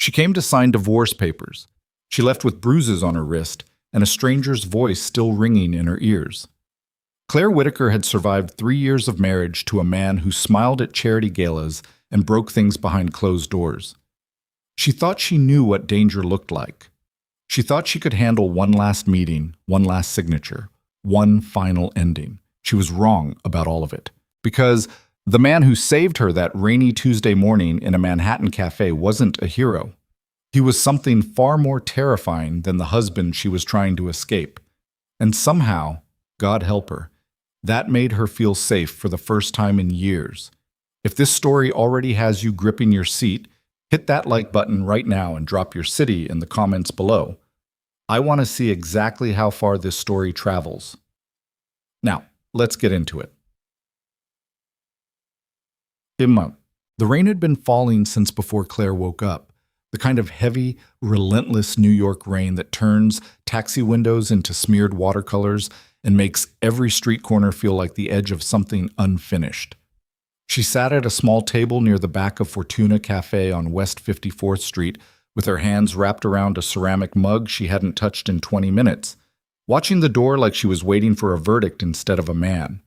She came to sign divorce papers. She left with bruises on her wrist and a stranger's voice still ringing in her ears. Claire Whitaker had survived 3 years of marriage to a man who smiled at charity galas and broke things behind closed doors. She thought she knew what danger looked like. She thought she could handle one last meeting, one last signature, one final ending. She was wrong about all of it. Because the man who saved her that rainy Tuesday morning in a Manhattan cafe wasn't a hero. He was something far more terrifying than the husband she was trying to escape. And somehow, God help her, that made her feel safe for the first time in years. If this story already has you gripping your seat, hit that like button right now and drop your city in the comments below. I want to see exactly how far this story travels. Now, let's get into it. The rain had been falling since before Claire woke up. The kind of heavy, relentless New York rain that turns taxi windows into smeared watercolors and makes every street corner feel like the edge of something unfinished. She sat at a small table near the back of Fortuna Cafe on West 54th Street with her hands wrapped around a ceramic mug she hadn't touched in 20 minutes, watching the door like she was waiting for a verdict instead of a man.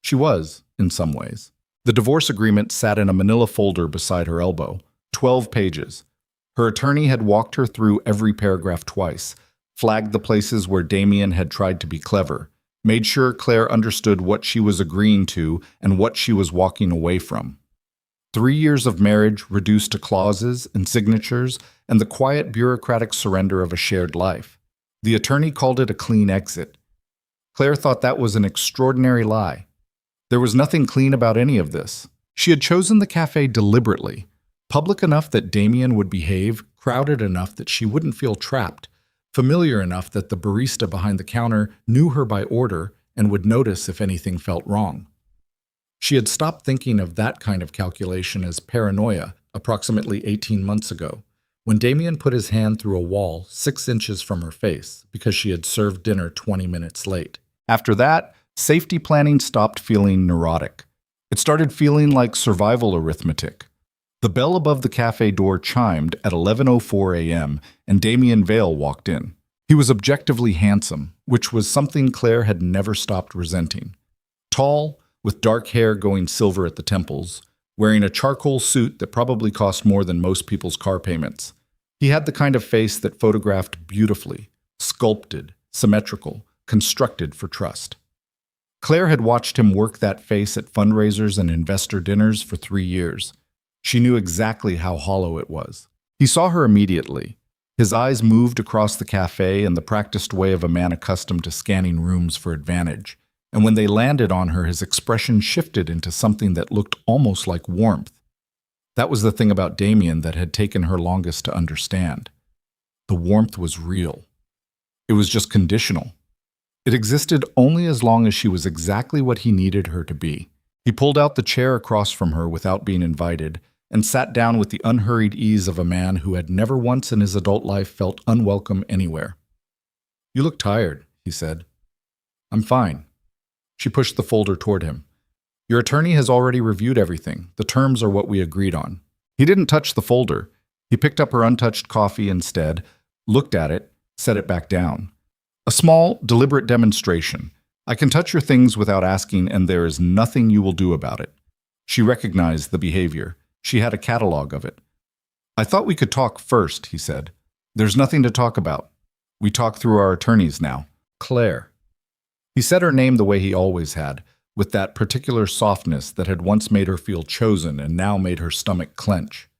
She was, in some ways. The divorce agreement sat in a manila folder beside her elbow, 12 pages. Her attorney had walked her through every paragraph twice, flagged the places where Damien had tried to be clever, made sure Claire understood what she was agreeing to and what she was walking away from. 3 years of marriage reduced to clauses and signatures and the quiet bureaucratic surrender of a shared life. The attorney called it a clean exit. Claire thought that was an extraordinary lie. There was nothing clean about any of this. She had chosen the cafe deliberately, public enough that Damien would behave, crowded enough that she wouldn't feel trapped, familiar enough that the barista behind the counter knew her by order and would notice if anything felt wrong. She had stopped thinking of that kind of calculation as paranoia approximately 18 months ago, when Damien put his hand through a wall 6 inches from her face because she had served dinner 20 minutes late. After that, safety planning stopped feeling neurotic. It started feeling like survival arithmetic. The bell above the cafe door chimed at 11:04 a.m., and Damien Vale walked in. He was objectively handsome, which was something Claire had never stopped resenting. Tall, with dark hair going silver at the temples, wearing a charcoal suit that probably cost more than most people's car payments. He had the kind of face that photographed beautifully, sculpted, symmetrical, constructed for trust. Claire had watched him work that face at fundraisers and investor dinners for 3 years. She knew exactly how hollow it was. He saw her immediately. His eyes moved across the cafe in the practiced way of a man accustomed to scanning rooms for advantage. And when they landed on her, his expression shifted into something that looked almost like warmth. That was the thing about Damien that had taken her longest to understand. The warmth was real. It was just conditional. It existed only as long as she was exactly what he needed her to be. He pulled out the chair across from her without being invited and sat down with the unhurried ease of a man who had never once in his adult life felt unwelcome anywhere. "You look tired," he said. "I'm fine." She pushed the folder toward him. "Your attorney has already reviewed everything. The terms are what we agreed on." He didn't touch the folder. He picked up her untouched coffee instead, looked at it, set it back down. A small, deliberate demonstration. I can touch your things without asking, and there is nothing you will do about it. She recognized the behavior. She had a catalog of it. "I thought we could talk first," he said. "There's nothing to talk about. We talk through our attorneys now. Claire." He said her name the way he always had, with that particular softness that had once made her feel chosen and now made her stomach clench.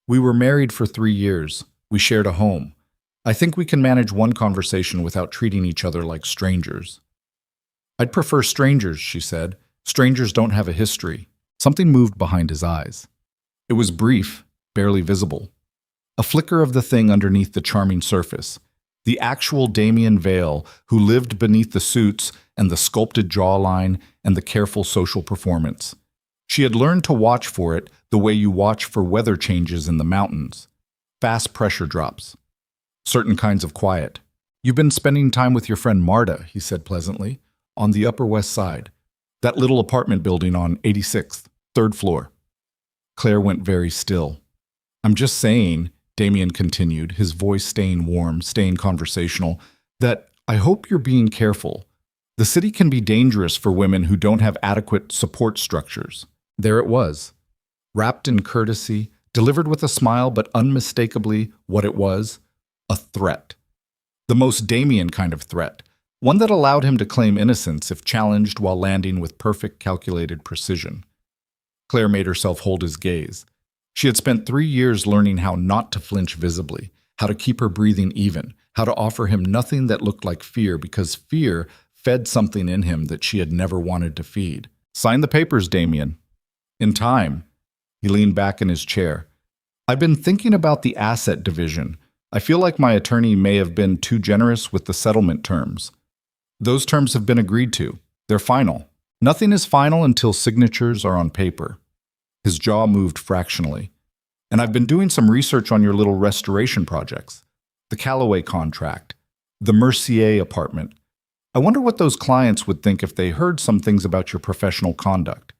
"We were married for 3 years. We shared a home. I think we can manage one conversation without treating each other like strangers." "I'd prefer strangers," she said. "Strangers don't have a history." Something moved behind his eyes. It was brief, barely visible. A flicker of the thing underneath the charming surface. The actual Damien Vale who lived beneath the suits and the sculpted jawline and the careful social performance. She had learned to watch for it the way you watch for weather changes in the mountains. Fast pressure drops. Certain kinds of quiet. "You've been spending time with your friend Marta," he said pleasantly, "on the Upper West Side. That little apartment building on 86th, 3rd floor. Claire went very still. "I'm just saying, Damien continued, his voice staying warm, staying conversational, that I hope you're being careful. The city can be dangerous for women who don't have adequate support structures. There it was, wrapped in courtesy, delivered with a smile, but unmistakably what it was, a threat. The most Damien kind of threat, one that allowed him to claim innocence if challenged while landing with perfect calculated precision. Claire made herself hold his gaze. She had spent 3 years learning how not to flinch visibly, how to keep her breathing even, how to offer him nothing that looked like fear because fear fed something in him that she had never wanted to feed. Sign the papers, Damien. In time, he leaned back in his chair. I've been thinking about the asset division. I feel like my attorney may have been too generous with the settlement terms. Those terms have been agreed to. They're final. Nothing is final until signatures are on paper. His jaw moved fractionally. And I've been doing some research on your little restoration projects. The Callaway contract. The Mercier apartment. I wonder what those clients would think if they heard some things about your professional conduct.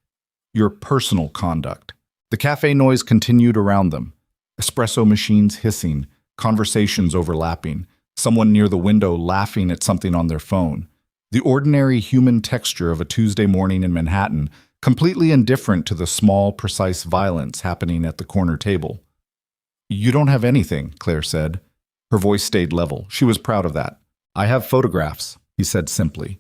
Your personal conduct. The cafe noise continued around them. Espresso machines hissing, conversations overlapping, someone near the window laughing at something on their phone. The ordinary human texture of a Tuesday morning in Manhattan, completely indifferent to the small, precise violence happening at the corner table. You don't have anything, Claire said. Her voice stayed level. She was proud of that. I have photographs, he said simply.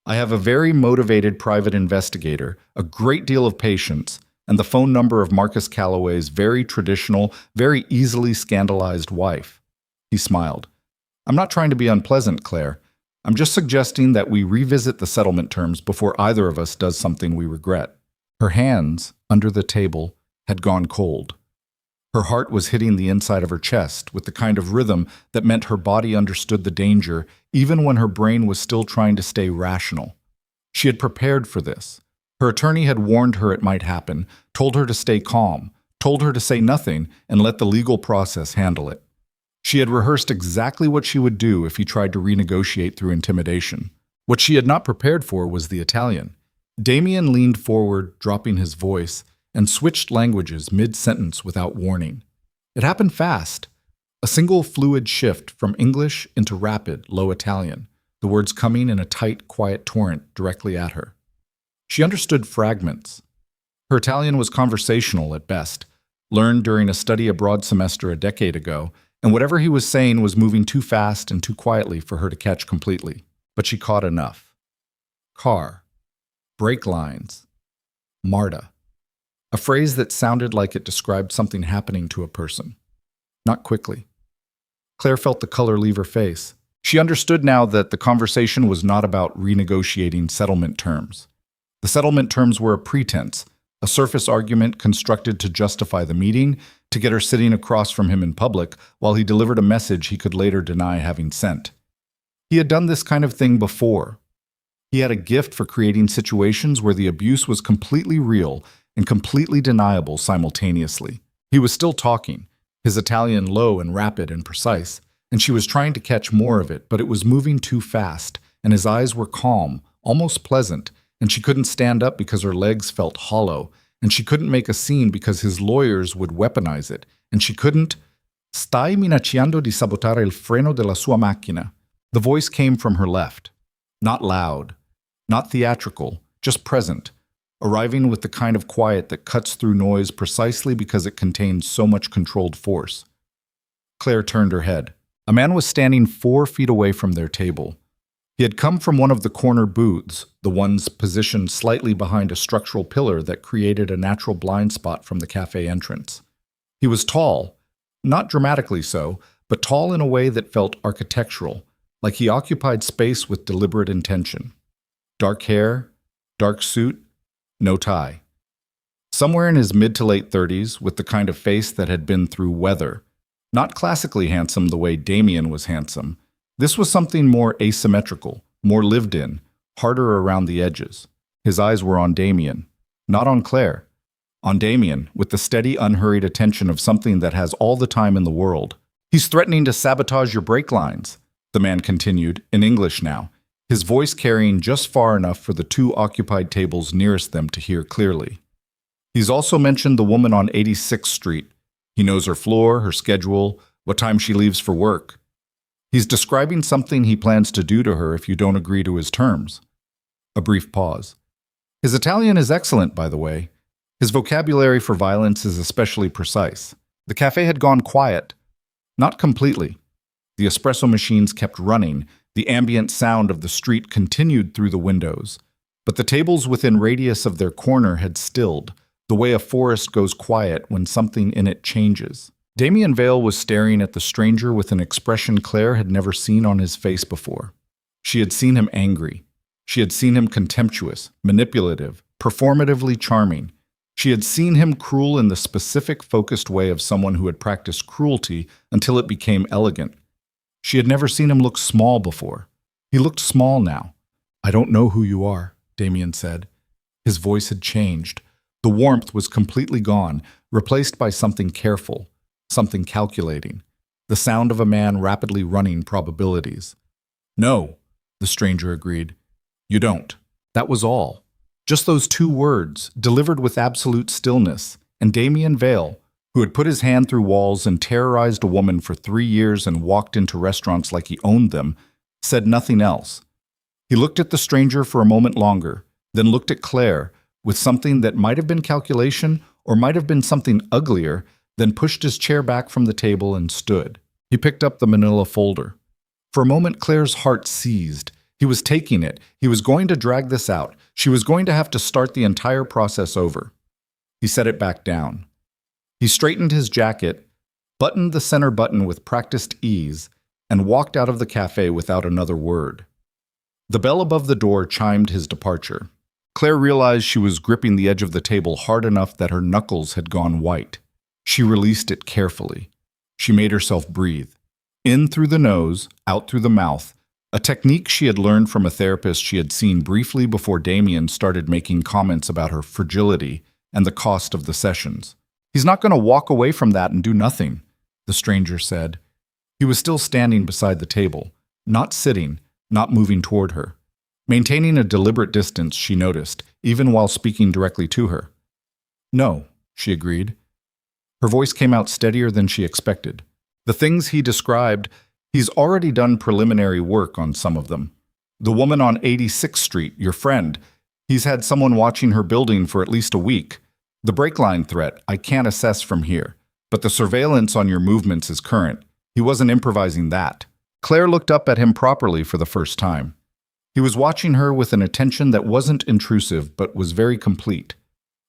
I have a very motivated private investigator, a great deal of patience, and the phone number of Marcus Calloway's very traditional, very easily scandalized wife. He smiled. I'm not trying to be unpleasant, Claire. I'm just suggesting that we revisit the settlement terms before either of us does something we regret. Her hands, under the table, had gone cold. Her heart was hitting the inside of her chest with the kind of rhythm that meant her body understood the danger even when her brain was still trying to stay rational. She had prepared for this. Her attorney had warned her it might happen, told her to stay calm, told her to say nothing and let the legal process handle it. She had rehearsed exactly what she would do if he tried to renegotiate through intimidation. What she had not prepared for was the Italian. Damien leaned forward, dropping his voice, and switched languages mid-sentence without warning. It happened fast. A single fluid shift from English into rapid, low Italian, the words coming in a tight, quiet torrent directly at her. She understood fragments. Her Italian was conversational at best, learned during a study abroad semester a decade ago, and whatever he was saying was moving too fast and too quietly for her to catch completely. But she caught enough. Car. Brake lines. Marta. A phrase that sounded like it described something happening to a person. Not quickly. Claire felt the color leave her face. She understood now that the conversation was not about renegotiating settlement terms. The settlement terms were a pretense, a surface argument constructed to justify the meeting, to get her sitting across from him in public while he delivered a message he could later deny having sent. He had done this kind of thing before. He had a gift for creating situations where the abuse was completely real and completely deniable simultaneously. He was still talking, his Italian low and rapid and precise, and she was trying to catch more of it, but it was moving too fast, and his eyes were calm, almost pleasant, and she couldn't stand up because her legs felt hollow, and she couldn't make a scene because his lawyers would weaponize it, and she couldn't. Stai minacciando di sabotare il freno della sua macchina. The voice came from her left. Not loud, not theatrical, just present, arriving with the kind of quiet that cuts through noise precisely because it contains so much controlled force. Claire turned her head. A man was standing 4 feet away from their table. He had come from one of the corner booths, the ones positioned slightly behind a structural pillar that created a natural blind spot from the cafe entrance. He was tall, not dramatically so, but tall in a way that felt architectural, like he occupied space with deliberate intention. Dark hair, dark suit, no tie. Somewhere in his mid to late 30s, with the kind of face that had been through weather. Not classically handsome the way Damien was handsome. This was something more asymmetrical, more lived in, harder around the edges. His eyes were on Damien, not on Claire. On Damien, with the steady, unhurried attention of something that has all the time in the world. He's threatening to sabotage your brake lines, the man continued, in English now, his voice carrying just far enough for the 2 occupied tables nearest them to hear clearly. He's also mentioned the woman on 86th Street. He knows her floor, her schedule, what time she leaves for work. He's describing something he plans to do to her if you don't agree to his terms. A brief pause. His Italian is excellent, by the way. His vocabulary for violence is especially precise. The cafe had gone quiet. Not completely. The espresso machines kept running. The ambient sound of the street continued through the windows. But the tables within radius of their corner had stilled, the way a forest goes quiet when something in it changes. Damien Vale was staring at the stranger with an expression Claire had never seen on his face before. She had seen him angry. She had seen him contemptuous, manipulative, performatively charming. She had seen him cruel in the specific, focused way of someone who had practiced cruelty until it became elegant. She had never seen him look small before. He looked small now. "I don't know who you are," Damien said. His voice had changed. The warmth was completely gone, replaced by something careful, something calculating, the sound of a man rapidly running probabilities. "No," the stranger agreed. "You don't." That was all. Just those two words, delivered with absolute stillness, and Damien Vale, who had put his hand through walls and terrorized a woman for 3 years and walked into restaurants like he owned them, said nothing else. He looked at the stranger for a moment longer, then looked at Claire with something that might have been calculation or might have been something uglier, then pushed his chair back from the table and stood. He picked up the manila folder. For a moment, Claire's heart seized. He was taking it. He was going to drag this out. She was going to have to start the entire process over. He set it back down. He straightened his jacket, buttoned the center button with practiced ease, and walked out of the cafe without another word. The bell above the door chimed his departure. Claire realized she was gripping the edge of the table hard enough that her knuckles had gone white. She released it carefully. She made herself breathe. In through the nose, out through the mouth, a technique she had learned from a therapist she had seen briefly before Damien started making comments about her fragility and the cost of the sessions. "He's not going to walk away from that and do nothing," the stranger said. He was still standing beside the table, not sitting, not moving toward her. Maintaining a deliberate distance, she noticed, even while speaking directly to her. "No," she agreed. Her voice came out steadier than she expected. "The things he described, he's already done preliminary work on some of them. The woman on 86th Street, your friend, he's had someone watching her building for at least a week. The brake line threat, I can't assess from here, but the surveillance on your movements is current. He wasn't improvising that." Claire looked up at him properly for the first time. He was watching her with an attention that wasn't intrusive but was very complete.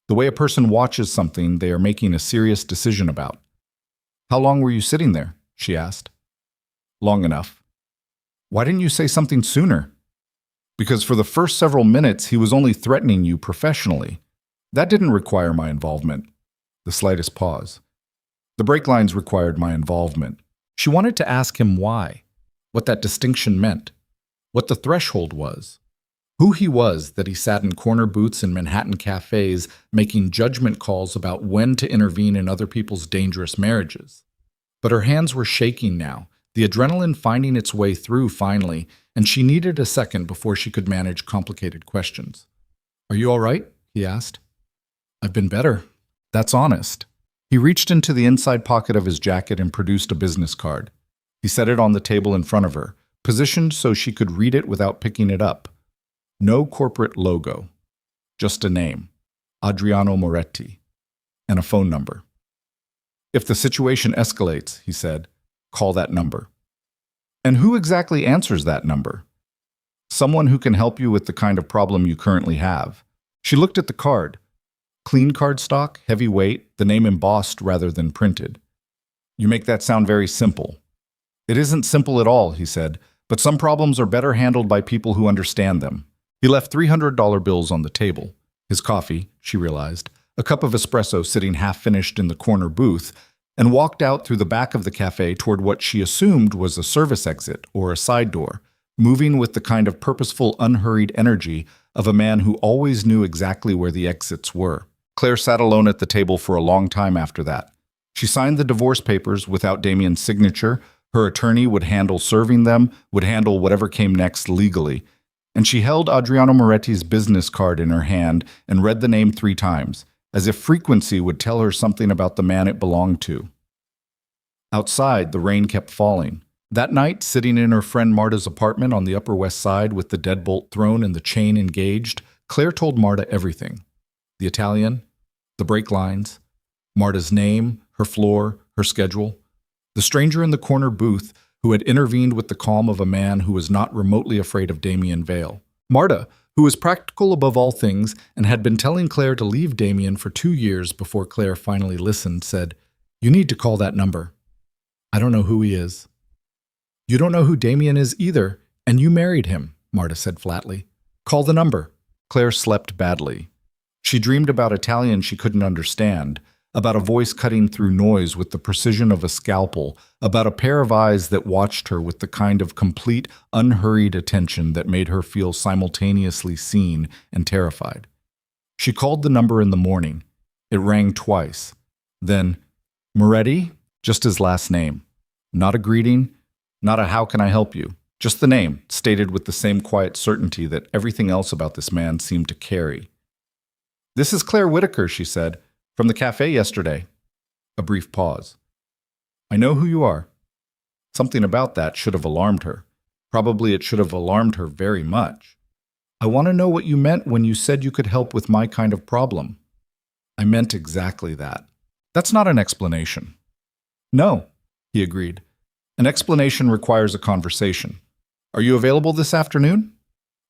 The way a person watches something they are making a serious decision about. "How long were you sitting there?" she asked. "Long enough." "Why didn't you say something sooner?" "Because for the first several minutes he was only threatening you professionally. That didn't require my involvement." The slightest pause. "The brake lines required my involvement." She wanted to ask him why, what that distinction meant, what the threshold was, who he was that he sat in corner booths in Manhattan cafes making judgment calls about when to intervene in other people's dangerous marriages. But her hands were shaking now, the adrenaline finding its way through finally, and she needed a second before she could manage complicated questions. "Are you all right?" he asked. "I've been better." That's honest. He reached into the inside pocket of his jacket and produced a business card. He set it on the table in front of her, positioned so she could read it without picking it up. No corporate logo, just a name, Adriano Moretti, and a phone number. "If the situation escalates," he said, "call that number." "And who exactly answers that number?" "Someone who can help you with the kind of problem you currently have." She looked at the card. Clean cardstock, heavy weight, the name embossed rather than printed. "You make that sound very simple." "It isn't simple at all," he said, "but some problems are better handled by people who understand them." He left $300 bills on the table. His coffee, she realized, a cup of espresso sitting half-finished in the corner booth, and walked out through the back of the cafe toward what she assumed was a service exit or a side door, moving with the kind of purposeful, unhurried energy of a man who always knew exactly where the exits were. Claire sat alone at the table for a long time after that. She signed the divorce papers without Damien's signature. Her attorney would handle serving them, would handle whatever came next legally. And she held Adriano Moretti's business card in her hand and read the name 3 times, as if frequency would tell her something about the man it belonged to. Outside, the rain kept falling. That night, sitting in her friend Marta's apartment on the Upper West Side with the deadbolt thrown and the chain engaged, Claire told Marta everything. The Italian, the brake lines, Marta's name, her floor, her schedule. The stranger in the corner booth who had intervened with the calm of a man who was not remotely afraid of Damien Vale. Marta, who was practical above all things and had been telling Claire to leave Damien for 2 years before Claire finally listened, said, "You need to call that number. I don't know who he is." "You don't know who Damien is either, and you married him," Marta said flatly. "Call the number." Claire slept badly. She dreamed about Italian she couldn't understand, about a voice cutting through noise with the precision of a scalpel, about a pair of eyes that watched her with the kind of complete, unhurried attention that made her feel simultaneously seen and terrified. She called the number in the morning. It rang twice. Then, "Moretti?" Just his last name. Not a greeting, not a "how can I help you?" Just the name, stated with the same quiet certainty that everything else about this man seemed to carry. "This is Claire Whitaker," she said, "from the café yesterday." A brief pause. "I know who you are." Something about that should have alarmed her. Probably it should have alarmed her very much. "I want to know what you meant when you said you could help with my kind of problem." "I meant exactly that." "That's not an explanation." "No," he agreed. "An explanation requires a conversation. Are you available this afternoon?"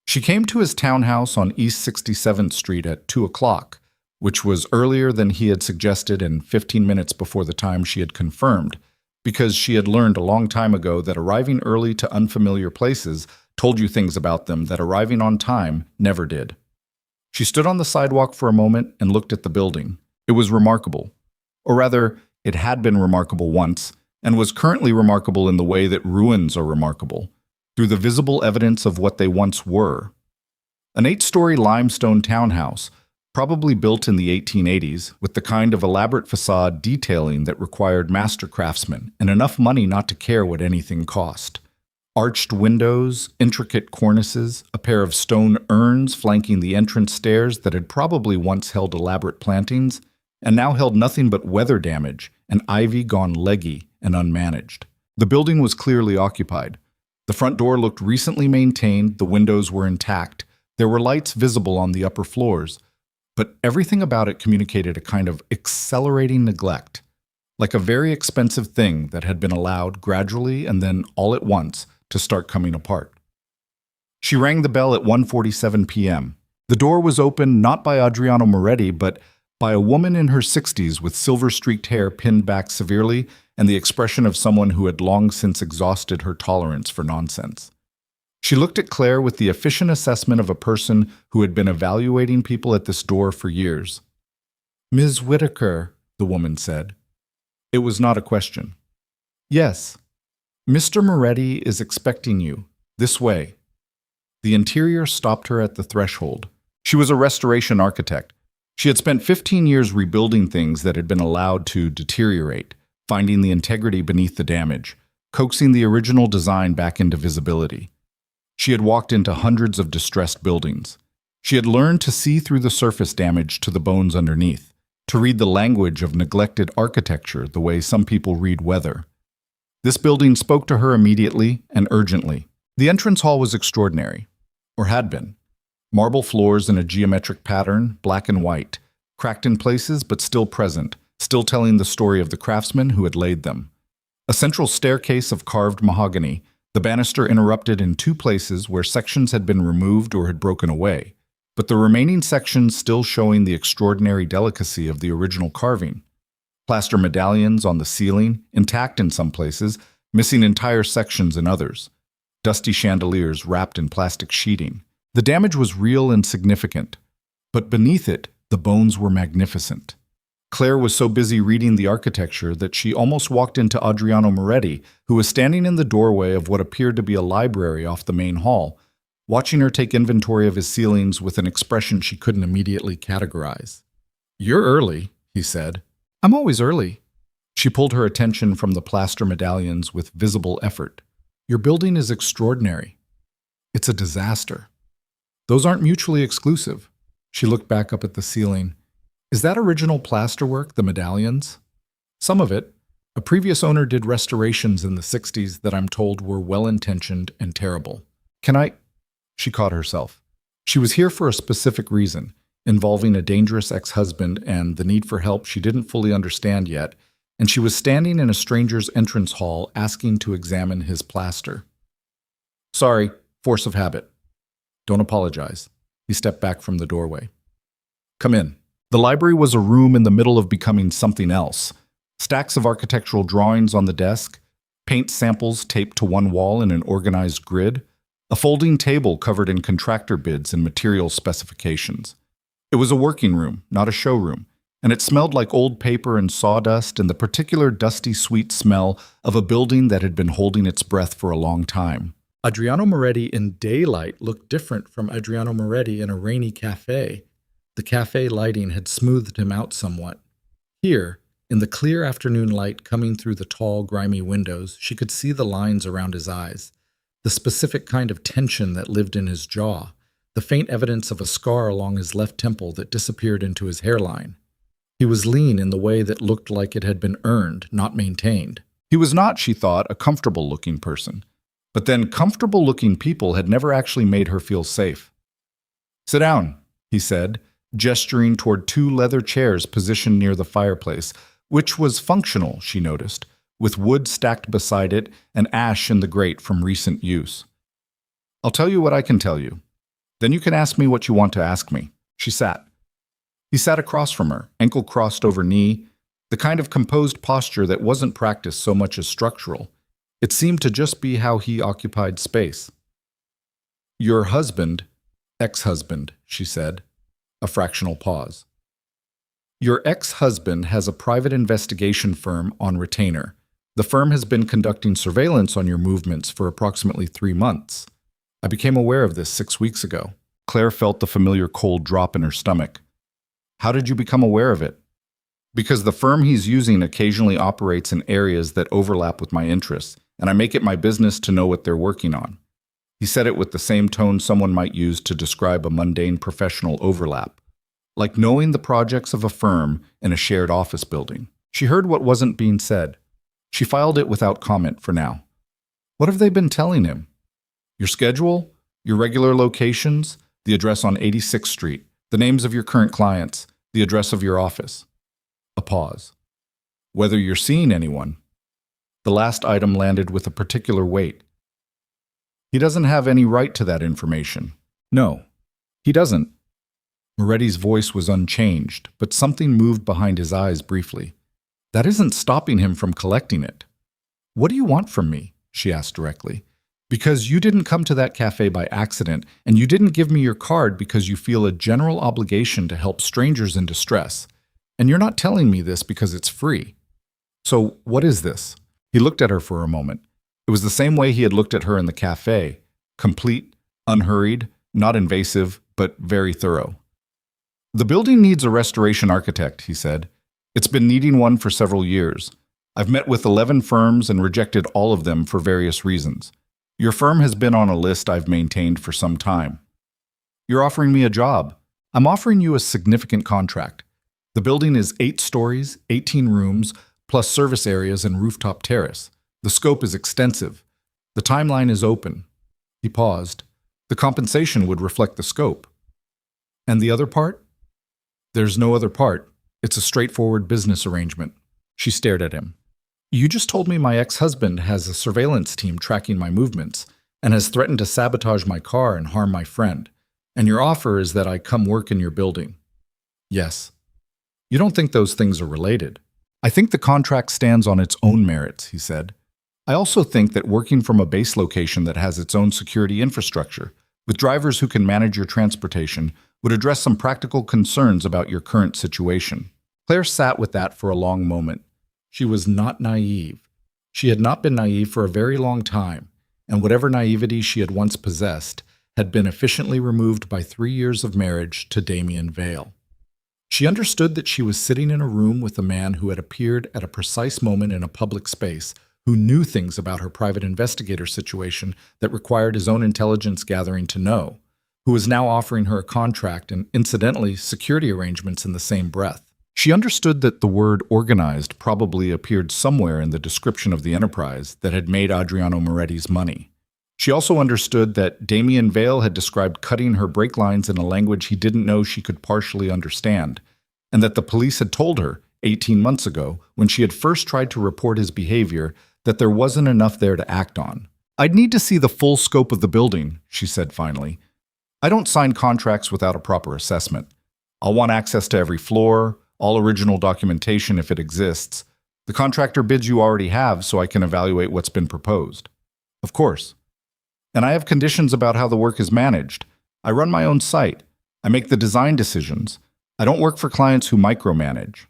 She came to his townhouse on East 67th Street at 2 o'clock, which was earlier than he had suggested and 15 minutes before the time she had confirmed, because she had learned a long time ago that arriving early to unfamiliar places told you things about them that arriving on time never did. She stood on the sidewalk for a moment and looked at the building. It was remarkable. Or rather, it had been remarkable once, and was currently remarkable in the way that ruins are remarkable, through the visible evidence of what they once were. An 8-story limestone townhouse, probably built in the 1880s, with the kind of elaborate facade detailing that required master craftsmen and enough money not to care what anything cost. Arched windows, intricate cornices, a pair of stone urns flanking the entrance stairs that had probably once held elaborate plantings, and now held nothing but weather damage and ivy gone leggy and unmanaged. The building was clearly occupied. The front door looked recently maintained, the windows were intact, there were lights visible on the upper floors, but everything about it communicated a kind of accelerating neglect, like a very expensive thing that had been allowed gradually and then all at once to start coming apart. She rang the bell at 1:47 p.m. The door was opened not by Adriano Moretti, but by a woman in her 60s with silver-streaked hair pinned back severely and the expression of someone who had long since exhausted her tolerance for nonsense. She looked at Claire with the efficient assessment of a person who had been evaluating people at this door for years. "Ms. Whitaker," the woman said. It was not a question. "Yes. Mr. Moretti is expecting you. This way." The interior stopped her at the threshold. She was a restoration architect. She had spent 15 years rebuilding things that had been allowed to deteriorate, finding the integrity beneath the damage, coaxing the original design back into visibility. She had walked into hundreds of distressed buildings. She had learned to see through the surface damage to the bones underneath, to read the language of neglected architecture the way some people read weather. This building spoke to her immediately and urgently. The entrance hall was extraordinary, or had been. Marble floors in a geometric pattern, black and white, cracked in places but still present, still telling the story of the craftsman who had laid them. A central staircase of carved mahogany, the banister interrupted in 2 places where sections had been removed or had broken away, but the remaining sections still showing the extraordinary delicacy of the original carving. Plaster medallions on the ceiling, intact in some places, missing entire sections in others. Dusty chandeliers wrapped in plastic sheeting. The damage was real and significant, but beneath it, the bones were magnificent. Claire was so busy reading the architecture that she almost walked into Adriano Moretti, who was standing in the doorway of what appeared to be a library off the main hall, watching her take inventory of his ceilings with an expression she couldn't immediately categorize. "You're early," he said. "I'm always early." She pulled her attention from the plaster medallions with visible effort. "Your building is extraordinary. It's a disaster. Those aren't mutually exclusive." She looked back up at the ceiling. "Is that original plasterwork, the medallions?" "Some of it. A previous owner did restorations in the 60s that I'm told were well-intentioned and terrible. Can I? She caught herself. She was here for a specific reason, involving a dangerous ex-husband and the need for help she didn't fully understand yet, and she was standing in a stranger's entrance hall asking to examine his plaster. Sorry, force of habit. Don't apologize. He stepped back from the doorway. Come in. The library was a room in the middle of becoming something else. Stacks of architectural drawings on the desk, paint samples taped to one wall in an organized grid, a folding table covered in contractor bids and material specifications. It was a working room, not a showroom, and it smelled like old paper and sawdust and the particular dusty, sweet smell of a building that had been holding its breath for a long time. Adriano Moretti in daylight looked different from Adriano Moretti in a rainy café. The café lighting had smoothed him out somewhat. Here, in the clear afternoon light coming through the tall, grimy windows, she could see the lines around his eyes, the specific kind of tension that lived in his jaw, the faint evidence of a scar along his left temple that disappeared into his hairline. He was lean in the way that looked like it had been earned, not maintained. He was not, she thought, a comfortable-looking person. But then comfortable-looking people had never actually made her feel safe. Sit down, he said, gesturing toward two leather chairs positioned near the fireplace, which was functional, she noticed, with wood stacked beside it and ash in the grate from recent use. I'll tell you what I can tell you. Then you can ask me what you want to ask me. She sat. He sat across from her, ankle crossed over knee, the kind of composed posture that wasn't practiced so much as structural. It seemed to just be how he occupied space. Your husband, ex-husband, she said, a fractional pause. Your ex-husband has a private investigation firm on retainer. The firm has been conducting surveillance on your movements for approximately 3 months. I became aware of this 6 weeks ago. Claire felt the familiar cold drop in her stomach. How did you become aware of it? Because the firm he's using occasionally operates in areas that overlap with my interests, and I make it my business to know what they're working on. He said it with the same tone someone might use to describe a mundane professional overlap, like knowing the projects of a firm in a shared office building. She heard what wasn't being said. She filed it without comment for now. What have they been telling him? Your schedule? Your regular locations? The address on 86th Street? The names of your current clients? The address of your office? A pause. Whether you're seeing anyone? The last item landed with a particular weight. He doesn't have any right to that information. No, he doesn't. Moretti's voice was unchanged, but something moved behind his eyes briefly. That isn't stopping him from collecting it. What do you want from me? She asked directly. Because you didn't come to that cafe by accident, and you didn't give me your card because you feel a general obligation to help strangers in distress. And you're not telling me this because it's free. So what is this? He looked at her for a moment. It was the same way he had looked at her in the cafe, complete, unhurried, not invasive, but very thorough. The building needs a restoration architect, he said. It's been needing one for several years. I've met with 11 firms and rejected all of them for various reasons. Your firm has been on a list I've maintained for some time. You're offering me a job. I'm offering you a significant contract. The building is 8 stories, 18 rooms, plus service areas and rooftop terrace. The scope is extensive. The timeline is open. He paused. The compensation would reflect the scope. And the other part? There's no other part. It's a straightforward business arrangement. She stared at him. You just told me my ex-husband has a surveillance team tracking my movements and has threatened to sabotage my car and harm my friend. And your offer is that I come work in your building. Yes. You don't think those things are related? I think the contract stands on its own merits, he said. I also think that working from a base location that has its own security infrastructure, with drivers who can manage your transportation, would address some practical concerns about your current situation. Claire sat with that for a long moment. She was not naive. She had not been naive for a very long time, and whatever naivety she had once possessed had been efficiently removed by 3 years of marriage to Damien Vale. She understood that she was sitting in a room with a man who had appeared at a precise moment in a public space, who knew things about her private investigator situation that required his own intelligence gathering to know, who was now offering her a contract and, incidentally, security arrangements in the same breath. She understood that the word organized probably appeared somewhere in the description of the enterprise that had made Adriano Moretti's money. She also understood that Damien Vale had described cutting her brake lines in a language he didn't know she could partially understand, and that the police had told her, 18 months ago, when she had first tried to report his behavior, that there wasn't enough there to act on. "I'd need to see the full scope of the building," she said finally. "I don't sign contracts without a proper assessment. I'll want access to every floor, all original documentation if it exists. The contractor bids you already have so I can evaluate what's been proposed." "Of course. And I have conditions about how the work is managed. I run my own site. I make the design decisions. I don't work for clients who micromanage."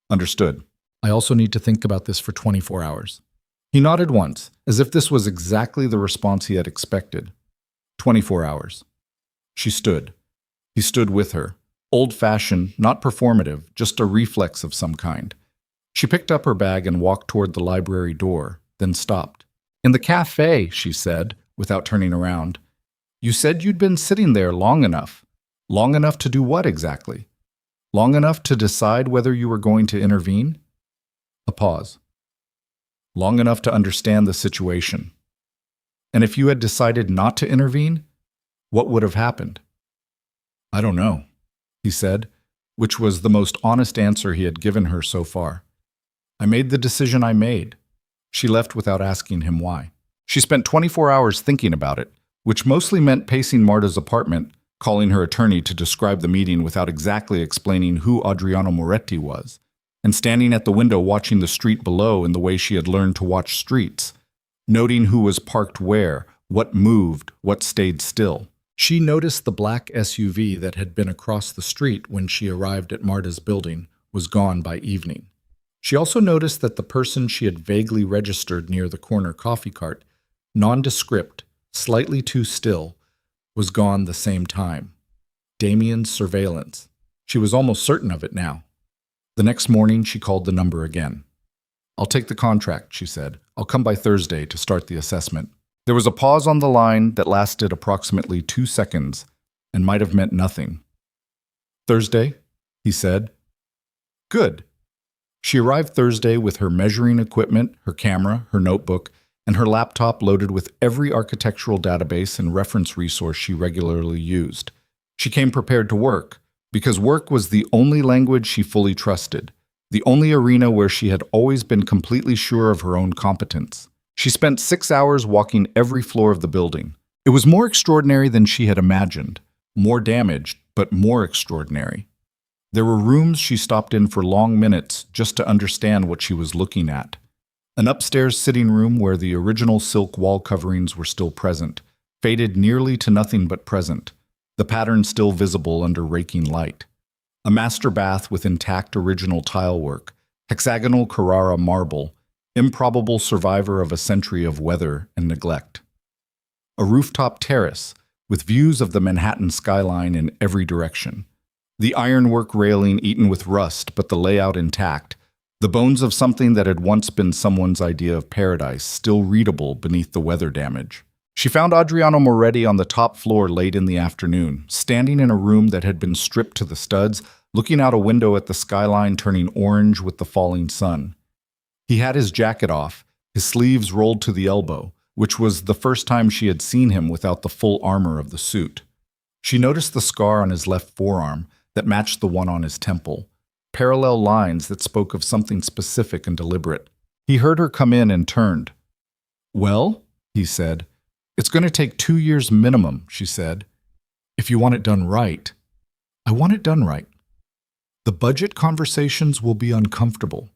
"Understood. I also need to think about this for 24 hours. He nodded once, as if this was exactly the response he had expected. 24 hours. She stood. He stood with her. Old-fashioned, not performative, just a reflex of some kind. She picked up her bag and walked toward the library door, then stopped. "In the café," she said, without turning around. "You said you'd been sitting there long enough. Long enough to do what exactly? Long enough to decide whether you were going to intervene?" A pause. "Long enough to understand the situation. And if you had decided not to intervene, what would have happened?" "I don't know," he said, which was the most honest answer he had given her so far. "I made the decision I made." She left without asking him why. She spent 24 hours thinking about it, which mostly meant pacing Marta's apartment, calling her attorney to describe the meeting without exactly explaining who Adriano Moretti was, and standing at the window watching the street below in the way she had learned to watch streets, noting who was parked where, what moved, what stayed still. She noticed the black SUV that had been across the street when she arrived at Marta's building was gone by evening. She also noticed that the person she had vaguely registered near the corner coffee cart, nondescript, slightly too still, was gone the same time. Damien's surveillance. She was almost certain of it now. The next morning, she called the number again. "I'll take the contract," she said. "I'll come by Thursday to start the assessment." There was a pause on the line that lasted approximately 2 seconds and might have meant nothing. "Thursday?" he said. "Good." She arrived Thursday with her measuring equipment, her camera, her notebook, and her laptop loaded with every architectural database and reference resource she regularly used. She came prepared to work, because work was the only language she fully trusted, the only arena where she had always been completely sure of her own competence. She spent 6 hours walking every floor of the building. It was more extraordinary than she had imagined, more damaged, but more extraordinary. There were rooms she stopped in for long minutes just to understand what she was looking at. An upstairs sitting room where the original silk wall coverings were still present, faded nearly to nothing but present, the pattern still visible under raking light. A master bath with intact original tile work, hexagonal Carrara marble, improbable survivor of a century of weather and neglect. A rooftop terrace with views of the Manhattan skyline in every direction. The ironwork railing eaten with rust, but the layout intact. The bones of something that had once been someone's idea of paradise, still readable beneath the weather damage. She found Adriano Moretti on the top floor late in the afternoon, standing in a room that had been stripped to the studs, looking out a window at the skyline turning orange with the falling sun. He had his jacket off, his sleeves rolled to the elbow, which was the first time she had seen him without the full armor of the suit. She noticed the scar on his left forearm that matched the one on his temple, parallel lines that spoke of something specific and deliberate. He heard her come in and turned. "Well," he said. "It's going to take 2 years minimum," she said. "If you want it done right." "I want it done right. The budget conversations will be uncomfortable.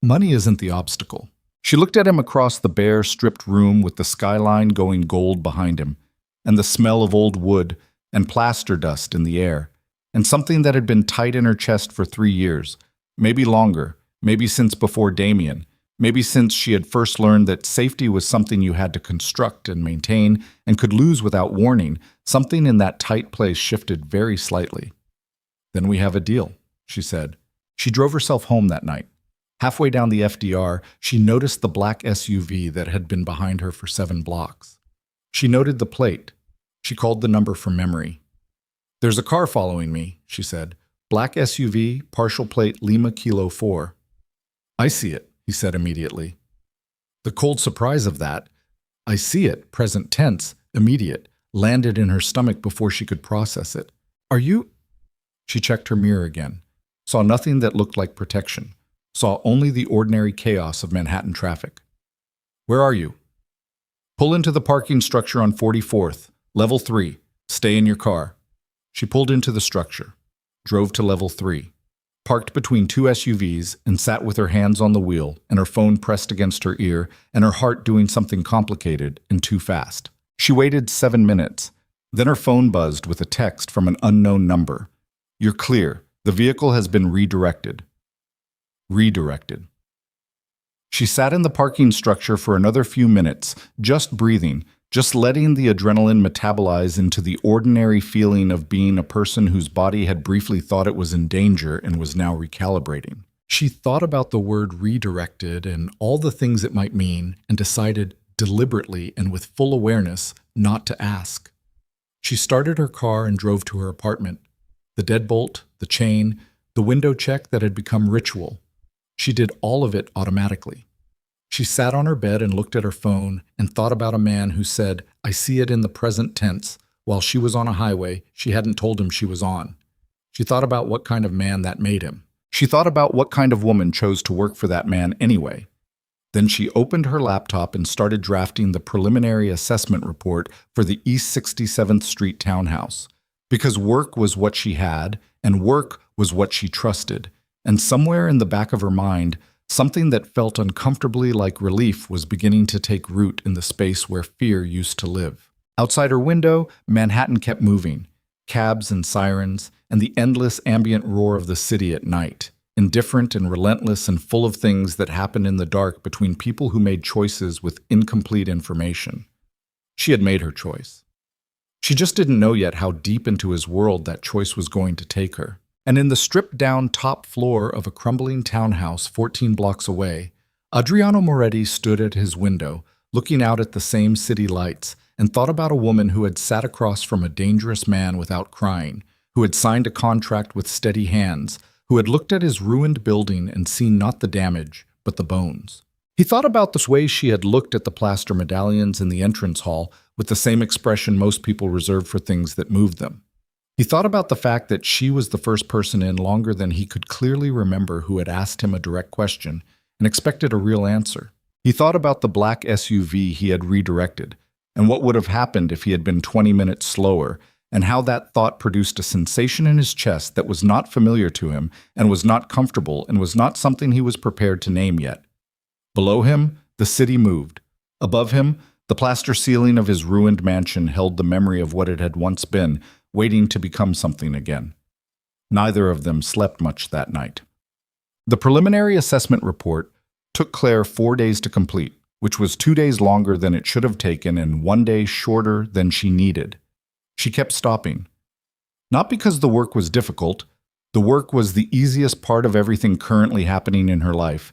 Money isn't the obstacle." She looked at him across the bare, stripped room with the skyline going gold behind him, and the smell of old wood and plaster dust in the air, and something that had been tight in her chest for 3 years, maybe longer, maybe since before Damien, maybe since she had first learned that safety was something you had to construct and maintain and could lose without warning. Something in that tight place shifted very slightly. "Then we have a deal," she said. She drove herself home that night. Halfway down the FDR, she noticed the black SUV that had been behind her for 7 blocks. She noted the plate. She called the number from memory. "There's a car following me," she said. Black SUV, partial plate Lima Kilo 4. I see it, he said immediately. The cold surprise of that, I see it, present tense, immediate, landed in her stomach before she could process it. Are you? She checked her mirror again, saw nothing that looked like protection, saw only the ordinary chaos of Manhattan traffic. Where are you? Pull into the parking structure on 44th, level 3. Stay in your car. She pulled into the structure, drove to level 3, parked between two SUVs, and sat with her hands on the wheel and her phone pressed against her ear and her heart doing something complicated and too fast. She waited 7 minutes. Then her phone buzzed with a text from an unknown number. You're clear. The vehicle has been redirected. Redirected. She sat in the parking structure for another few minutes, just breathing, just letting the adrenaline metabolize into the ordinary feeling of being a person whose body had briefly thought it was in danger and was now recalibrating. She thought about the word redirected and all the things it might mean and decided deliberately and with full awareness not to ask. She started her car and drove to her apartment. The deadbolt, the chain, the window check that had become ritual. She did all of it automatically. She sat on her bed and looked at her phone and thought about a man who said, I see it in the present tense, while she was on a highway she hadn't told him she was on. She thought about what kind of man that made him. She thought about what kind of woman chose to work for that man anyway. Then she opened her laptop and started drafting the preliminary assessment report for the East 67th Street townhouse. Because work was what she had, and work was what she trusted, and somewhere in the back of her mind, something that felt uncomfortably like relief was beginning to take root in the space where fear used to live. Outside her window, Manhattan kept moving, cabs and sirens, and the endless ambient roar of the city at night, indifferent and relentless and full of things that happened in the dark between people who made choices with incomplete information. She had made her choice. She just didn't know yet how deep into his world that choice was going to take her. And in the stripped-down top floor of a crumbling townhouse 14 blocks away, Adriano Moretti stood at his window, looking out at the same city lights, and thought about a woman who had sat across from a dangerous man without crying, who had signed a contract with steady hands, who had looked at his ruined building and seen not the damage, but the bones. He thought about the way she had looked at the plaster medallions in the entrance hall with the same expression most people reserve for things that moved them. He thought about the fact that she was the first person in longer than he could clearly remember who had asked him a direct question and expected a real answer. He thought about the black SUV he had redirected and what would have happened if he had been 20 minutes slower, and how that thought produced a sensation in his chest that was not familiar to him and was not comfortable and was not something he was prepared to name yet. Below him, the city moved. Above him, the plaster ceiling of his ruined mansion held the memory of what it had once been, waiting to become something again. Neither of them slept much that night. The preliminary assessment report took Clare 4 days to complete, which was 2 days longer than it should have taken and 1 day shorter than she needed. She kept stopping. Not because the work was difficult, the work was the easiest part of everything currently happening in her life,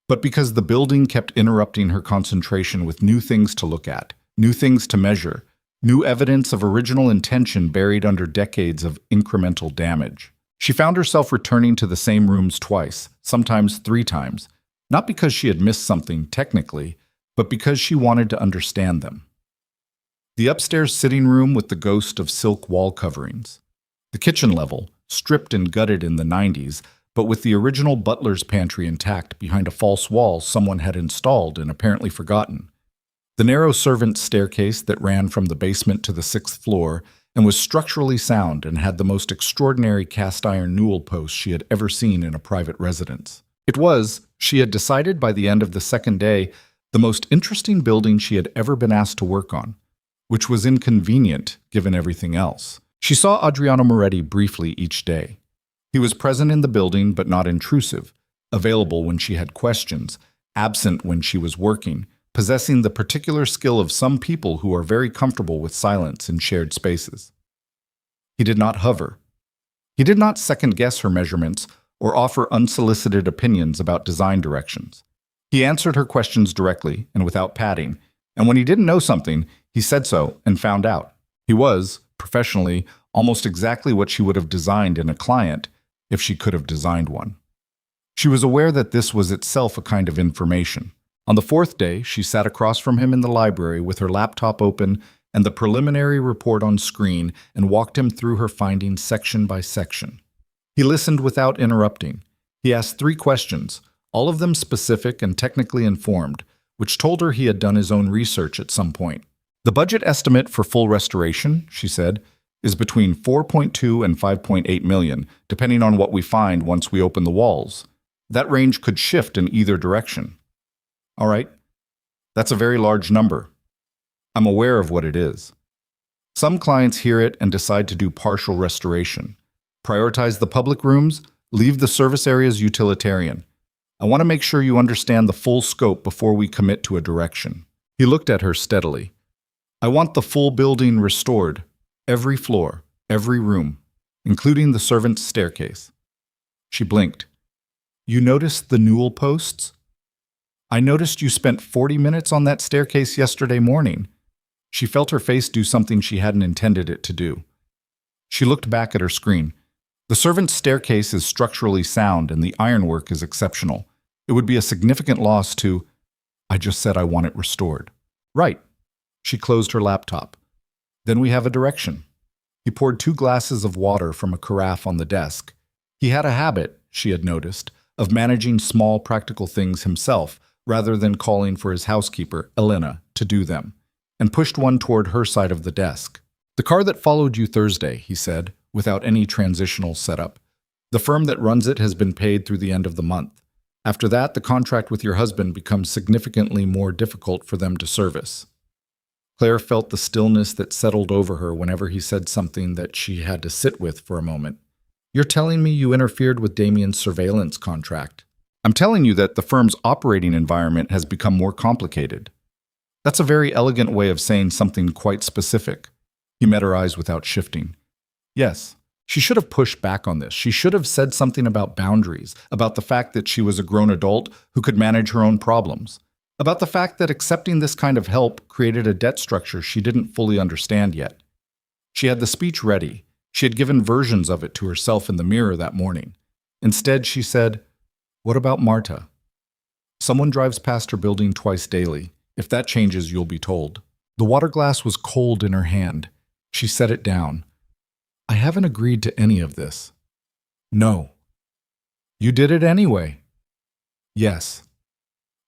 but because the building kept interrupting her concentration with new things to look at, new things to measure, new evidence of original intention buried under decades of incremental damage. She found herself returning to the same rooms twice, sometimes 3 times, not because she had missed something technically, but because she wanted to understand them. The upstairs sitting room with the ghost of silk wall coverings. The kitchen level, stripped and gutted in the 90s, but with the original butler's pantry intact behind a false wall someone had installed and apparently forgotten. The narrow servant's staircase that ran from the basement to the 6th floor and was structurally sound and had the most extraordinary cast-iron newel posts she had ever seen in a private residence. It was, she had decided by the end of the second day, the most interesting building she had ever been asked to work on, which was inconvenient given everything else. She saw Adriano Moretti briefly each day. He was present in the building but not intrusive, available when she had questions, absent when she was working, possessing the particular skill of some people who are very comfortable with silence in shared spaces. He did not hover. He did not second-guess her measurements or offer unsolicited opinions about design directions. He answered her questions directly and without padding, and when he didn't know something, he said so and found out. He was, professionally, almost exactly what she would have designed in a client, if she could have designed one. She was aware that this was itself a kind of information. On the fourth day, she sat across from him in the library with her laptop open and the preliminary report on screen and walked him through her findings section by section. He listened without interrupting. He asked 3 questions, all of them specific and technically informed, which told her he had done his own research at some point. The budget estimate for full restoration, she said, is between 4.2 and 5.8 million, depending on what we find once we open the walls. That range could shift in either direction. All right, that's a very large number. I'm aware of what it is. Some clients hear it and decide to do partial restoration. Prioritize the public rooms, leave the service areas utilitarian. I want to make sure you understand the full scope before we commit to a direction. He looked at her steadily. I want the full building restored, every floor, every room, including the servants' staircase. She blinked. You noticed the newel posts? I noticed you spent 40 minutes on that staircase yesterday morning. She felt her face do something she hadn't intended it to do. She looked back at her screen. The servants' staircase is structurally sound and the ironwork is exceptional. It would be a significant loss to... I just said I want it restored. Right. She closed her laptop. Then we have a direction. He poured 2 glasses of water from a carafe on the desk. He had a habit, she had noticed, of managing small practical things himself rather than calling for his housekeeper, Elena, to do them, and pushed one toward her side of the desk. The car that followed you Thursday, he said, without any transitional setup. The firm that runs it has been paid through the end of the month. After that, the contract with your husband becomes significantly more difficult for them to service. Claire felt the stillness that settled over her whenever he said something that she had to sit with for a moment. You're telling me you interfered with Damien's surveillance contract. I'm telling you that the firm's operating environment has become more complicated. That's a very elegant way of saying something quite specific. He met her eyes without shifting. Yes, she should have pushed back on this. She should have said something about boundaries, about the fact that she was a grown adult who could manage her own problems, about the fact that accepting this kind of help created a debt structure she didn't fully understand yet. She had the speech ready. She had given versions of it to herself in the mirror that morning. Instead, she said, "What about Marta? Someone drives past her building twice daily. If that changes, you'll be told." The water glass was cold in her hand. She set it down. I haven't agreed to any of this. No. You did it anyway. Yes.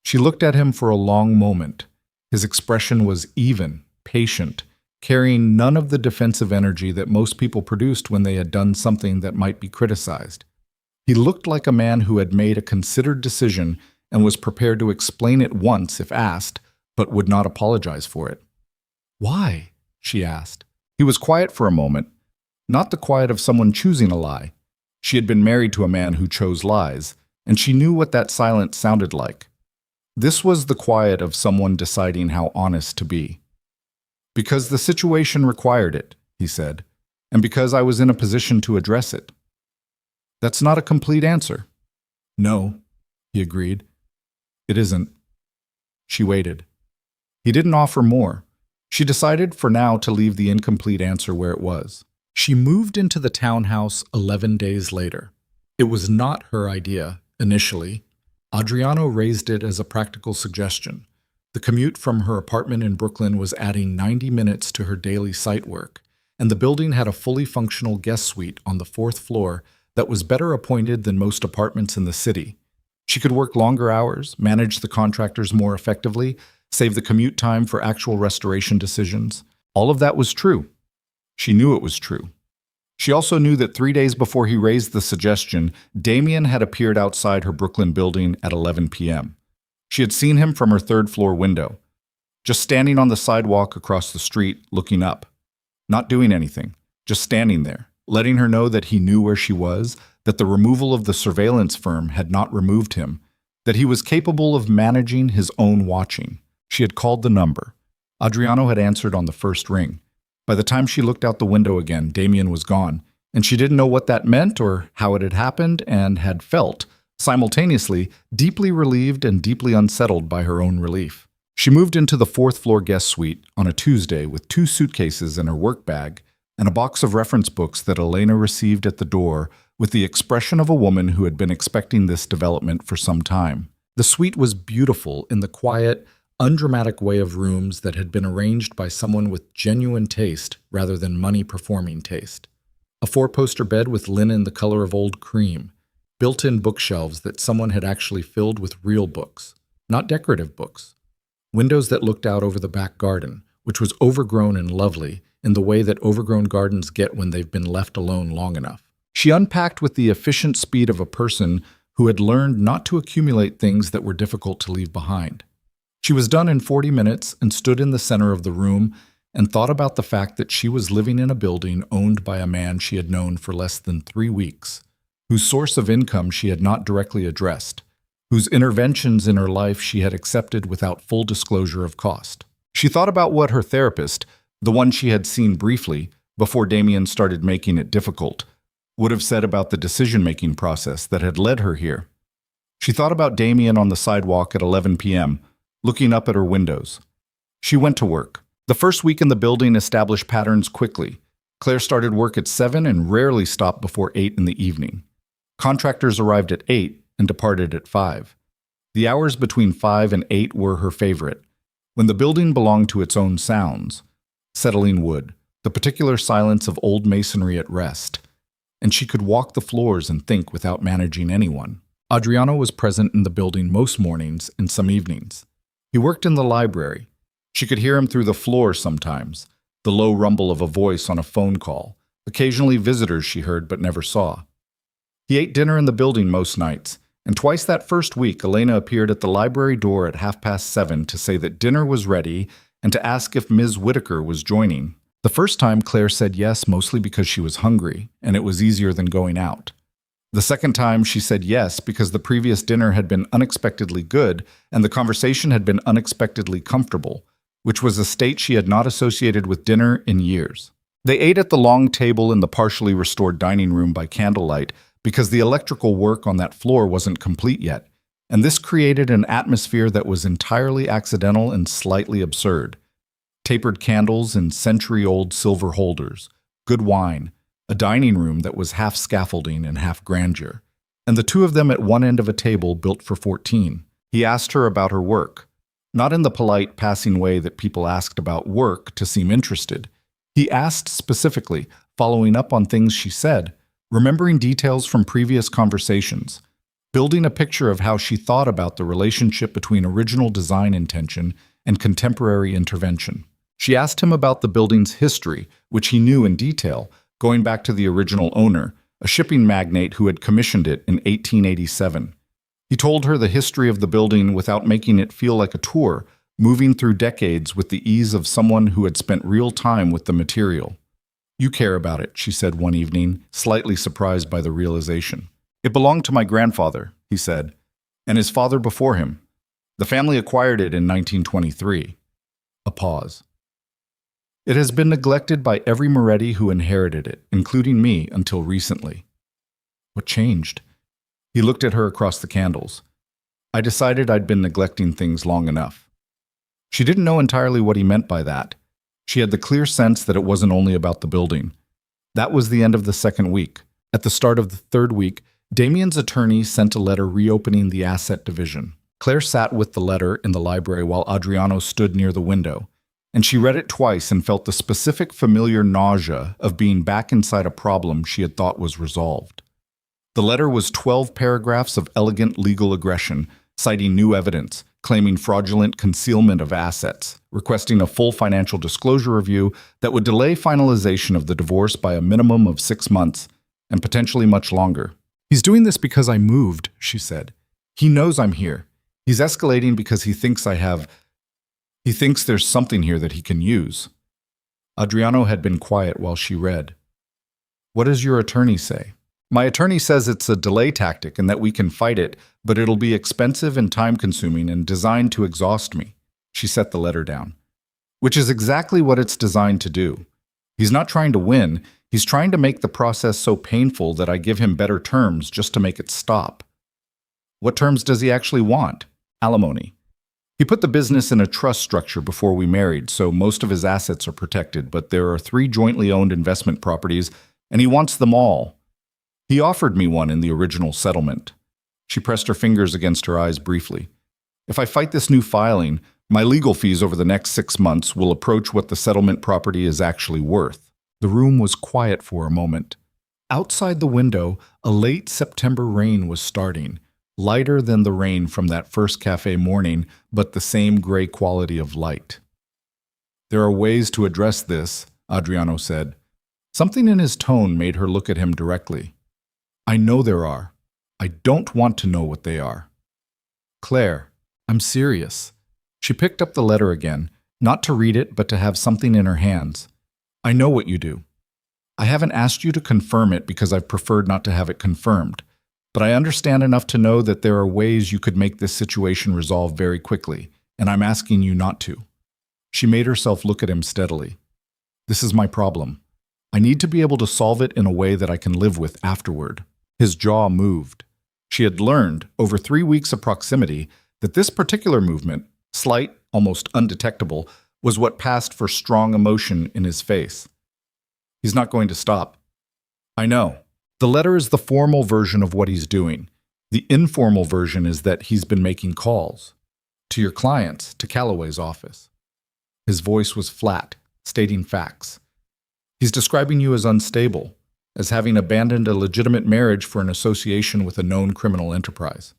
She looked at him for a long moment. His expression was even, patient, carrying none of the defensive energy that most people produced when they had done something that might be criticized. He looked like a man who had made a considered decision and was prepared to explain it once if asked, but would not apologize for it. Why? She asked. He was quiet for a moment. Not the quiet of someone choosing a lie. She had been married to a man who chose lies, and she knew what that silence sounded like. This was the quiet of someone deciding how honest to be. Because the situation required it, he said, and because I was in a position to address it. That's not a complete answer. No, he agreed. It isn't. She waited. He didn't offer more. She decided for now to leave the incomplete answer where it was. She moved into the townhouse 11 days later. It was not her idea, initially. Adriano raised it as a practical suggestion. The commute from her apartment in Brooklyn was adding 90 minutes to her daily site work, and the building had a fully functional guest suite on the 4th floor that was better appointed than most apartments in the city. She could work longer hours, manage the contractors more effectively, save the commute time for actual restoration decisions. All of that was true. She knew it was true. She also knew that 3 days before he raised the suggestion, Damien had appeared outside her Brooklyn building at 11 p.m. She had seen him from her 3rd-floor window, just standing on the sidewalk across the street, looking up. Not doing anything, just standing there, letting her know that he knew where she was, that the removal of the surveillance firm had not removed him, that he was capable of managing his own watching. She had called the number. Adriano had answered on the first ring. By the time she looked out the window again, Damien was gone, and she didn't know what that meant or how it had happened and had felt, simultaneously, deeply relieved and deeply unsettled by her own relief. She moved into the 4th-floor guest suite on a Tuesday with 2 suitcases and her work bag, and a box of reference books that Elena received at the door with the expression of a woman who had been expecting this development for some time. The suite was beautiful in the quiet, undramatic way of rooms that had been arranged by someone with genuine taste rather than money-performing taste. A four-poster bed with linen the color of old cream, built-in bookshelves that someone had actually filled with real books, not decorative books. Windows that looked out over the back garden, which was overgrown and lovely in the way that overgrown gardens get when they've been left alone long enough. She unpacked with the efficient speed of a person who had learned not to accumulate things that were difficult to leave behind. She was done in 40 minutes and stood in the center of the room and thought about the fact that she was living in a building owned by a man she had known for less than 3 weeks, whose source of income she had not directly addressed, whose interventions in her life she had accepted without full disclosure of cost. She thought about what her therapist, the one she had seen briefly before Damien started making it difficult, would have said about the decision-making process that had led her here. She thought about Damien on the sidewalk at 11 p.m., looking up at her windows. She went to work. The first week in the building established patterns quickly. Claire started work at 7 and rarely stopped before 8 in the evening. Contractors arrived at 8 and departed at 5. The hours between 5 and 8 were her favorite, when the building belonged to its own sounds, settling wood, the particular silence of old masonry at rest, and she could walk the floors and think without managing anyone. Adriano was present in the building most mornings and some evenings. He worked in the library. She could hear him through the floor sometimes, the low rumble of a voice on a phone call, occasionally visitors she heard but never saw. He ate dinner in the building most nights, and twice that first week Elena appeared at the library door at 7:30 to say that dinner was ready and to ask if Ms. Whitaker was joining. The first time Claire said yes mostly because she was hungry, and it was easier than going out. The second time she said yes because the previous dinner had been unexpectedly good and the conversation had been unexpectedly comfortable, which was a state she had not associated with dinner in years. They ate at the long table in the partially restored dining room by candlelight because the electrical work on that floor wasn't complete yet, and this created an atmosphere that was entirely accidental and slightly absurd. Tapered candles in century-old silver holders, good wine, a dining room that was half scaffolding and half grandeur, and the two of them at one end of a table built for 14. He asked her about her work, not in the polite, passing way that people asked about work to seem interested. He asked specifically, following up on things she said, remembering details from previous conversations, building a picture of how she thought about the relationship between original design intention and contemporary intervention. She asked him about the building's history, which he knew in detail, going back to the original owner, a shipping magnate who had commissioned it in 1887. He told her the history of the building without making it feel like a tour, moving through decades with the ease of someone who had spent real time with the material. "You care about it," she said one evening, slightly surprised by the realization. "It belonged to my grandfather," he said, "and his father before him. The family acquired it in 1923. A pause. "It has been neglected by every Moretti who inherited it, including me, until recently." "What changed?" He looked at her across the candles. "I decided I'd been neglecting things long enough." She didn't know entirely what he meant by that. She had the clear sense that it wasn't only about the building. That was the end of the second week. At the start of the third week, Damien's attorney sent a letter reopening the asset division. Claire sat with the letter in the library while Adriano stood near the window, and she read it twice and felt the specific familiar nausea of being back inside a problem she had thought was resolved. The letter was 12 paragraphs of elegant legal aggression, citing new evidence, claiming fraudulent concealment of assets, requesting a full financial disclosure review that would delay finalization of the divorce by a minimum of 6 months, and potentially much longer. "He's doing this because I moved," she said. "He knows I'm here. He's escalating because he thinks there's something here that he can use." Adriano had been quiet while she read. "What does your attorney say?" "My attorney says it's a delay tactic and that we can fight it, but it'll be expensive and time-consuming and designed to exhaust me." She set the letter down. "Which is exactly what it's designed to do. He's not trying to win. He's trying to make the process so painful that I give him better terms just to make it stop." "What terms does he actually want?" "Alimony." He put the business in a trust structure before we married, so most of his assets are protected, but there are 3 jointly owned investment properties, and he wants them all. He offered me one in the original settlement. She pressed her fingers against her eyes briefly. If I fight this new filing, my legal fees over the next 6 months will approach what the settlement property is actually worth. The room was quiet for a moment. Outside the window, a late September rain was starting, lighter than the rain from that first cafe morning, but the same gray quality of light. There are ways to address this, Adriano said. Something in his tone made her look at him directly. I know there are. I don't want to know what they are. Claire, I'm serious. She picked up the letter again, not to read it, but to have something in her hands. I know what you do. I haven't asked you to confirm it because I've preferred not to have it confirmed, but I understand enough to know that there are ways you could make this situation resolve very quickly, and I'm asking you not to. She made herself look at him steadily. This is my problem. I need to be able to solve it in a way that I can live with afterward. His jaw moved. She had learned, over 3 weeks of proximity, that this particular movement, slight, almost undetectable, was what passed for strong emotion in his face. He's not going to stop. I know. The letter is the formal version of what he's doing. The informal version is that he's been making calls. To your clients, to Calloway's office. His voice was flat, stating facts. He's describing you as unstable, as having abandoned a legitimate marriage for an association with a known criminal enterprise.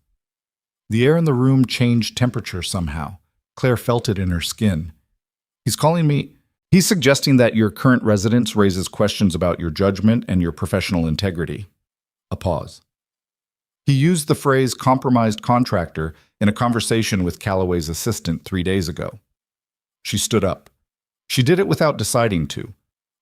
The air in the room changed temperature somehow. Claire felt it in her skin. He's suggesting that your current residence raises questions about your judgment and your professional integrity. A pause. He used the phrase compromised contractor in a conversation with Calloway's assistant 3 days ago. She stood up. She did it without deciding to.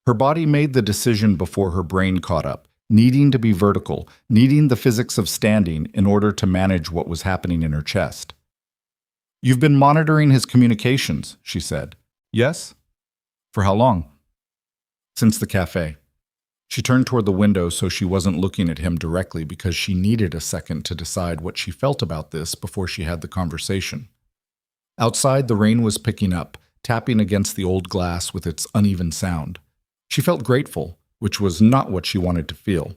Her body made the decision before her brain caught up, needing to be vertical, needing the physics of standing in order to manage what was happening in her chest. You've been monitoring his communications, she said. Yes? For how long? Since the cafe. She turned toward the window so she wasn't looking at him directly because she needed a second to decide what she felt about this before she had the conversation. Outside, the rain was picking up, tapping against the old glass with its uneven sound. She felt grateful, which was not what she wanted to feel.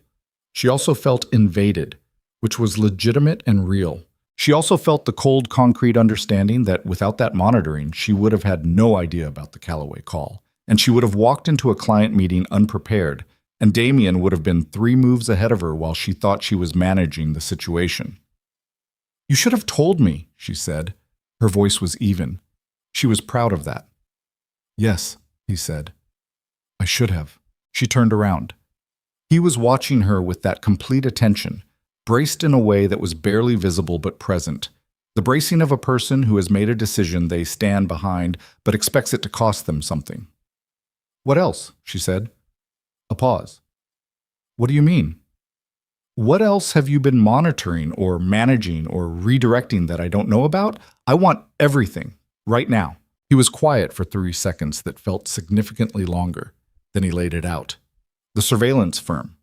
She also felt invaded, which was legitimate and real. She also felt the cold, concrete understanding that without that monitoring, she would have had no idea about the Calloway call, and she would have walked into a client meeting unprepared, and Damien would have been 3 moves ahead of her while she thought she was managing the situation. You should have told me, she said. Her voice was even. She was proud of that. Yes, he said. I should have. She turned around. He was watching her with that complete attention, braced in a way that was barely visible but present. The bracing of a person who has made a decision they stand behind but expects it to cost them something. What else? She said. A pause. What do you mean? What else have you been monitoring or managing or redirecting that I don't know about? I want everything, right now. He was quiet for 3 seconds that felt significantly longer. Then he laid it out. The surveillance firm.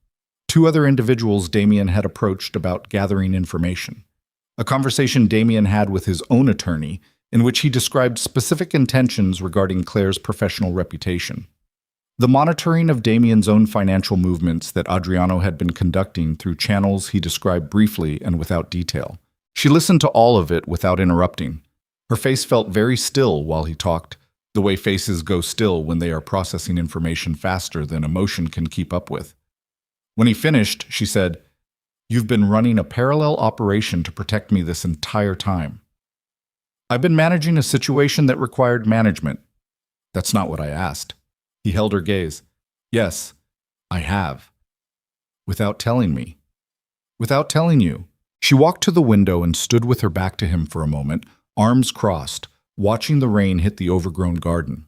2 other individuals Damien had approached about gathering information. A conversation Damien had with his own attorney in which he described specific intentions regarding Claire's professional reputation. The monitoring of Damien's own financial movements that Adriano had been conducting through channels he described briefly and without detail. She listened to all of it without interrupting. Her face felt very still while he talked, the way faces go still when they are processing information faster than emotion can keep up with. When he finished, she said, You've been running a parallel operation to protect me this entire time. I've been managing a situation that required management. That's not what I asked. He held her gaze. Yes, I have. Without telling me. Without telling you. She walked to the window and stood with her back to him for a moment, arms crossed, watching the rain hit the overgrown garden.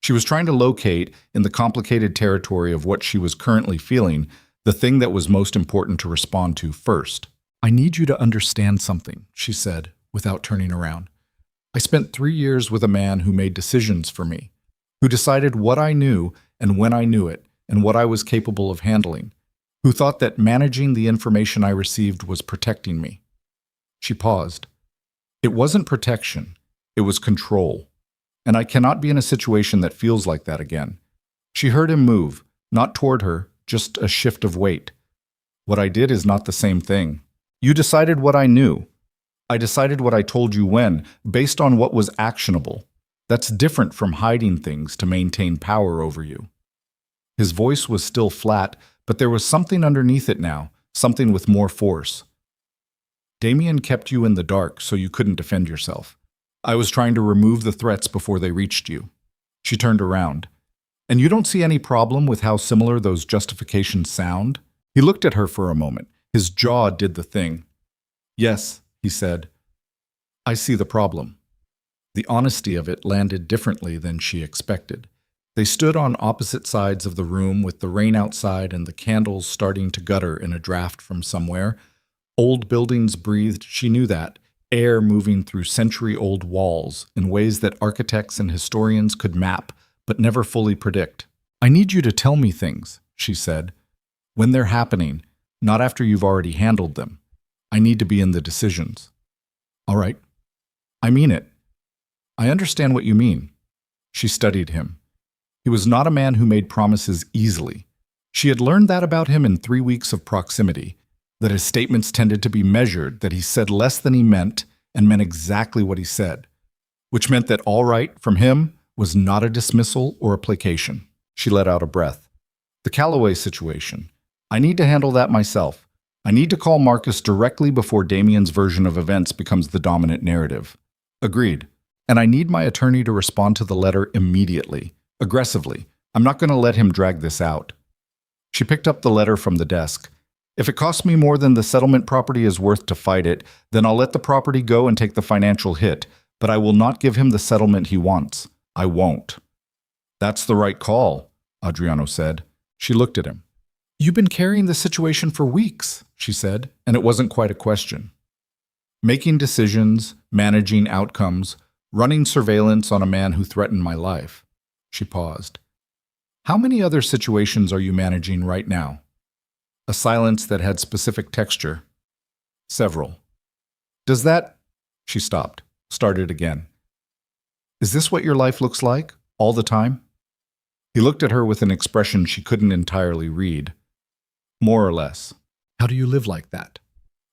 She was trying to locate, in the complicated territory of what she was currently feeling, the thing that was most important to respond to first. I need you to understand something, she said, without turning around. I spent 3 years with a man who made decisions for me, who decided what I knew and when I knew it, and what I was capable of handling, who thought that managing the information I received was protecting me. She paused. It wasn't protection. It was control. And I cannot be in a situation that feels like that again. She heard him move, not toward her, just a shift of weight. What I did is not the same thing. You decided what I knew. I decided what I told you when, based on what was actionable. That's different from hiding things to maintain power over you. His voice was still flat, but there was something underneath it now, something with more force. Damien kept you in the dark so you couldn't defend yourself. I was trying to remove the threats before they reached you. She turned around. And you don't see any problem with how similar those justifications sound? He looked at her for a moment. His jaw did the thing. Yes, he said. I see the problem. The honesty of it landed differently than she expected. They stood on opposite sides of the room with the rain outside and the candles starting to gutter in a draft from somewhere. Old buildings breathed, she knew that, air moving through century-old walls in ways that architects and historians could map but never fully predict. I need you to tell me things, she said, when they're happening, not after you've already handled them. I need to be in the decisions. All right. I mean it. I understand what you mean. She studied him. He was not a man who made promises easily. She had learned that about him in 3 weeks of proximity, that his statements tended to be measured, that he said less than he meant and meant exactly what he said, which meant that all right from him was not a dismissal or a placation. She let out a breath. The Calloway situation. I need to handle that myself. I need to call Marcus directly before Damien's version of events becomes the dominant narrative. Agreed. And I need my attorney to respond to the letter immediately, aggressively. I'm not going to let him drag this out. She picked up the letter from the desk. If it costs me more than the settlement property is worth to fight it, then I'll let the property go and take the financial hit, but I will not give him the settlement he wants. I won't. That's the right call, Adriano said. She looked at him. You've been carrying the situation for weeks, she said, and it wasn't quite a question. Making decisions, managing outcomes, running surveillance on a man who threatened my life. She paused. How many other situations are you managing right now? A silence that had specific texture. Several. Does that... She stopped, started again. Is this what your life looks like, all the time? He looked at her with an expression she couldn't entirely read. More or less. How do you live like that?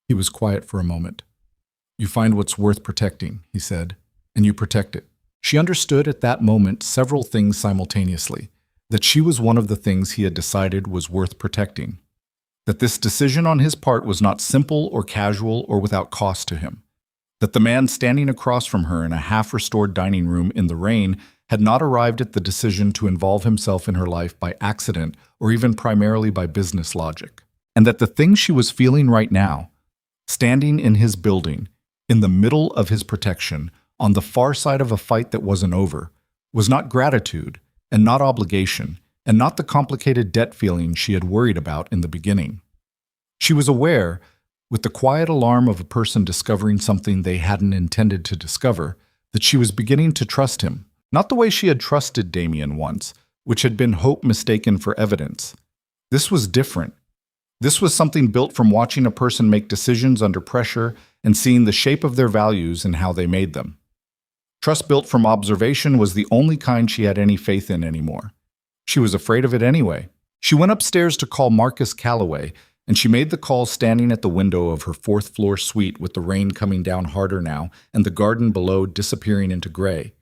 He was quiet for a moment. You find what's worth protecting, he said, and you protect it. She understood at that moment several things simultaneously, that she was one of the things he had decided was worth protecting, that this decision on his part was not simple or casual or without cost to him, that the man standing across from her in a half-restored dining room in the rain had not arrived at the decision to involve himself in her life by accident or even primarily by business logic, and that the thing she was feeling right now, standing in his building, in the middle of his protection, on the far side of a fight that wasn't over, was not gratitude and not obligation and not the complicated debt feeling she had worried about in the beginning. She was aware, with the quiet alarm of a person discovering something they hadn't intended to discover, that she was beginning to trust him, not the way she had trusted Damien once, which had been hope mistaken for evidence. This was different. This was something built from watching a person make decisions under pressure and seeing the shape of their values and how they made them. Trust built from observation was the only kind she had any faith in anymore. She was afraid of it anyway. She went upstairs to call Marcus Calloway, and she made the call standing at the window of her fourth-floor suite with the rain coming down harder now and the garden below disappearing into gray.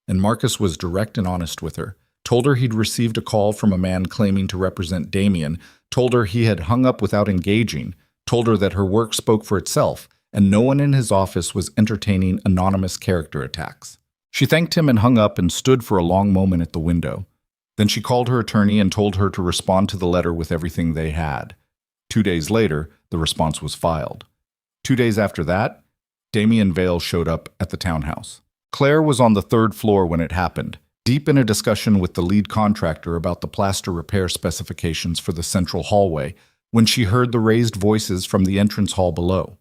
And Marcus was direct and honest with her, told her he'd received a call from a man claiming to represent Damien, told her he had hung up without engaging, told her that her work spoke for itself, and no one in his office was entertaining anonymous character attacks. She thanked him and hung up and stood for a long moment at the window. Then she called her attorney and told her to respond to the letter with everything they had. 2 days later, the response was filed. 2 days after that, Damien Vale showed up at the townhouse. Claire was on the 3rd floor when it happened, deep in a discussion with the lead contractor about the plaster repair specifications for the central hallway, when she heard the raised voices from the entrance hall below.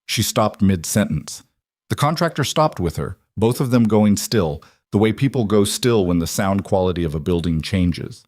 She stopped mid-sentence. The contractor stopped with her, both of them going still, the way people go still when the sound quality of a building changes.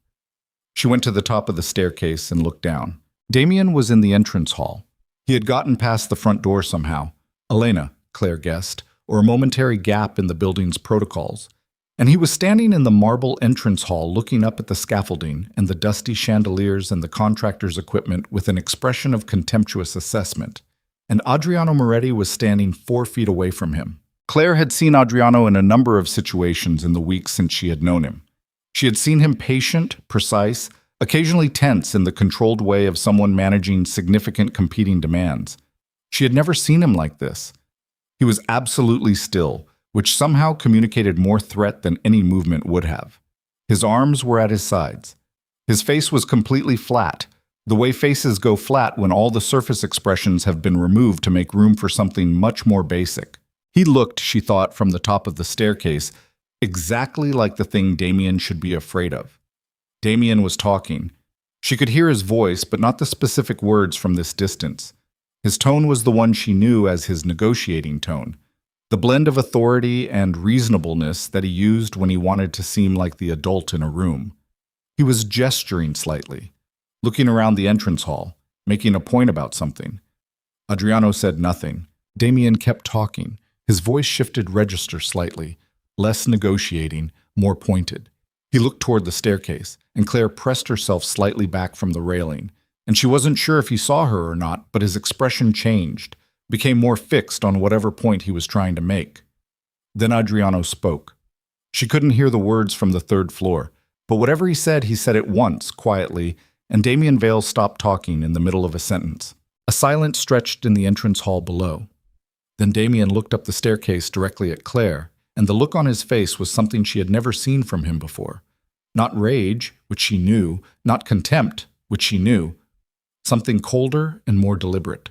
She went to the top of the staircase and looked down. Damien was in the entrance hall. He had gotten past the front door somehow. Elena, Claire guessed, or a momentary gap in the building's protocols. And he was standing in the marble entrance hall looking up at the scaffolding and the dusty chandeliers and the contractor's equipment with an expression of contemptuous assessment. And Adriano Moretti was standing 4 feet away from him. Claire had seen Adriano in a number of situations in the weeks since she had known him. She had seen him patient, precise, occasionally tense in the controlled way of someone managing significant competing demands. She had never seen him like this. He was absolutely still, which somehow communicated more threat than any movement would have. His arms were at his sides. His face was completely flat, the way faces go flat when all the surface expressions have been removed to make room for something much more basic. He looked, she thought, from the top of the staircase, exactly like the thing Damien should be afraid of. Damien was talking. She could hear his voice, but not the specific words from this distance. His tone was the one she knew as his negotiating tone. The blend of authority and reasonableness that he used when he wanted to seem like the adult in a room. He was gesturing slightly, looking around the entrance hall, making a point about something. Adriano said nothing. Damien kept talking. His voice shifted register slightly, less negotiating, more pointed. He looked toward the staircase, and Claire pressed herself slightly back from the railing, and she wasn't sure if he saw her or not, but his expression changed, became more fixed on whatever point he was trying to make. Then Adriano spoke. She couldn't hear the words from the 3rd floor, but whatever he said it once, quietly, and Damien Vale stopped talking in the middle of a sentence. A silence stretched in the entrance hall below. Then Damien looked up the staircase directly at Claire, and the look on his face was something she had never seen from him before. Not rage, which she knew, not contempt, which she knew. Something colder and more deliberate.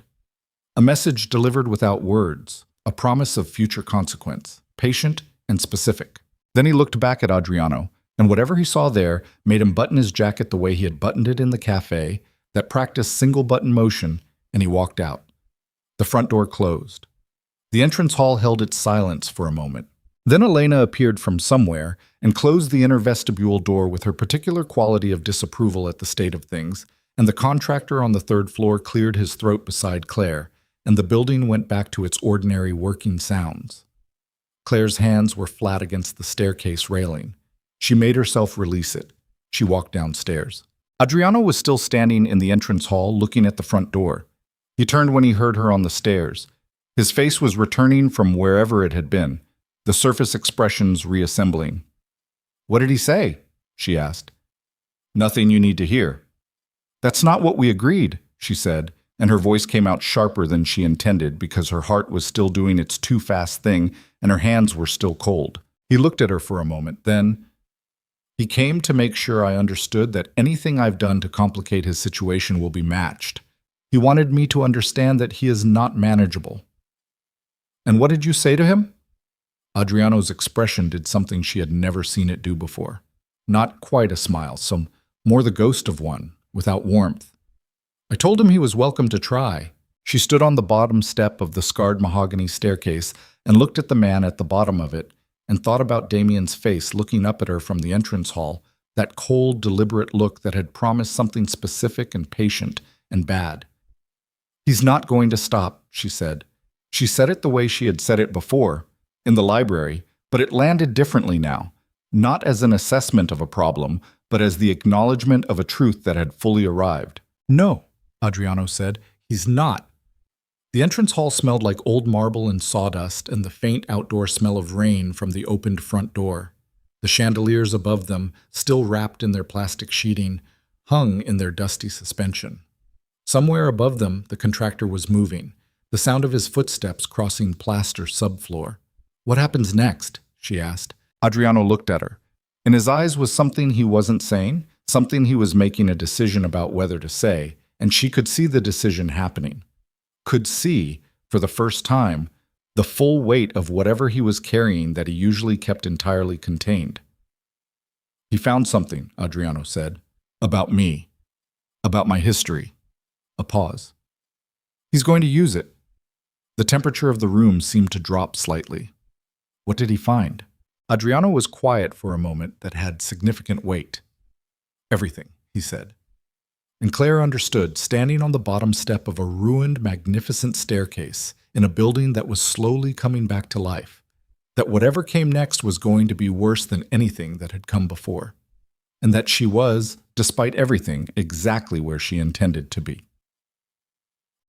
A message delivered without words, a promise of future consequence, patient and specific. Then he looked back at Adriano, and whatever he saw there made him button his jacket the way he had buttoned it in the café, that practiced single-button motion, and he walked out. The front door closed. The entrance hall held its silence for a moment. Then Elena appeared from somewhere and closed the inner vestibule door with her particular quality of disapproval at the state of things, and the contractor on the 3rd floor cleared his throat beside Claire, and the building went back to its ordinary working sounds. Claire's hands were flat against the staircase railing. She made herself release it. She walked downstairs. Adriano was still standing in the entrance hall looking at the front door. He turned when he heard her on the stairs. His face was returning from wherever it had been, the surface expressions reassembling. "What did he say?" she asked. "Nothing you need to hear." "That's not what we agreed," she said, and her voice came out sharper than she intended because her heart was still doing its too fast thing and her hands were still cold. He looked at her for a moment, then, "He came to make sure I understood that anything I've done to complicate his situation will be matched. He wanted me to understand that he is not manageable." "And what did you say to him?" Adriano's expression did something she had never seen it do before. Not quite a smile, some more the ghost of one, without warmth. "I told him he was welcome to try." She stood on the bottom step of the scarred mahogany staircase and looked at the man at the bottom of it and thought about Damien's face looking up at her from the entrance hall, that cold, deliberate look that had promised something specific and patient and bad. "He's not going to stop," she said. She said it the way she had said it before, in the library, but it landed differently now, not as an assessment of a problem, but as the acknowledgement of a truth that had fully arrived. "No," Adriano said, "he's not." The entrance hall smelled like old marble and sawdust and the faint outdoor smell of rain from the opened front door. The chandeliers above them, still wrapped in their plastic sheeting, hung in their dusty suspension. Somewhere above them, the contractor was moving, the sound of his footsteps crossing plaster subfloor. "What happens next?" she asked. Adriano looked at her. In his eyes was something he wasn't saying, something he was making a decision about whether to say, and she could see the decision happening. Could see, for the first time, the full weight of whatever he was carrying that he usually kept entirely contained. "He found something," Adriano said, "about me, about my history." A pause. "He's going to use it." The temperature of the room seemed to drop slightly. "What did he find?" Adriano was quiet for a moment that had significant weight. "Everything," he said. And Claire understood, standing on the bottom step of a ruined, magnificent staircase, in a building that was slowly coming back to life, that whatever came next was going to be worse than anything that had come before, and that she was, despite everything, exactly where she intended to be.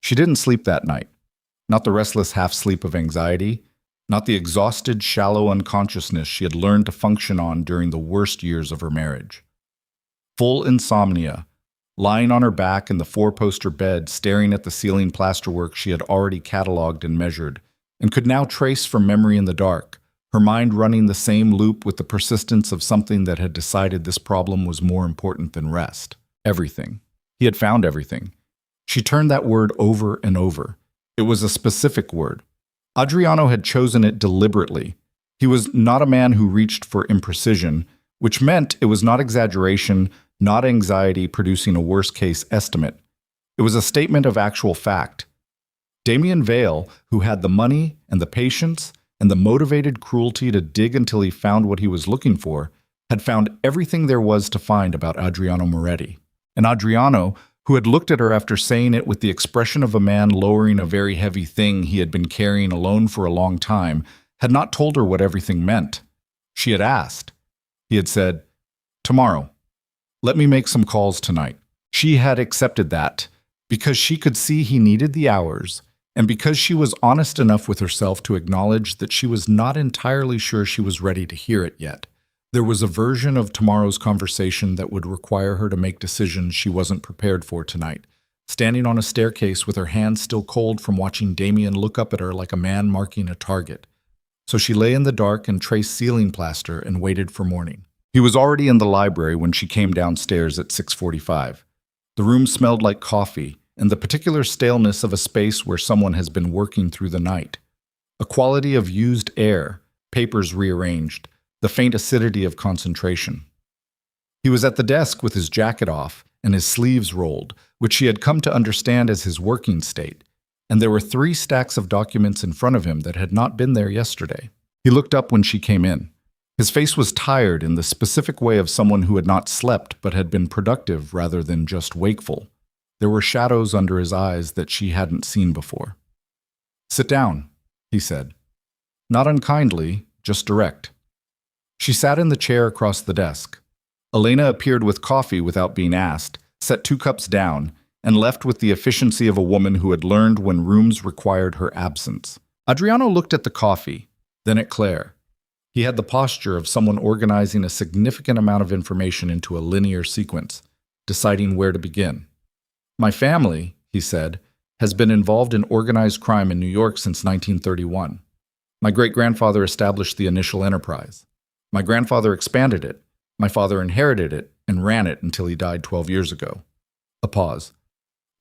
She didn't sleep that night, not the restless half-sleep of anxiety, not the exhausted, shallow unconsciousness she had learned to function on during the worst years of her marriage. Full insomnia, lying on her back in the four-poster bed, staring at the ceiling plasterwork she had already cataloged and measured, and could now trace from memory in the dark, her mind running the same loop with the persistence of something that had decided this problem was more important than rest. Everything. He had found everything. She turned that word over and over. It was a specific word. Adriano had chosen it deliberately. He was not a man who reached for imprecision, which meant it was not exaggeration, not anxiety producing a worst-case estimate. It was a statement of actual fact. Damien Vale, who had the money and the patience and the motivated cruelty to dig until he found what he was looking for, had found everything there was to find about Adriano Moretti. And Adriano, who had looked at her after saying it with the expression of a man lowering a very heavy thing he had been carrying alone for a long time, had not told her what everything meant. She had asked. He had said, "Tomorrow. Let me make some calls tonight." She had accepted that because she could see he needed the hours, and because she was honest enough with herself to acknowledge that she was not entirely sure she was ready to hear it yet. There was a version of tomorrow's conversation that would require her to make decisions she wasn't prepared for tonight, standing on a staircase with her hands still cold from watching Damien look up at her like a man marking a target. So she lay in the dark and traced ceiling plaster and waited for morning. He was already in the library when she came downstairs at 6:45. The room smelled like coffee and the particular staleness of a space where someone has been working through the night. A quality of used air, papers rearranged, the faint acidity of concentration. He was at the desk with his jacket off and his sleeves rolled, which she had come to understand as his working state, and there were 3 stacks of documents in front of him that had not been there yesterday. He looked up when she came in. His face was tired in the specific way of someone who had not slept but had been productive rather than just wakeful. There were shadows under his eyes that she hadn't seen before. "Sit down," he said. Not unkindly, just direct. She sat in the chair across the desk. Elena appeared with coffee without being asked, set 2 cups down, and left with the efficiency of a woman who had learned when rooms required her absence. Adriano looked at the coffee, then at Clare. He had the posture of someone organizing a significant amount of information into a linear sequence, deciding where to begin. "My family," he said, "has been involved in organized crime in New York since 1931. My great-grandfather established the initial enterprise. My grandfather expanded it. My father inherited it and ran it until he died 12 years ago." A pause.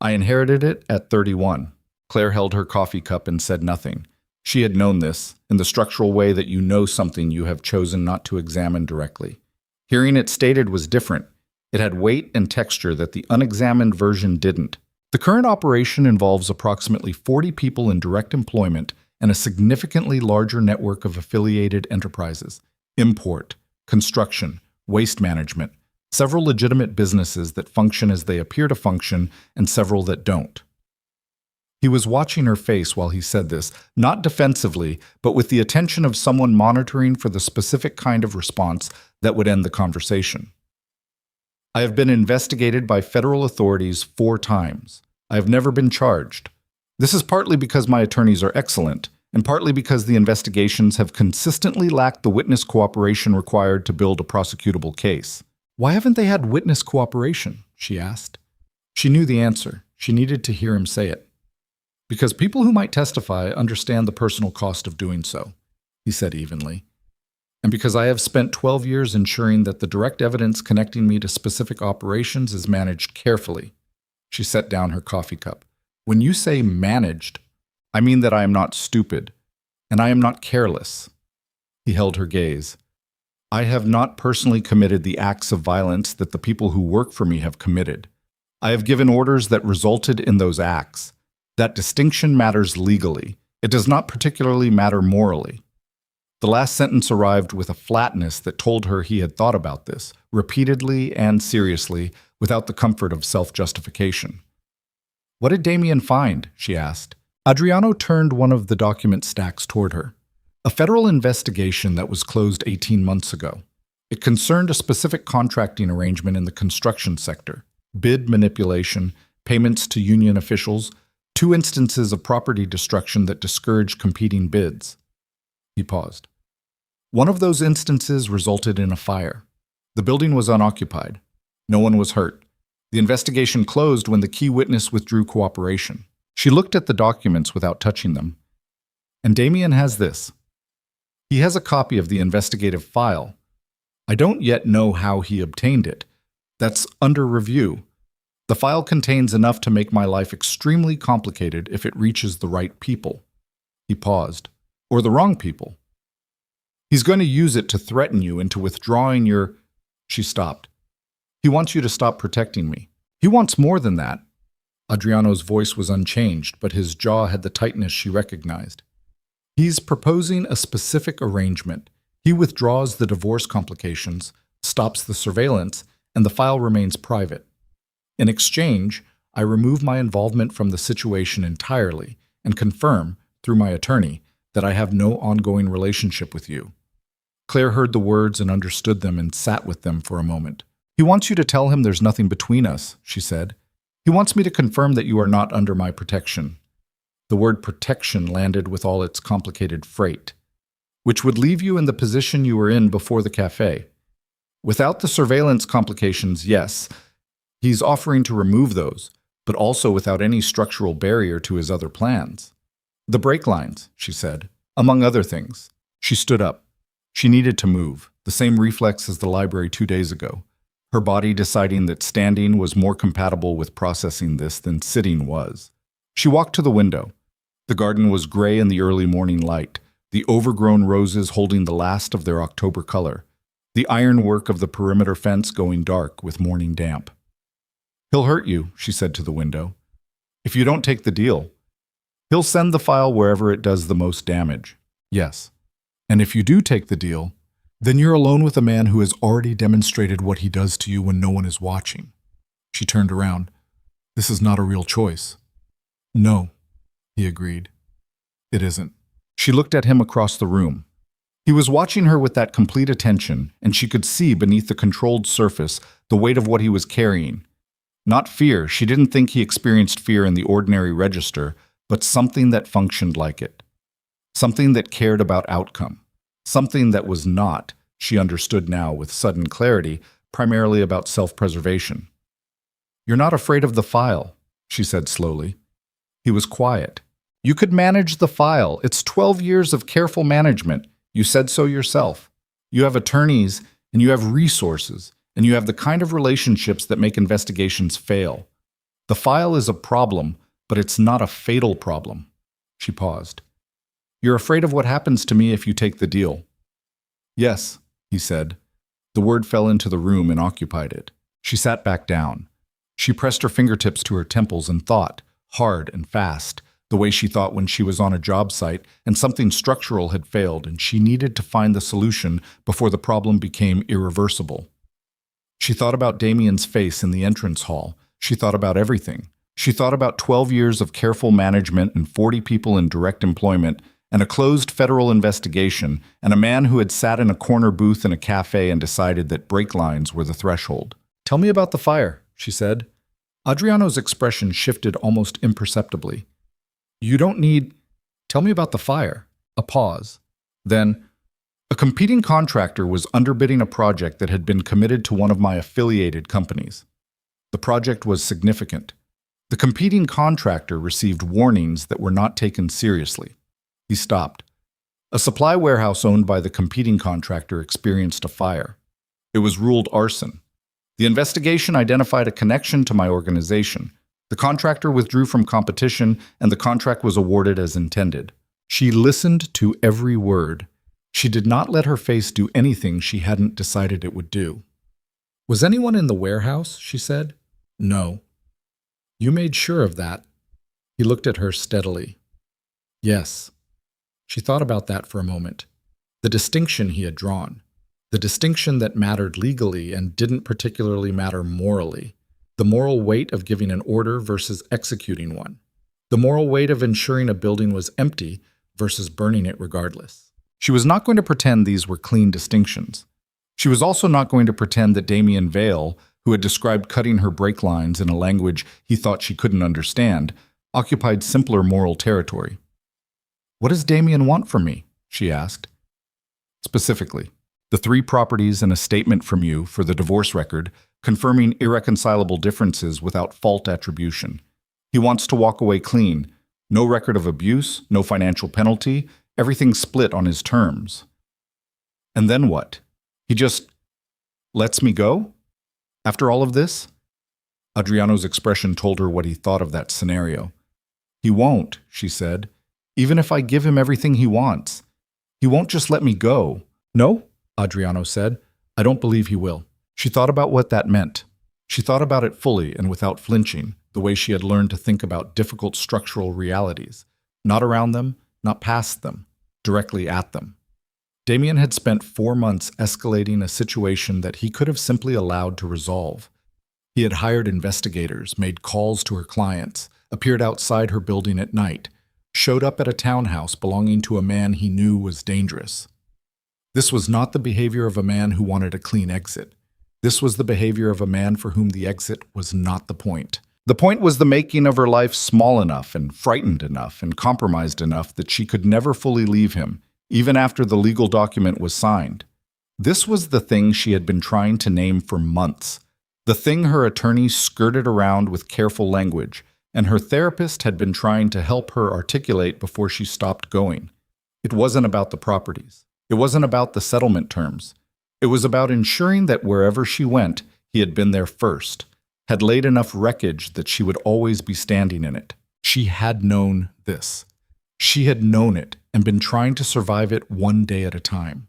"I inherited it at 31. Claire held her coffee cup and said nothing. She had known this, in the structural way that you know something you have chosen not to examine directly. Hearing it stated was different. It had weight and texture that the unexamined version didn't. The current operation involves approximately 40 people in direct employment and a significantly larger network of affiliated enterprises. Import, construction, waste management, several legitimate businesses that function as they appear to function, and several that don't." He was watching her face while he said this, not defensively, but with the attention of someone monitoring for the specific kind of response that would end the conversation. "I have been investigated by federal authorities 4 times. I have never been charged. This is partly because my attorneys are excellent, and partly because the investigations have consistently lacked the witness cooperation required to build a prosecutable case." "Why haven't they had witness cooperation?" she asked. She knew the answer. She needed to hear him say it. "Because people who might testify understand the personal cost of doing so," he said evenly. "And because I have spent 12 years ensuring that the direct evidence connecting me to specific operations is managed carefully." She set down her coffee cup. "When you say managed, I mean that I am not stupid, and I am not careless." He held her gaze. "I have not personally committed the acts of violence that the people who work for me have committed. I have given orders that resulted in those acts. That distinction matters legally. It does not particularly matter morally." The last sentence arrived with a flatness that told her he had thought about this, repeatedly and seriously, without the comfort of self-justification. "What did Damien find?" she asked. Adriano turned one of the document stacks toward her. A federal investigation that was closed 18 months ago. It concerned a specific contracting arrangement in the construction sector, bid manipulation, payments to union officials, 2 instances of property destruction that discouraged competing bids. He paused. One of those instances resulted in a fire. The building was unoccupied. No one was hurt. The investigation closed when the key witness withdrew cooperation. She looked at the documents without touching them. And Damien has this. He has a copy of the investigative file. I don't yet know how he obtained it. That's under review. The file contains enough to make my life extremely complicated if it reaches the right people. He paused. Or the wrong people. He's going to use it to threaten you into withdrawing your... She stopped. He wants you to stop protecting me. He wants more than that. Adriano's voice was unchanged, but his jaw had the tightness she recognized. He's proposing a specific arrangement. He withdraws the divorce complications, stops the surveillance, and the file remains private. In exchange, I remove my involvement from the situation entirely and confirm, through my attorney, that I have no ongoing relationship with you. Claire heard the words and understood them and sat with them for a moment. He wants you to tell him there's nothing between us, she said. He wants me to confirm that you are not under my protection. The word protection landed with all its complicated freight, which would leave you in the position you were in before the café. Without the surveillance complications, yes, he's offering to remove those, but also without any structural barrier to his other plans. The brake lines, she said, among other things. She stood up. She needed to move, the same reflex as the library 2 days ago. Her body deciding that standing was more compatible with processing this than sitting was. She walked to the window. The garden was gray in the early morning light, the overgrown roses holding the last of their October color, the ironwork of the perimeter fence going dark with morning damp. He'll hurt you, she said to the window, if you don't take the deal. He'll send the file wherever it does the most damage. Yes. And if you do take the deal, then you're alone with a man who has already demonstrated what he does to you when no one is watching. She turned around. This is not a real choice. No, he agreed. It isn't. She looked at him across the room. He was watching her with that complete attention, and she could see beneath the controlled surface the weight of what he was carrying. Not fear. She didn't think he experienced fear in the ordinary register, but something that functioned like it. Something that cared about outcome. Something that was not, she understood now with sudden clarity, primarily about self-preservation. You're not afraid of the file, she said slowly. He was quiet. You could manage the file. It's 12 years of careful management. You said so yourself. You have attorneys, and you have resources, and you have the kind of relationships that make investigations fail. The file is a problem, but it's not a fatal problem. She paused. You're afraid of what happens to me if you take the deal. Yes, he said. The word fell into the room and occupied it. She sat back down. She pressed her fingertips to her temples and thought, hard and fast, the way she thought when she was on a job site and something structural had failed and she needed to find the solution before the problem became irreversible. She thought about Damien's face in the entrance hall. She thought about everything. She thought about 12 years of careful management and 40 people in direct employment and a closed federal investigation, and a man who had sat in a corner booth in a cafe and decided that brake lines were the threshold. Tell me about the fire, she said. Adriano's expression shifted almost imperceptibly. You don't need... Tell me about the fire. A pause. Then, a competing contractor was underbidding a project that had been committed to one of my affiliated companies. The project was significant. The competing contractor received warnings that were not taken seriously. He stopped. A supply warehouse owned by the competing contractor experienced a fire. It was ruled arson. The investigation identified a connection to my organization. The contractor withdrew from competition, and the contract was awarded as intended. She listened to every word. She did not let her face do anything she hadn't decided it would do. Was anyone in the warehouse? She said. No. You made sure of that. He looked at her steadily. Yes. She thought about that for a moment. The distinction he had drawn. The distinction that mattered legally and didn't particularly matter morally. The moral weight of giving an order versus executing one. The moral weight of ensuring a building was empty versus burning it regardless. She was not going to pretend these were clean distinctions. She was also not going to pretend that Damien Vale, who had described cutting her brake lines in a language he thought she couldn't understand, occupied simpler moral territory. "What does Damien want from me?" she asked. "Specifically, the 3 properties and a statement from you for the divorce record, confirming irreconcilable differences without fault attribution. He wants to walk away clean. No record of abuse, no financial penalty, everything split on his terms." "And then what? He just lets me go? After all of this?" Adriano's expression told her what he thought of that scenario. "He won't," she said, "even if I give him everything he wants. He won't just let me go." "No," Adriano said, "I don't believe he will." She thought about what that meant. She thought about it fully and without flinching, the way she had learned to think about difficult structural realities, not around them, not past them, directly at them. Damien had spent 4 months escalating a situation that he could have simply allowed to resolve. He had hired investigators, made calls to her clients, appeared outside her building at night, showed up at a townhouse belonging to a man he knew was dangerous. This was not the behavior of a man who wanted a clean exit. This was the behavior of a man for whom the exit was not the point. The point was the making of her life small enough and frightened enough and compromised enough that she could never fully leave him, even after the legal document was signed. This was the thing she had been trying to name for months, the thing her attorney skirted around with careful language, and her therapist had been trying to help her articulate before she stopped going. It wasn't about the properties. It wasn't about the settlement terms. It was about ensuring that wherever she went, he had been there first, had laid enough wreckage that she would always be standing in it. She had known this. She had known it and been trying to survive it one day at a time.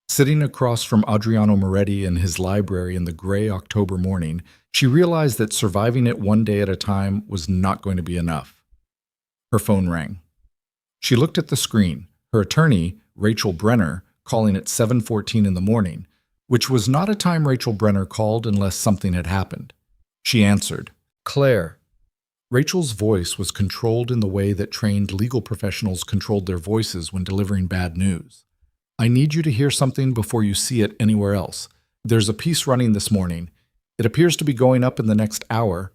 Sitting across from Adriano Moretti in his library in the gray October morning, she realized that surviving it one day at a time was not going to be enough. Her phone rang. She looked at the screen. Her attorney, Rachel Brenner, calling at 7:14 in the morning, which was not a time Rachel Brenner called unless something had happened. She answered. "Claire." Rachel's voice was controlled in the way that trained legal professionals controlled their voices when delivering bad news. "I need you to hear something before you see it anywhere else. There's a piece running this morning. It appears to be going up in the next hour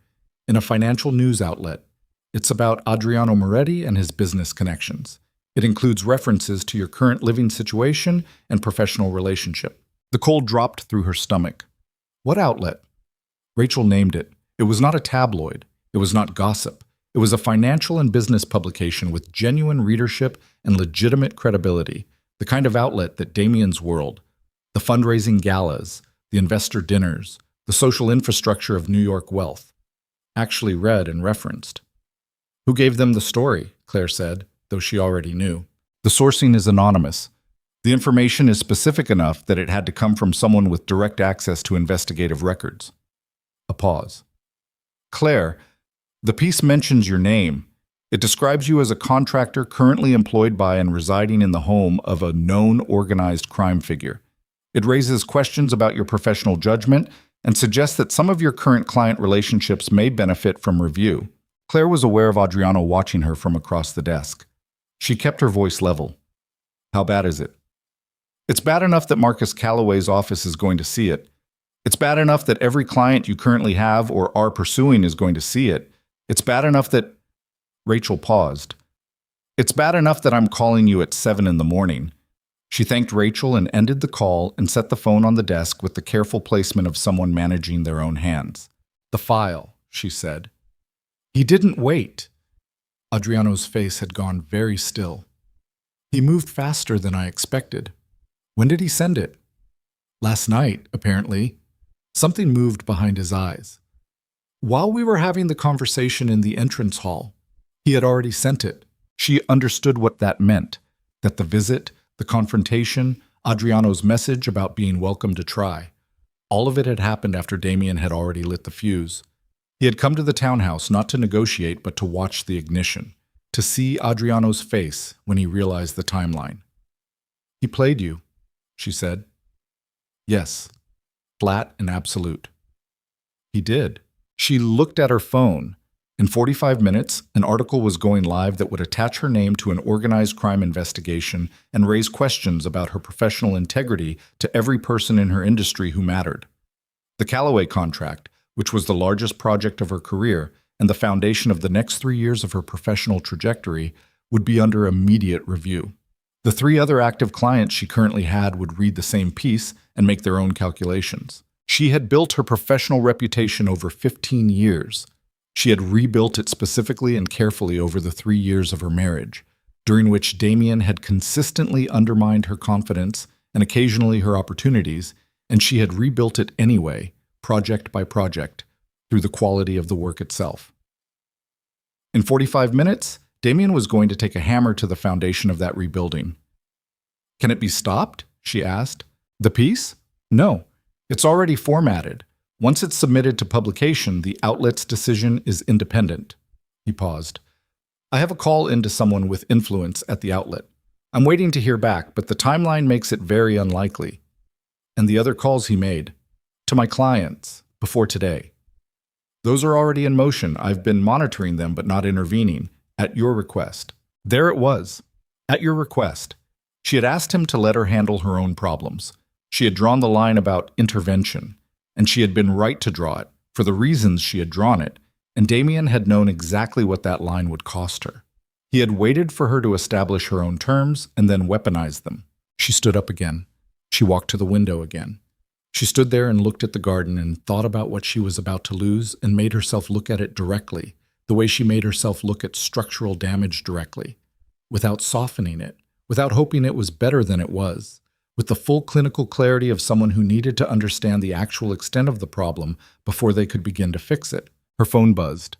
in a financial news outlet. It's about Adriano Moretti and his business connections. It includes references to your current living situation and professional relationship." The cold dropped through her stomach. "What outlet?" Rachel named it. It was not a tabloid. It was not gossip. It was a financial and business publication with genuine readership and legitimate credibility, the kind of outlet that Damien's World, the fundraising galas, the investor dinners, the social infrastructure of New York wealth, actually read and referenced. "Who gave them the story?" Claire said, though she already knew. "The sourcing is anonymous. The information is specific enough that it had to come from someone with direct access to investigative records." A pause. "Claire, the piece mentions your name. It describes you as a contractor currently employed by and residing in the home of a known organized crime figure. It raises questions about your professional judgment and suggests that some of your current client relationships may benefit from review." Claire was aware of Adriano watching her from across the desk. She kept her voice level. "How bad is it?" "It's bad enough that Marcus Calloway's office is going to see it. It's bad enough that every client you currently have or are pursuing is going to see it. It's bad enough that—" Rachel paused. "It's bad enough that I'm calling you at 7 in the morning." She thanked Rachel and ended the call and set the phone on the desk with the careful placement of someone managing their own hands. "The file," she said. "He didn't wait." Adriano's face had gone very still. "He moved faster than I expected. When did he send it?" "Last night, apparently." Something moved behind his eyes. "While we were having the conversation in the entrance hall, he had already sent it." She understood what that meant, that the visit, the confrontation, Adriano's message about being welcome to try, all of it had happened after Damien had already lit the fuse. He had come to the townhouse not to negotiate but to watch the ignition, to see Adriano's face when he realized the timeline. "He played you," she said. "Yes." Flat and absolute. "He did." She looked at her phone. In 45 minutes, an article was going live that would attach her name to an organized crime investigation and raise questions about her professional integrity to every person in her industry who mattered. The Callaway contract, which was the largest project of her career and the foundation of the next 3 years of her professional trajectory, would be under immediate review. The 3 other active clients she currently had would read the same piece and make their own calculations. She had built her professional reputation over 15 years. She had rebuilt it specifically and carefully over the 3 years of her marriage, during which Damien had consistently undermined her confidence and occasionally her opportunities, and she had rebuilt it anyway, project by project, through the quality of the work itself. In 45 minutes, Damien was going to take a hammer to the foundation of that rebuilding. "Can it be stopped?" she asked. "The piece? No. It's already formatted. Once it's submitted to publication, the outlet's decision is independent." He paused. "I have a call into someone with influence at the outlet. I'm waiting to hear back, but the timeline makes it very unlikely." And the other calls he made. "To my clients, before today. Those are already in motion. I've been monitoring them but not intervening. At your request." There it was. At your request. She had asked him to let her handle her own problems. She had drawn the line about intervention. And she had been right to draw it, for the reasons she had drawn it, and Damien had known exactly what that line would cost her. He had waited for her to establish her own terms and then weaponize them. She stood up again. She walked to the window again. She stood there and looked at the garden and thought about what she was about to lose and made herself look at it directly, the way she made herself look at structural damage directly, without softening it, without hoping it was better than it was, with the full clinical clarity of someone who needed to understand the actual extent of the problem before they could begin to fix it. Her phone buzzed.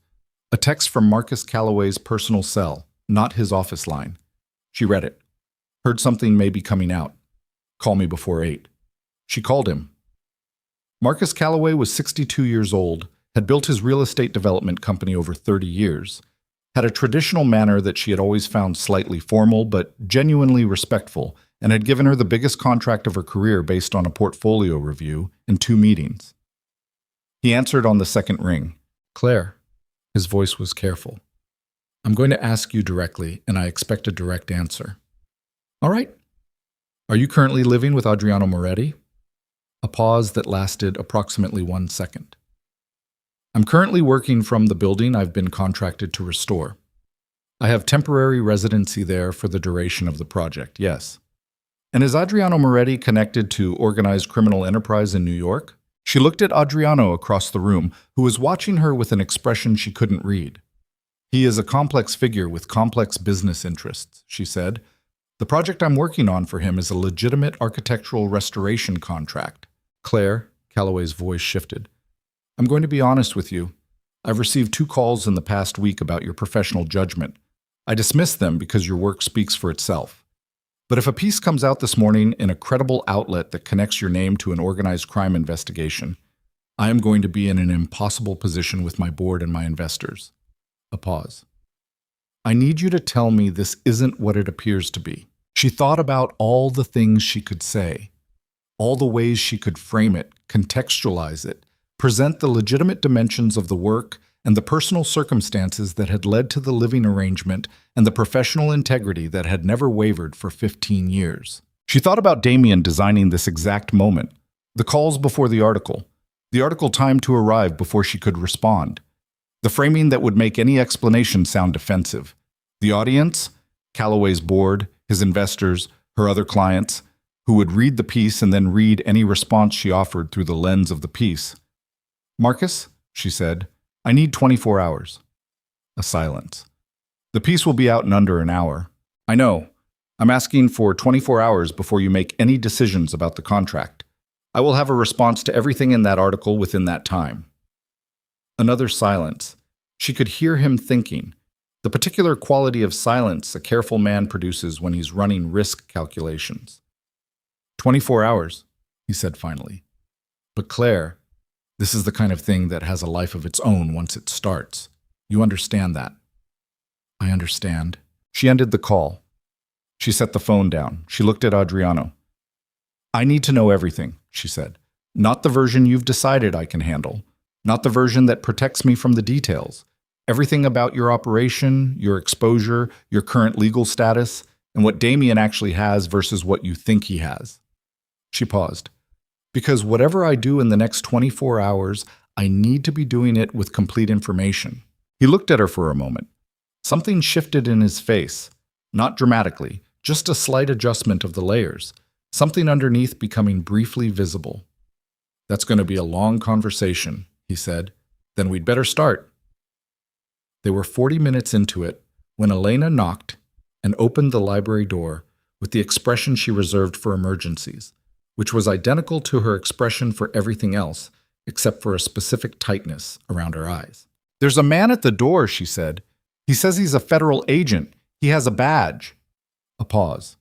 A text from Marcus Callaway's personal cell, not his office line. She read it. "Heard something may be coming out. Call me before 8. She called him. Marcus Callaway was 62 years old, had built his real estate development company over 30 years, had a traditional manner that she had always found slightly formal but genuinely respectful, and had given her the biggest contract of her career based on a portfolio review in 2 meetings. He answered on the second ring. "Claire." His voice was careful. "I'm going to ask you directly, and I expect a direct answer." "All right." "Are you currently living with Adriano Moretti?" A pause that lasted approximately 1 second. "I'm currently working from the building I've been contracted to restore. I have temporary residency there for the duration of the project, yes." "And is Adriano Moretti connected to organized criminal enterprise in New York?" She looked at Adriano across the room, who was watching her with an expression she couldn't read. "He is a complex figure with complex business interests," she said. "The project I'm working on for him is a legitimate architectural restoration contract." "Claire," Callaway's voice shifted. "I'm going to be honest with you. I've received 2 calls in the past week about your professional judgment. I dismissed them because your work speaks for itself. But if a piece comes out this morning in a credible outlet that connects your name to an organized crime investigation, I am going to be in an impossible position with my board and my investors." A pause. "I need you to tell me this isn't what it appears to be." She thought about all the things she could say, all the ways she could frame it, contextualize it, present the legitimate dimensions of the work and the personal circumstances that had led to the living arrangement and the professional integrity that had never wavered for 15 years. She thought about Damien designing this exact moment, the calls before the article timed to arrive before she could respond, the framing that would make any explanation sound defensive, the audience, Callaway's board, his investors, her other clients, who would read the piece and then read any response she offered through the lens of the piece. "Marcus," she said, "I need 24 hours. A silence. "The piece will be out in under an hour." "I know. I'm asking for 24 hours before you make any decisions about the contract. I will have a response to everything in that article within that time." Another silence. She could hear him thinking, the particular quality of silence a careful man produces when he's running risk calculations. 24 hours, he said finally. "But Claire, this is the kind of thing that has a life of its own once it starts. You understand that." "I understand." She ended the call. She set the phone down. She looked at Adriano. "I need to know everything," she said. "Not the version you've decided I can handle. Not the version that protects me from the details. Everything about your operation, your exposure, your current legal status, and what Damien actually has versus what you think he has. She paused. Because whatever I do in the next 24 hours, I need to be doing it with complete information. He looked at her for a moment. Something shifted in his face. Not dramatically, just a slight adjustment of the layers. Something underneath becoming briefly visible. That's going to be a long conversation, he said. Then we'd better start. They were 40 minutes into it when Elena knocked and opened the library door with the expression she reserved for emergencies, which was identical to her expression for everything else, except for a specific tightness around her eyes. "There's a man at the door," she said. "He says he's a federal agent. He has a badge." A pause.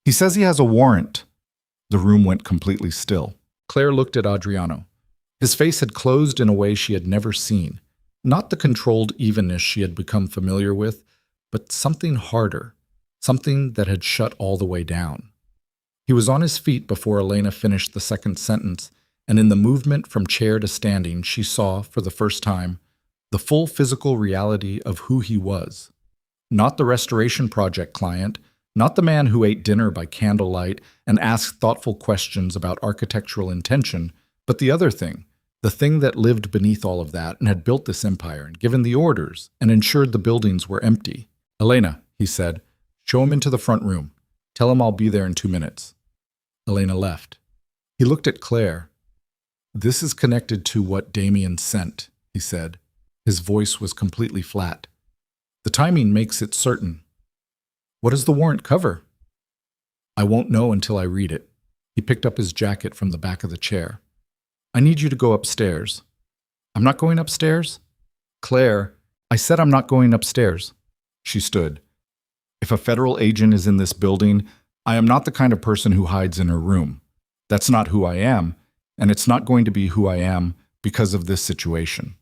"He says he has a warrant." The room went completely still. Claire looked at Adriano. His face had closed in a way she had never seen. Not the controlled evenness she had become familiar with, but something harder, something that had shut all the way down. He was on his feet before Elena finished the second sentence, and in the movement from chair to standing, she saw, for the first time, the full physical reality of who he was. Not the restoration project client, not the man who ate dinner by candlelight and asked thoughtful questions about architectural intention, but the other thing, the thing that lived beneath all of that and had built this empire and given the orders and ensured the buildings were empty. "Elena," he said, "show him into the front room. Tell him I'll be there in 2 minutes." Elena left. He looked at Claire. "This is connected to what Damien sent," he said. His voice was completely flat. "The timing makes it certain." "What does the warrant cover?" "I won't know until I read it." He picked up his jacket from the back of the chair. "I need you to go upstairs." "I'm not going upstairs?" "Claire, I said I'm not going upstairs." She stood. "If a federal agent is in this building, I am not the kind of person who hides in her room. That's not who I am, and it's not going to be who I am because of this situation."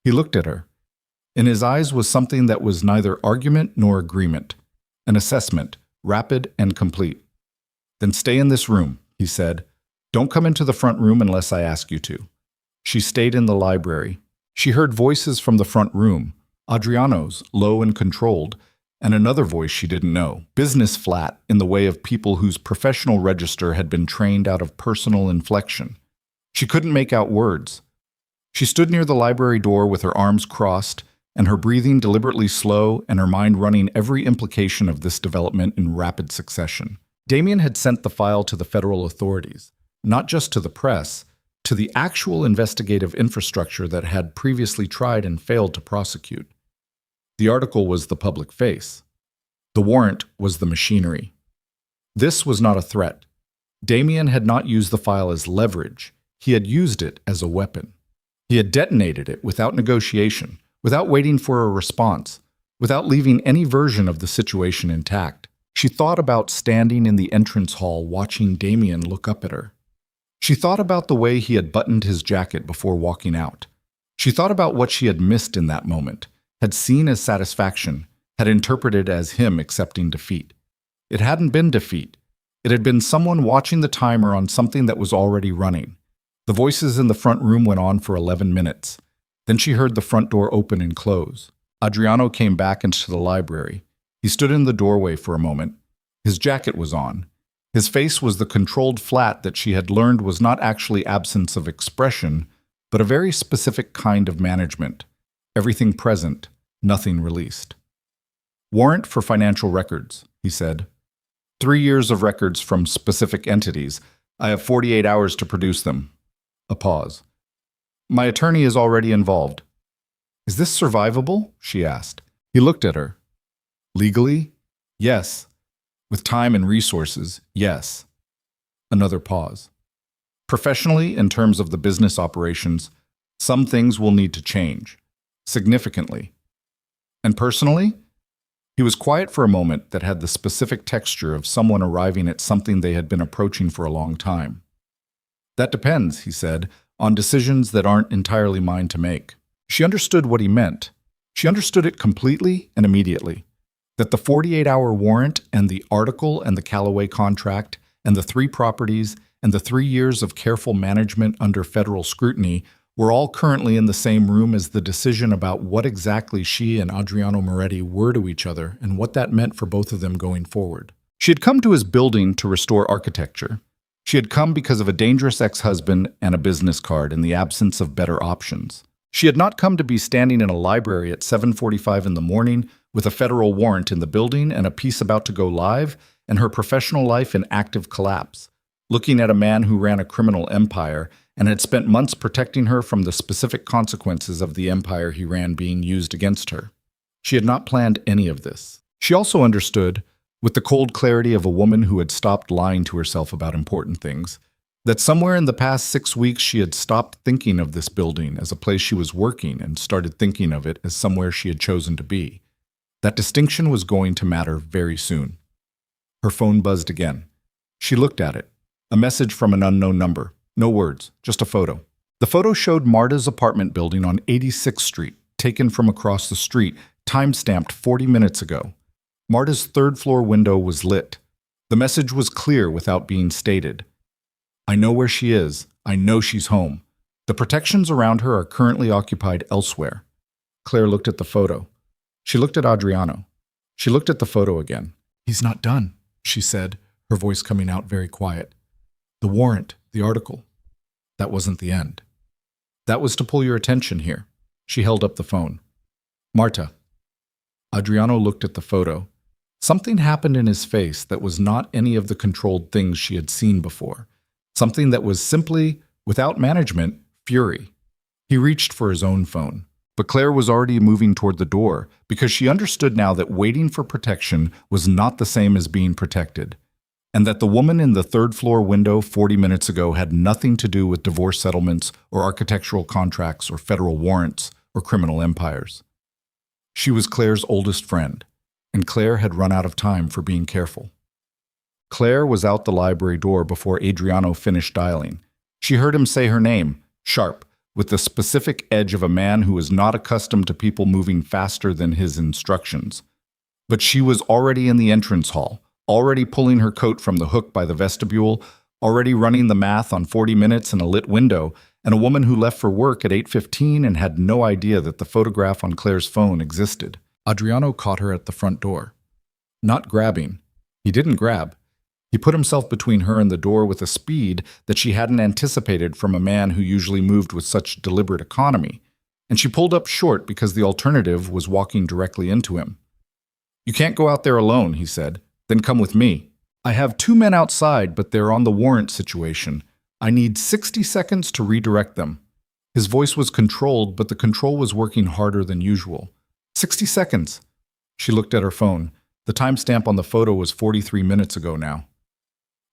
He looked at her. In his eyes was something that was neither argument nor agreement, an assessment, rapid and complete. "Then stay in this room," he said. "Don't come into the front room unless I ask you to." She stayed in the library. She heard voices from the front room, Adriano's, low and controlled, and another voice she didn't know, business flat in the way of people whose professional register had been trained out of personal inflection. She couldn't make out words. She stood near the library door with her arms crossed, and her breathing deliberately slow and her mind running every implication of this development in rapid succession. Damien had sent the file to the federal authorities, not just to the press, to the actual investigative infrastructure that had previously tried and failed to prosecute. The article was the public face. The warrant was the machinery. This was not a threat. Damien had not used the file as leverage. He had used it as a weapon. He had detonated it without negotiation, without waiting for a response, without leaving any version of the situation intact. She thought about standing in the entrance hall watching Damien look up at her. She thought about the way he had buttoned his jacket before walking out. She thought about what she had missed in that moment, had seen as satisfaction, had interpreted as him accepting defeat. It hadn't been defeat. It had been someone watching the timer on something that was already running. The voices in the front room went on for 11 minutes. Then she heard the front door open and close. Adriano came back into the library. He stood in the doorway for a moment. His jacket was on. His face was the controlled flat that she had learned was not actually absence of expression, but a very specific kind of management. Everything present, nothing released. "Warrant for financial records," he said. 3 years of records from specific entities. I have 48 hours to produce them." A pause. "My attorney is already involved." "Is this survivable?" she asked. He looked at her. "Legally? Yes. With time and resources, yes." Another pause. "Professionally, in terms of the business operations, some things will need to change. Significantly. And personally?" He was quiet for a moment that had the specific texture of someone arriving at something they had been approaching for a long time. "That depends," he said, "on decisions that aren't entirely mine to make." She understood what he meant. She understood it completely and immediately. That the 48-hour warrant and the article and the Callaway contract and the 3 properties and the 3 years of careful management under federal scrutiny were all currently in the same room as the decision about what exactly she and Adriano Moretti were to each other and what that meant for both of them going forward. She had come to his building to restore architecture. She had come because of a dangerous ex-husband and a business card in the absence of better options. She had not come to be standing in a library at 7:45 in the morning with a federal warrant in the building and a piece about to go live and her professional life in active collapse, looking at a man who ran a criminal empire and had spent months protecting her from the specific consequences of the empire he ran being used against her. She had not planned any of this. She also understood, with the cold clarity of a woman who had stopped lying to herself about important things, that somewhere in the past 6 weeks she had stopped thinking of this building as a place she was working and started thinking of it as somewhere she had chosen to be. That distinction was going to matter very soon. Her phone buzzed again. She looked at it. A message from an unknown number. No words, just a photo. The photo showed Marta's apartment building on 86th Street, taken from across the street, time-stamped 40 minutes ago. Marta's third-floor window was lit. The message was clear without being stated. I know where she is. I know she's home. The protections around her are currently occupied elsewhere. Claire looked at the photo. She looked at Adriano. She looked at the photo again. He's not done, she said, her voice coming out very quiet. The warrant, the article. That wasn't the end. That was to pull your attention here. She held up the phone. Marta. Adriano looked at the photo. Something happened in his face that was not any of the controlled things she had seen before. Something that was simply, without management, fury. He reached for his own phone. But Claire was already moving toward the door because she understood now that waiting for protection was not the same as being protected, and that the woman in the third-floor window 40 minutes ago had nothing to do with divorce settlements or architectural contracts or federal warrants or criminal empires. She was Claire's oldest friend, and Claire had run out of time for being careful. Claire was out the library door before Adriano finished dialing. She heard him say her name, sharp, with the specific edge of a man who was not accustomed to people moving faster than his instructions. But she was already in the entrance hall, already pulling her coat from the hook by the vestibule, already running the math on 40 minutes in a lit window, and a woman who left for work at 8:15 and had no idea that the photograph on Claire's phone existed. Adriano caught her at the front door. Not grabbing. He didn't grab. He put himself between her and the door with a speed that she hadn't anticipated from a man who usually moved with such deliberate economy, and she pulled up short because the alternative was walking directly into him. You can't go out there alone, he said. Then come with me. I have 2 men outside, but they're on the warrant situation. I need 60 seconds to redirect them. His voice was controlled, but the control was working harder than usual. 60 seconds. She looked at her phone. The timestamp on the photo was 43 minutes ago now.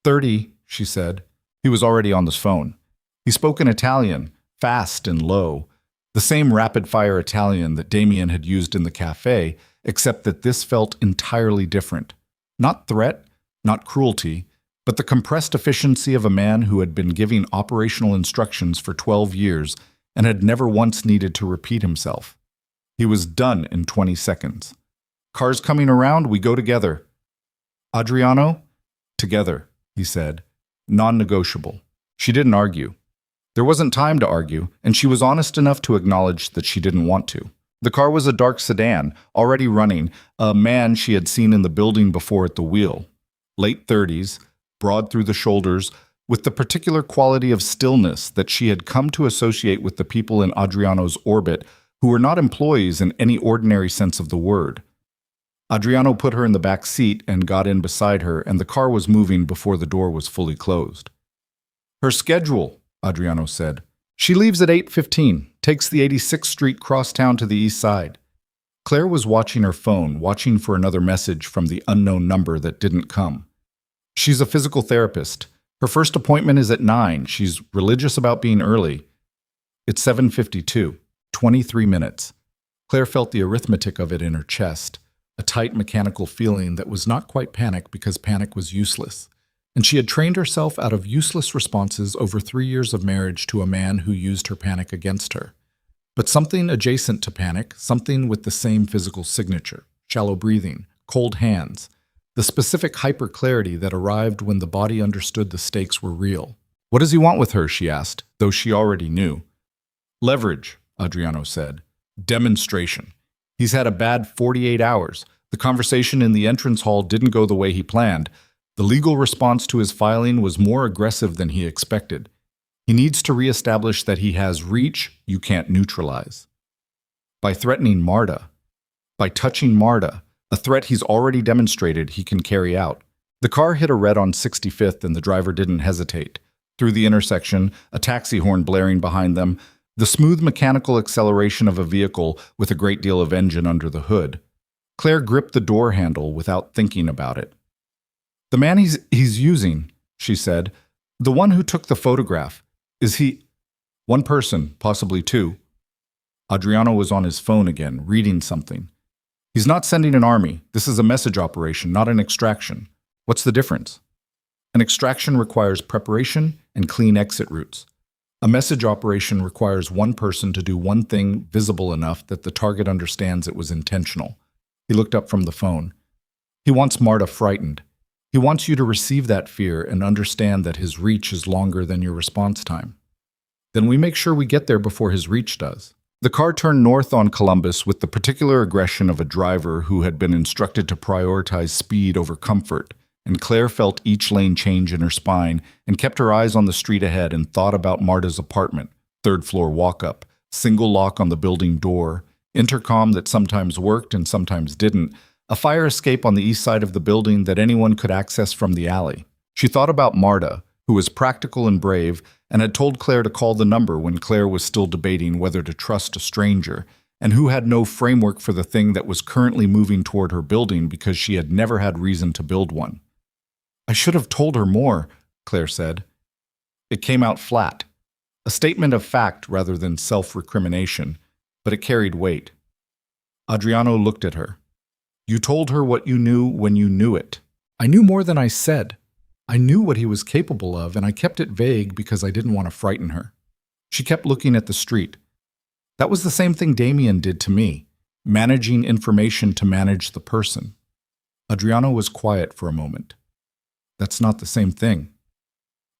30, she said. He was already on the phone. He spoke in Italian, fast and low, the same rapid-fire Italian that Damien had used in the café, except that this felt entirely different. Not threat, not cruelty, but the compressed efficiency of a man who had been giving operational instructions for 12 years and had never once needed to repeat himself. He was done in 20 seconds. Cars coming around, we go together. Adriano? Together, he said. Non-negotiable. She didn't argue. There wasn't time to argue, and she was honest enough to acknowledge that she didn't want to. The car was a dark sedan, already running, a man she had seen in the building before at the wheel. Late 30s, broad through the shoulders, with the particular quality of stillness that she had come to associate with the people in Adriano's orbit who were not employees in any ordinary sense of the word. Adriano put her in the back seat and got in beside her, and the car was moving before the door was fully closed. Her schedule, Adriano said. She leaves at 8:15, takes the 86th Street crosstown to the east side. Claire was watching her phone, watching for another message from the unknown number that didn't come. She's a physical therapist. Her first appointment is at 9. She's religious about being early. It's 7:52, 23 minutes. Claire felt the arithmetic of it in her chest, a tight mechanical feeling that was not quite panic because panic was useless. And she had trained herself out of useless responses over 3 years of marriage to a man who used her panic against her. But something adjacent to panic, something with the same physical signature, shallow breathing, cold hands, the specific hyper-clarity that arrived when the body understood the stakes were real. What does he want with her, she asked, though she already knew. Leverage, Adriano said. Demonstration. He's had a bad 48 hours. The conversation in the entrance hall didn't go the way he planned. The legal response to his filing was more aggressive than he expected. He needs to reestablish that he has reach you can't neutralize. By threatening Marta. By touching Marta, a threat he's already demonstrated he can carry out. The car hit a red on 65th and the driver didn't hesitate. Through the intersection, a taxi horn blaring behind them, the smooth mechanical acceleration of a vehicle with a great deal of engine under the hood. Claire gripped the door handle without thinking about it. The man he's using, she said. The one who took the photograph. Is he... One person, possibly two. Adriano was on his phone again, reading something. He's not sending an army. This is a message operation, not an extraction. What's the difference? An extraction requires preparation and clean exit routes. A message operation requires one person to do one thing visible enough that the target understands it was intentional. He looked up from the phone. He wants Marta frightened. He wants you to receive that fear and understand that his reach is longer than your response time. Then we make sure we get there before his reach does. The car turned north on Columbus with the particular aggression of a driver who had been instructed to prioritize speed over comfort, and Claire felt each lane change in her spine and kept her eyes on the street ahead and thought about Marta's apartment, third-floor walk-up, single lock on the building door, intercom that sometimes worked and sometimes didn't, a fire escape on the east side of the building that anyone could access from the alley. She thought about Marta, who was practical and brave, and had told Claire to call the number when Claire was still debating whether to trust a stranger, and who had no framework for the thing that was currently moving toward her building because she had never had reason to build one. I should have told her more, Claire said. It came out flat, a statement of fact rather than self-recrimination, but it carried weight. Adriano looked at her. You told her what you knew when you knew it. I knew more than I said. I knew what he was capable of, and I kept it vague because I didn't want to frighten her. She kept looking at the street. That was the same thing Damien did to me, managing information to manage the person. Adriano was quiet for a moment. That's not the same thing.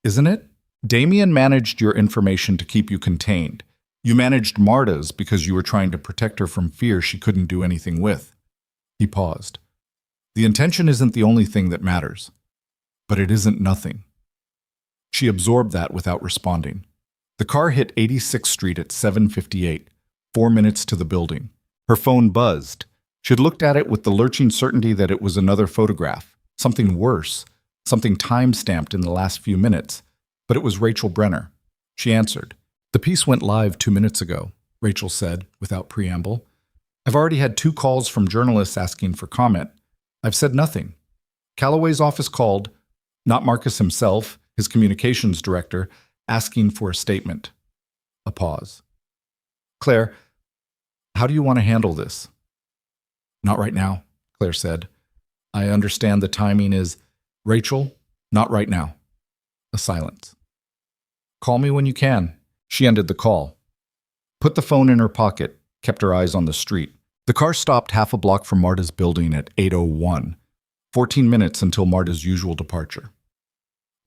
Isn't it? Damien managed your information to keep you contained. You managed Marta's because you were trying to protect her from fear she couldn't do anything with. He paused. The intention isn't the only thing that matters. But it isn't nothing. She absorbed that without responding. The car hit 86th Street at 7:58, 4 minutes to the building. Her phone buzzed. She had looked at it with the lurching certainty that it was another photograph, something worse, something time-stamped in the last few minutes. But it was Rachel Brenner. She answered. The piece went live 2 minutes ago, Rachel said, without preamble. I've already had 2 calls from journalists asking for comment. I've said nothing. Calloway's office called, not Marcus himself, his communications director, asking for a statement. A pause. Claire, how do you want to handle this? Not right now, Claire said. I understand the timing is, Rachel, not right now. A silence. Call me when you can. She ended the call. Put the phone in her pocket, kept her eyes on the street. The car stopped half a block from Marta's building at 8:01. 14 minutes until Marta's usual departure.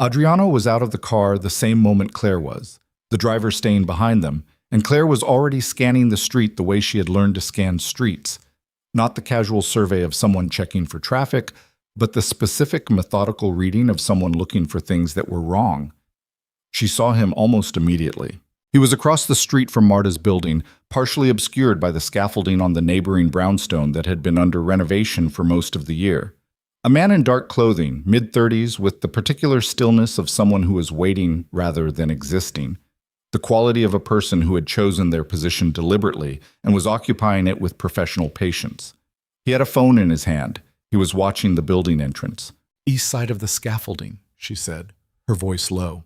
Adriano was out of the car the same moment Claire was, the driver staying behind them, and Claire was already scanning the street the way she had learned to scan streets, not the casual survey of someone checking for traffic, but the specific methodical reading of someone looking for things that were wrong. She saw him almost immediately. He was across the street from Marta's building, partially obscured by the scaffolding on the neighboring brownstone that had been under renovation for most of the year. A man in dark clothing, mid-30s, with the particular stillness of someone who was waiting rather than existing, the quality of a person who had chosen their position deliberately and was occupying it with professional patience. He had a phone in his hand. He was watching the building entrance. East side of the scaffolding, she said, her voice low.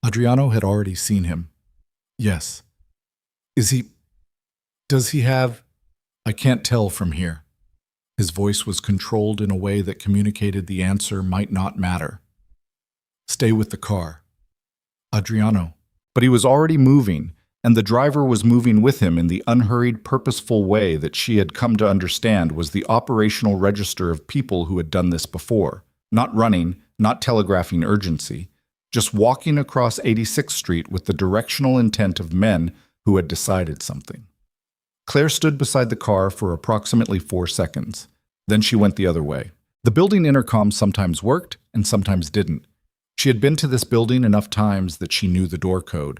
Adriano had already seen him. Yes. Does he have... I can't tell from here. His voice was controlled in a way that communicated the answer might not matter. Stay with the car. Adriano. But he was already moving, and the driver was moving with him in the unhurried, purposeful way that she had come to understand was the operational register of people who had done this before. Not running, not telegraphing urgency, just walking across 86th Street with the directional intent of men who had decided something. Claire stood beside the car for approximately 4 seconds. Then she went the other way. The building intercom sometimes worked and sometimes didn't. She had been to this building enough times that she knew the door code.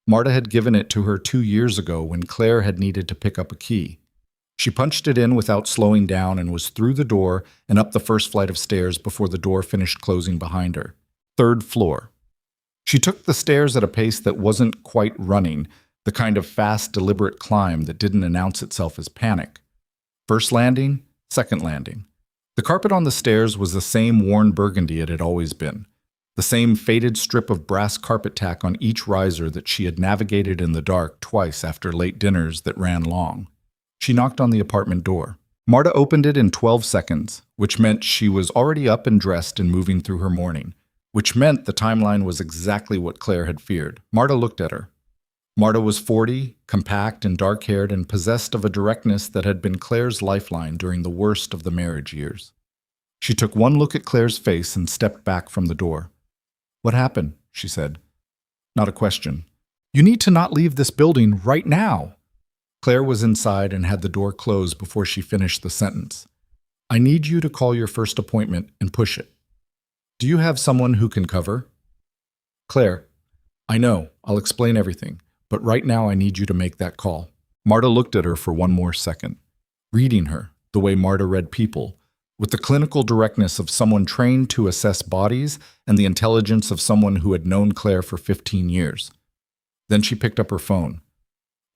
Marta had given it to her 2 years ago when Claire had needed to pick up a key. She punched it in without slowing down and was through the door and up the first flight of stairs before the door finished closing behind her. 3rd floor. She took the stairs at a pace that wasn't quite running, the kind of fast, deliberate climb that didn't announce itself as panic. 1st landing, 2nd landing. The carpet on the stairs was the same worn burgundy it had always been, the same faded strip of brass carpet tack on each riser that she had navigated in the dark twice after late dinners that ran long. She knocked on the apartment door. Marta opened it in 12 seconds, which meant she was already up and dressed and moving through her morning, which meant the timeline was exactly what Claire had feared. Marta looked at her. Marta was 40, compact and dark-haired, and possessed of a directness that had been Claire's lifeline during the worst of the marriage years. She took one look at Claire's face and stepped back from the door. "What happened?" she said. Not a question. "You need to not leave this building right now." Claire was inside and had the door closed before she finished the sentence. "I need you to call your first appointment and push it. Do you have someone who can cover?" "Claire, I know, I'll explain everything, but right now I need you to make that call." Marta looked at her for one more second, reading her the way Marta read people, with the clinical directness of someone trained to assess bodies and the intelligence of someone who had known Claire for 15 years. Then she picked up her phone.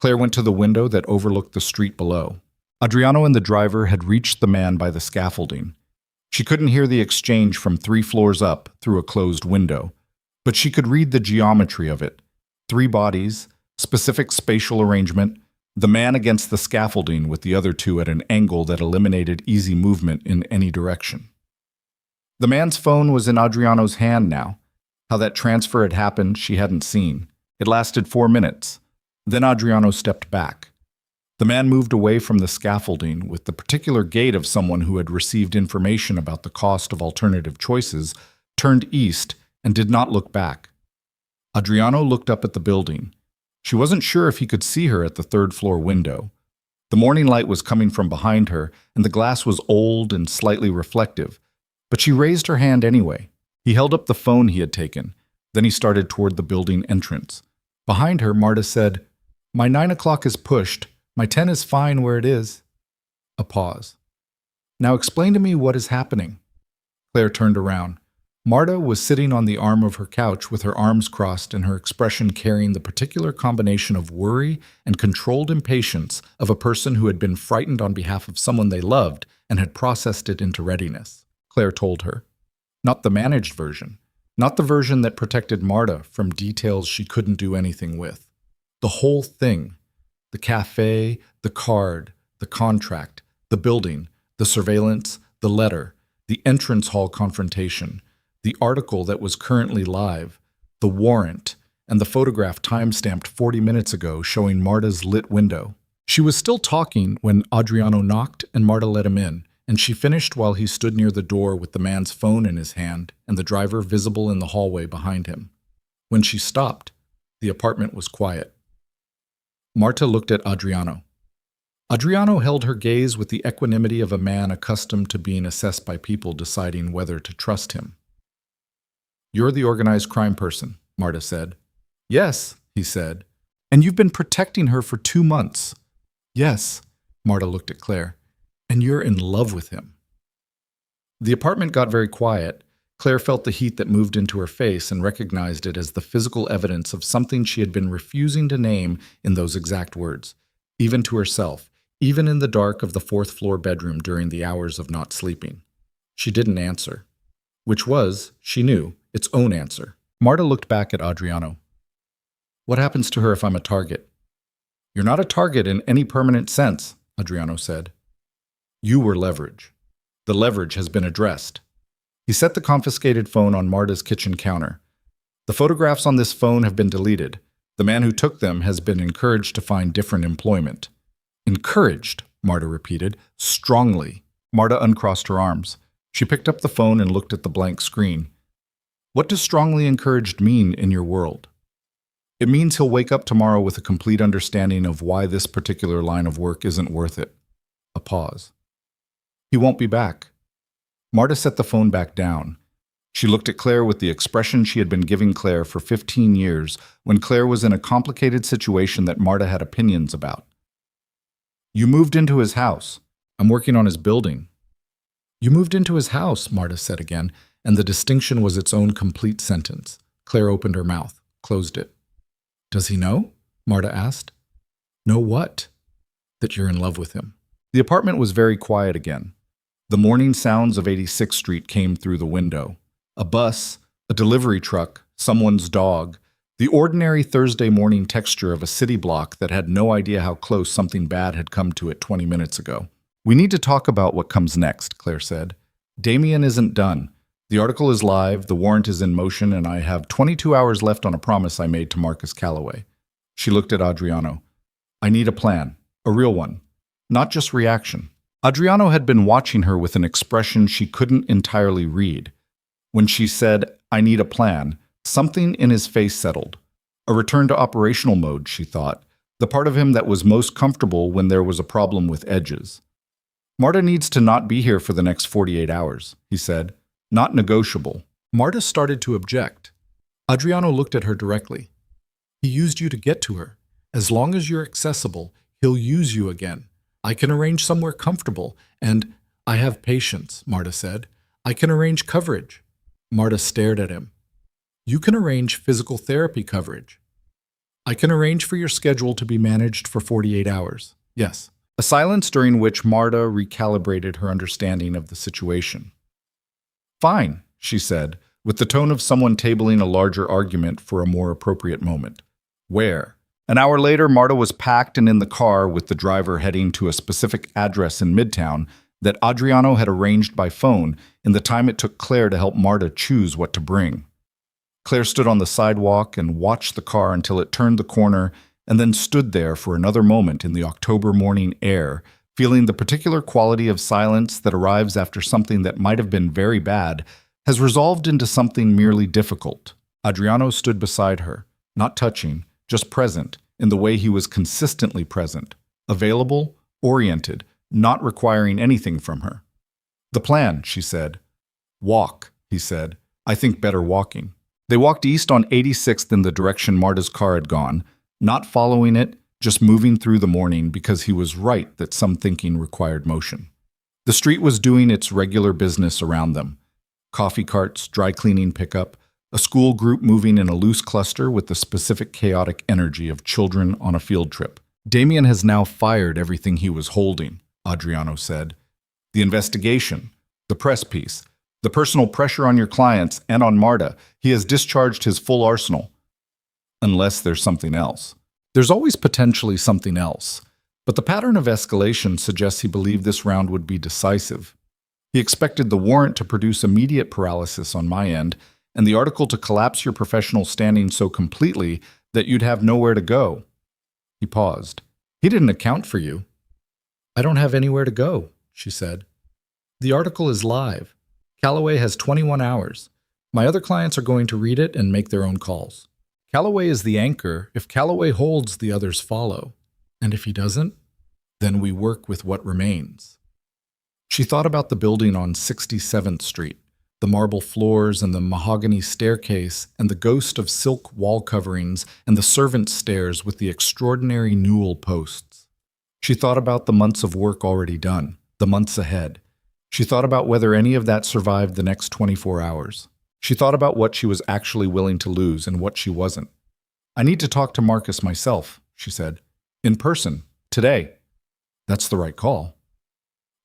Claire went to the window that overlooked the street below. Adriano and the driver had reached the man by the scaffolding. She couldn't hear the exchange from 3 floors up through a closed window, but she could read the geometry of it. 3 bodies, specific spatial arrangement, the man against the scaffolding with the other 2 at an angle that eliminated easy movement in any direction. The man's phone was in Adriano's hand now. How that transfer had happened, she hadn't seen. It lasted 4 minutes. Then Adriano stepped back. The man moved away from the scaffolding with the particular gait of someone who had received information about the cost of alternative choices, turned east, and did not look back. Adriano looked up at the building. She wasn't sure if he could see her at the 3rd floor window. The morning light was coming from behind her, and the glass was old and slightly reflective, but she raised her hand anyway. He held up the phone he had taken. Then he started toward the building entrance. Behind her, Marta said, "My 9 o'clock is pushed. My 10 is fine where it is." A pause. "Now explain to me what is happening." Claire turned around. Marta was sitting on the arm of her couch with her arms crossed and her expression carrying the particular combination of worry and controlled impatience of a person who had been frightened on behalf of someone they loved and had processed it into readiness. Claire told her. Not the managed version. Not the version that protected Marta from details she couldn't do anything with. The whole thing. The café, the card, the contract, the building, the surveillance, the letter, the entrance hall confrontation, the article that was currently live, the warrant, and the photograph time-stamped 40 minutes ago showing Marta's lit window. She was still talking when Adriano knocked and Marta let him in, and she finished while he stood near the door with the man's phone in his hand and the driver visible in the hallway behind him. When she stopped, the apartment was quiet. Marta looked at Adriano. Adriano held her gaze with the equanimity of a man accustomed to being assessed by people deciding whether to trust him. "You're the organized crime person," Marta said. "Yes," he said. "And you've been protecting her for 2 months." "Yes," Marta looked at Claire. "And you're in love with him." The apartment got very quiet. Claire felt the heat that moved into her face and recognized it as the physical evidence of something she had been refusing to name in those exact words, even to herself, even in the dark of the 4th floor bedroom during the hours of not sleeping. She didn't answer. Which was, she knew, its own answer. Marta looked back at Adriano. "What happens to her if I'm a target?" "You're not a target in any permanent sense," Adriano said. "You were leverage. The leverage has been addressed." He set the confiscated phone on Marta's kitchen counter. "The photographs on this phone have been deleted. The man who took them has been encouraged to find different employment." "Encouraged," Marta repeated, strongly. Marta uncrossed her arms. She picked up the phone and looked at the blank screen. "What does strongly encouraged mean in your world?" It means he'll wake up tomorrow with a complete understanding of why this particular line of work isn't worth it. A pause. He won't be back. Marta set the phone back down. She looked at Claire with the expression she had been giving Claire for 15 years when Claire was in a complicated situation that Marta had opinions about. You moved into his house. I'm working on his building. You moved into his house, Marta said again, and the distinction was its own complete sentence. Claire opened her mouth, closed it. Does he know? Marta asked. Know what? That you're in love with him. The apartment was very quiet again. The morning sounds of 86th Street came through the window. A bus, a delivery truck, someone's dog, the ordinary Thursday morning texture of a city block that had no idea how close something bad had come to it 20 minutes ago. We need to talk about what comes next, Claire said. Damien isn't done. The article is live, the warrant is in motion, and I have 22 hours left on a promise I made to Marcus Calloway. She looked at Adriano. I need a plan, a real one, not just reaction. Adriano had been watching her with an expression she couldn't entirely read. When she said, I need a plan, something in his face settled. A return to operational mode, she thought, the part of him that was most comfortable when there was a problem with edges. Marta needs to not be here for the next 48 hours, he said. Not negotiable. Marta started to object. Adriano looked at her directly. He used you to get to her. As long as you're accessible, he'll use you again. I can arrange somewhere comfortable, and I have patience, Marta said. I can arrange coverage. Marta stared at him. You can arrange physical therapy coverage. I can arrange for your schedule to be managed for 48 hours. Yes. A silence during which Marta recalibrated her understanding of the situation. Fine, she said, with the tone of someone tabling a larger argument for a more appropriate moment. Where? An hour later, Marta was packed and in the car with the driver heading to a specific address in Midtown that Adriano had arranged by phone in the time it took Claire to help Marta choose what to bring. Claire stood on the sidewalk and watched the car until it turned the corner and then stood there for another moment in the October morning air, feeling the particular quality of silence that arrives after something that might have been very bad has resolved into something merely difficult. Adriano stood beside her, not touching, just present, in the way he was consistently present, available, oriented, not requiring anything from her. The plan, she said. Walk, he said. I think better walking. They walked east on 86th in the direction Marta's car had gone, not following it, just moving through the morning because he was right that some thinking required motion. The street was doing its regular business around them. Coffee carts, dry cleaning pickup, a school group moving in a loose cluster with the specific chaotic energy of children on a field trip. Damien has now fired everything he was holding, Adriano said. The investigation, the press piece, the personal pressure on your clients and on Marta, he has discharged his full arsenal. Unless there's something else. There's always potentially something else, but the pattern of escalation suggests he believed this round would be decisive. He expected the warrant to produce immediate paralysis on my end, and the article to collapse your professional standing so completely that you'd have nowhere to go. He paused. He didn't account for you. I don't have anywhere to go, she said. The article is live. Calloway has 21 hours. My other clients are going to read it and make their own calls. Calloway is the anchor. If Calloway holds, the others follow. And if he doesn't, then we work with what remains. She thought about the building on 67th Street, the marble floors and the mahogany staircase and the ghost of silk wall coverings and the servants' stairs with the extraordinary newel posts. She thought about the months of work already done, the months ahead. She thought about whether any of that survived the next 24 hours. She thought about what she was actually willing to lose and what she wasn't. I need to talk to Marcus myself, she said. In person, today. That's the right call.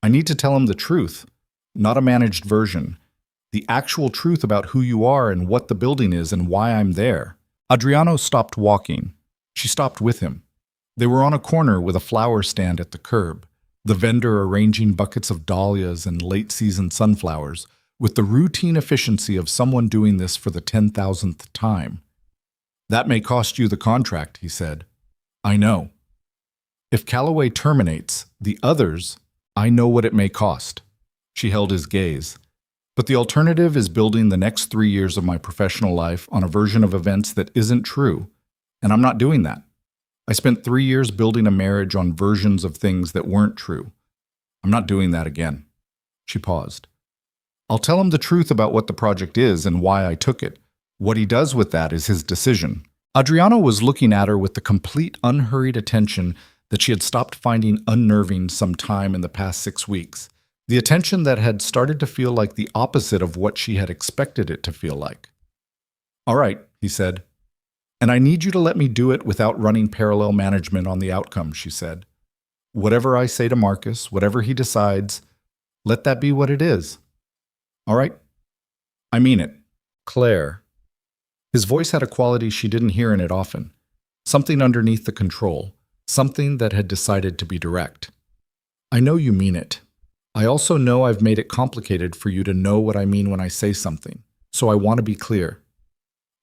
I need to tell him the truth, not a managed version. The actual truth about who you are and what the building is and why I'm there. Adriano stopped walking. She stopped with him. They were on a corner with a flower stand at the curb, the vendor arranging buckets of dahlias and late-season sunflowers, with the routine efficiency of someone doing this for the 10,000th time. That may cost you the contract, he said. I know. If Calloway terminates, the others, I know what it may cost. She held his gaze. But the alternative is building the next 3 years of my professional life on a version of events that isn't true, And I'm not doing that. I spent 3 years building a marriage on versions of things that weren't true. I'm not doing that again. She paused. I'll tell him the truth about what the project is and why I took it. What he does with that is his decision. Adriano was looking at her with the complete unhurried attention that she had stopped finding unnerving some time in the past 6 weeks. The attention that had started to feel like the opposite of what she had expected it to feel like. All right, he said. And I need you to let me do it without running parallel management on the outcome, she said. Whatever I say to Marcus, whatever he decides, let that be what it is. All right? I mean it. Claire. His voice had a quality she didn't hear in it often. Something underneath the control. Something that had decided to be direct. I know you mean it. I also know I've made it complicated for you to know what I mean when I say something, so I want to be clear.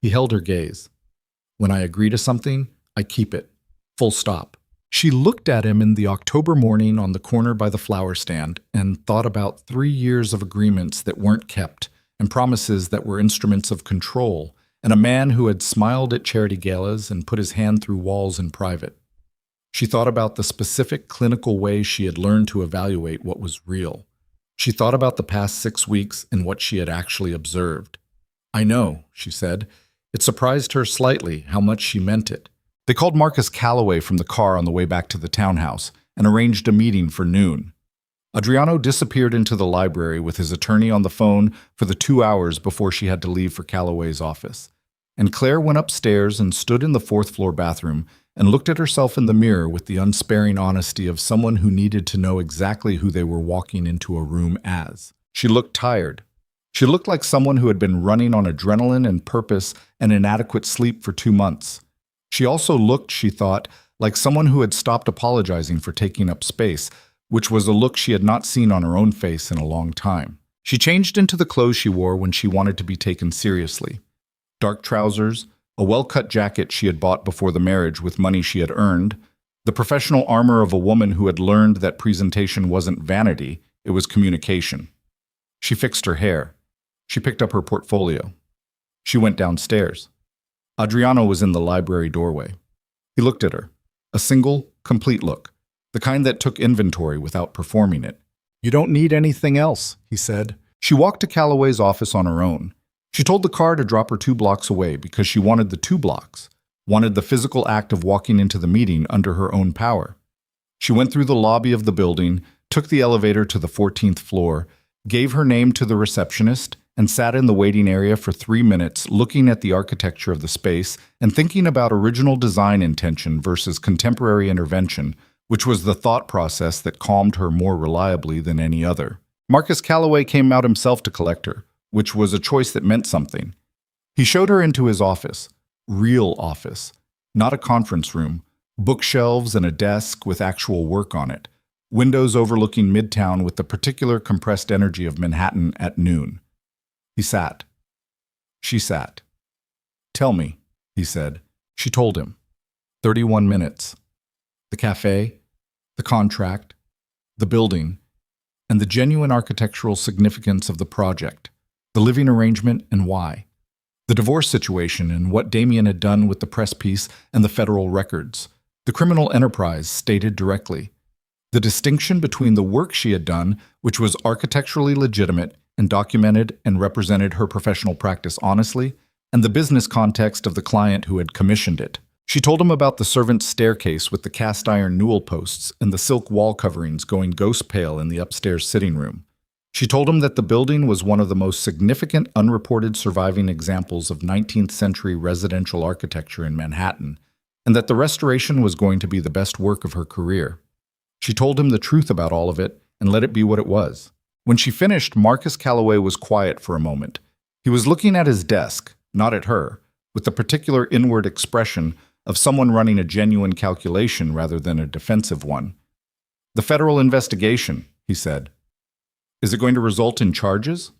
He held her gaze. When I agree to something, I keep it. Full stop. She looked at him in the October morning on the corner by the flower stand and thought about 3 years of agreements that weren't kept and promises that were instruments of control and a man who had smiled at charity galas and put his hand through walls in private. She thought about the specific clinical way she had learned to evaluate what was real. She thought about the past 6 weeks and what she had actually observed. I know, she said. It surprised her slightly how much she meant it. They called Marcus Calloway from the car on the way back to the townhouse and arranged a meeting for noon. Adriano disappeared into the library with his attorney on the phone for the 2 hours before she had to leave for Calloway's office. And Claire went upstairs and stood in the 4th-floor bathroom and looked at herself in the mirror with the unsparing honesty of someone who needed to know exactly who they were walking into a room as. She looked tired. She looked like someone who had been running on adrenaline and purpose and inadequate sleep for 2 months. She also looked, she thought, like someone who had stopped apologizing for taking up space, which was a look she had not seen on her own face in a long time. She changed into the clothes she wore when she wanted to be taken seriously. Dark trousers, a well-cut jacket she had bought before the marriage with money she had earned, the professional armor of a woman who had learned that presentation wasn't vanity, it was communication. She fixed her hair. She picked up her portfolio. She went downstairs. Adriano was in the library doorway. He looked at her. A single, complete look. The kind that took inventory without performing it. You don't need anything else, he said. She walked to Calloway's office on her own. She told the car to drop her 2 blocks away because she wanted the 2 blocks, wanted the physical act of walking into the meeting under her own power. She went through the lobby of the building, took the elevator to the 14th floor, gave her name to the receptionist, and sat in the waiting area for 3 minutes looking at the architecture of the space and thinking about original design intention versus contemporary intervention, which was the thought process that calmed her more reliably than any other. Marcus Calloway came out himself to collect her, which was a choice that meant something. He showed her into his office, real office, not a conference room, bookshelves and a desk with actual work on it, windows overlooking Midtown with the particular compressed energy of Manhattan at noon. He sat. She sat. Tell me, he said. She told him. 31 minutes. The café, the contract, the building, and the genuine architectural significance of the project, the living arrangement and why, the divorce situation and what Damien had done with the press piece and the federal records, the criminal enterprise stated directly, the distinction between the work she had done, which was architecturally legitimate and documented and represented her professional practice honestly, and the business context of the client who had commissioned it. She told him about the servant's staircase with the cast-iron newel posts and the silk wall coverings going ghost pale in the upstairs sitting room. She told him that the building was one of the most significant unreported surviving examples of 19th-century residential architecture in Manhattan, and that the restoration was going to be the best work of her career. She told him the truth about all of it and let it be what it was. When she finished, Marcus Calloway was quiet for a moment. He was looking at his desk, not at her, with the particular inward expression of someone running a genuine calculation rather than a defensive one. The federal investigation, he said. Is it going to result in charges?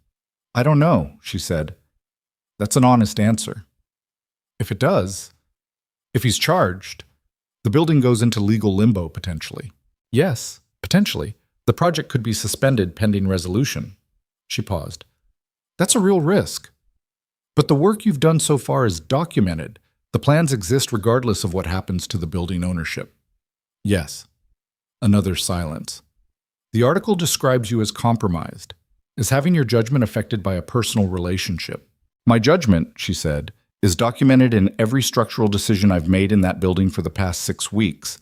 I don't know, she said. That's an honest answer. If it does, if he's charged, the building goes into legal limbo potentially. Yes, potentially. The project could be suspended pending resolution. She paused. That's a real risk. But the work you've done so far is documented. The plans exist regardless of what happens to the building ownership. Yes. Another silence. The article describes you as compromised, as having your judgment affected by a personal relationship. My judgment, she said, is documented in every structural decision I've made in that building for the past 6 weeks.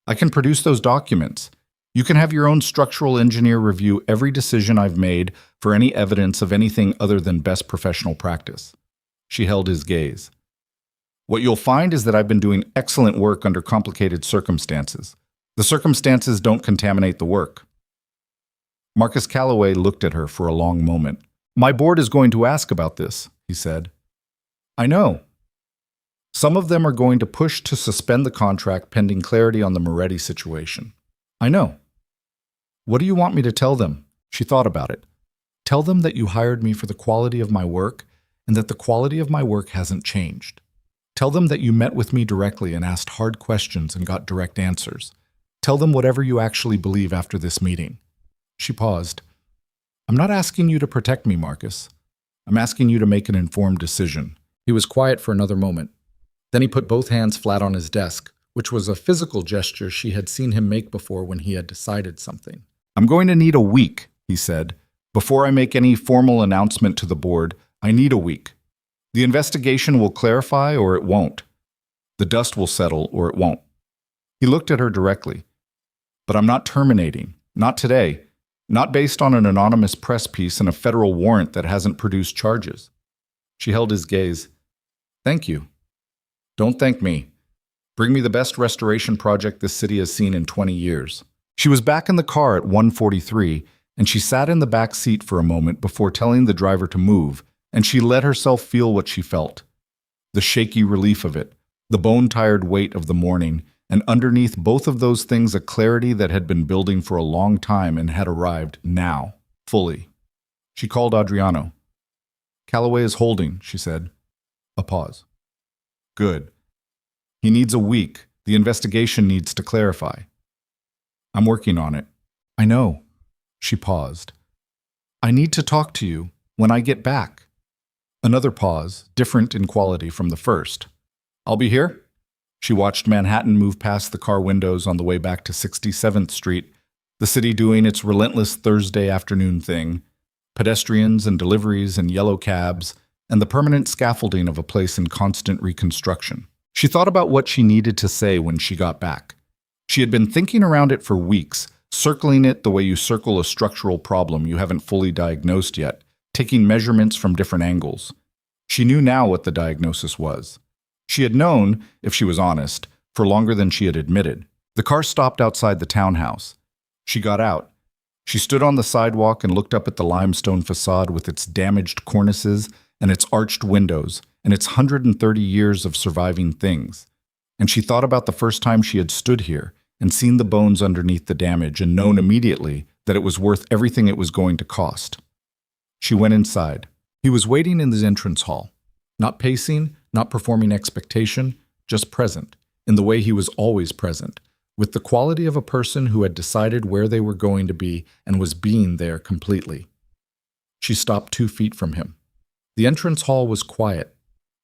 I can produce those documents. You can have your own structural engineer review every decision I've made for any evidence of anything other than best professional practice. She held his gaze. What you'll find is that I've been doing excellent work under complicated circumstances. The circumstances don't contaminate the work. Marcus Calloway looked at her for a long moment. My board is going to ask about this, he said. I know. Some of them are going to push to suspend the contract pending clarity on the Moretti situation. I know. What do you want me to tell them? She thought about it. Tell them that you hired me for the quality of my work and that the quality of my work hasn't changed. Tell them that you met with me directly and asked hard questions and got direct answers. Tell them whatever you actually believe after this meeting. She paused. I'm not asking you to protect me, Marcus. I'm asking you to make an informed decision. He was quiet for another moment. Then he put both hands flat on his desk, which was a physical gesture she had seen him make before when he had decided something. I'm going to need a week, he said. Before I make any formal announcement to the board, I need a week. The investigation will clarify or it won't. The dust will settle or it won't. He looked at her directly. But I'm not terminating. Not today. Not based on an anonymous press piece and a federal warrant that hasn't produced charges. She held his gaze. Thank you. Don't thank me. Bring me the best restoration project this city has seen in 20 years. She was back in the car at 1:43, and she sat in the back seat for a moment before telling the driver to move, and she let herself feel what she felt. The shaky relief of it, the bone-tired weight of the morning, and underneath both of those things a clarity that had been building for a long time and had arrived now, fully. She called Adriano. Calloway is holding, she said. A pause. Good. He needs a week. The investigation needs to clarify. I'm working on it. I know. She paused. I need to talk to you when I get back. Another pause, different in quality from the first. I'll be here? She watched Manhattan move past the car windows on the way back to 67th Street, the city doing its relentless Thursday afternoon thing, pedestrians and deliveries and yellow cabs, and the permanent scaffolding of a place in constant reconstruction. She thought about what she needed to say when she got back. She had been thinking around it for weeks, circling it the way you circle a structural problem you haven't fully diagnosed yet, taking measurements from different angles. She knew now what the diagnosis was. She had known, if she was honest, for longer than she had admitted. The car stopped outside the townhouse. She got out. She stood on the sidewalk and looked up at the limestone facade with its damaged cornices and its arched windows and its 130 years of surviving things. And she thought about the first time she had stood here and seen the bones underneath the damage and known immediately that it was worth everything it was going to cost. She went inside. He was waiting in the entrance hall, not pacing, not performing expectation, just present, in the way he was always present, with the quality of a person who had decided where they were going to be and was being there completely. She stopped 2 feet from him. The entrance hall was quiet.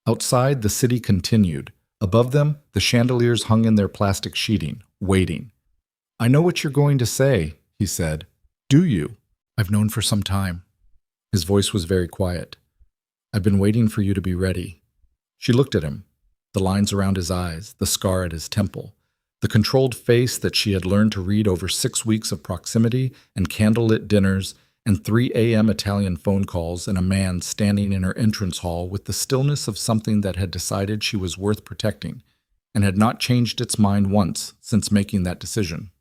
Outside, the city continued. Above them, the chandeliers hung in their plastic sheeting, waiting. I know what you're going to say, he said. Do you? I've known for some time. His voice was very quiet. I've been waiting for you to be ready. She looked at him, the lines around his eyes, the scar at his temple, the controlled face that she had learned to read over 6 weeks of proximity and candlelit dinners and 3 a.m. Italian phone calls and a man standing in her entrance hall with the stillness of something that had decided she was worth protecting and had not changed its mind once since making that decision.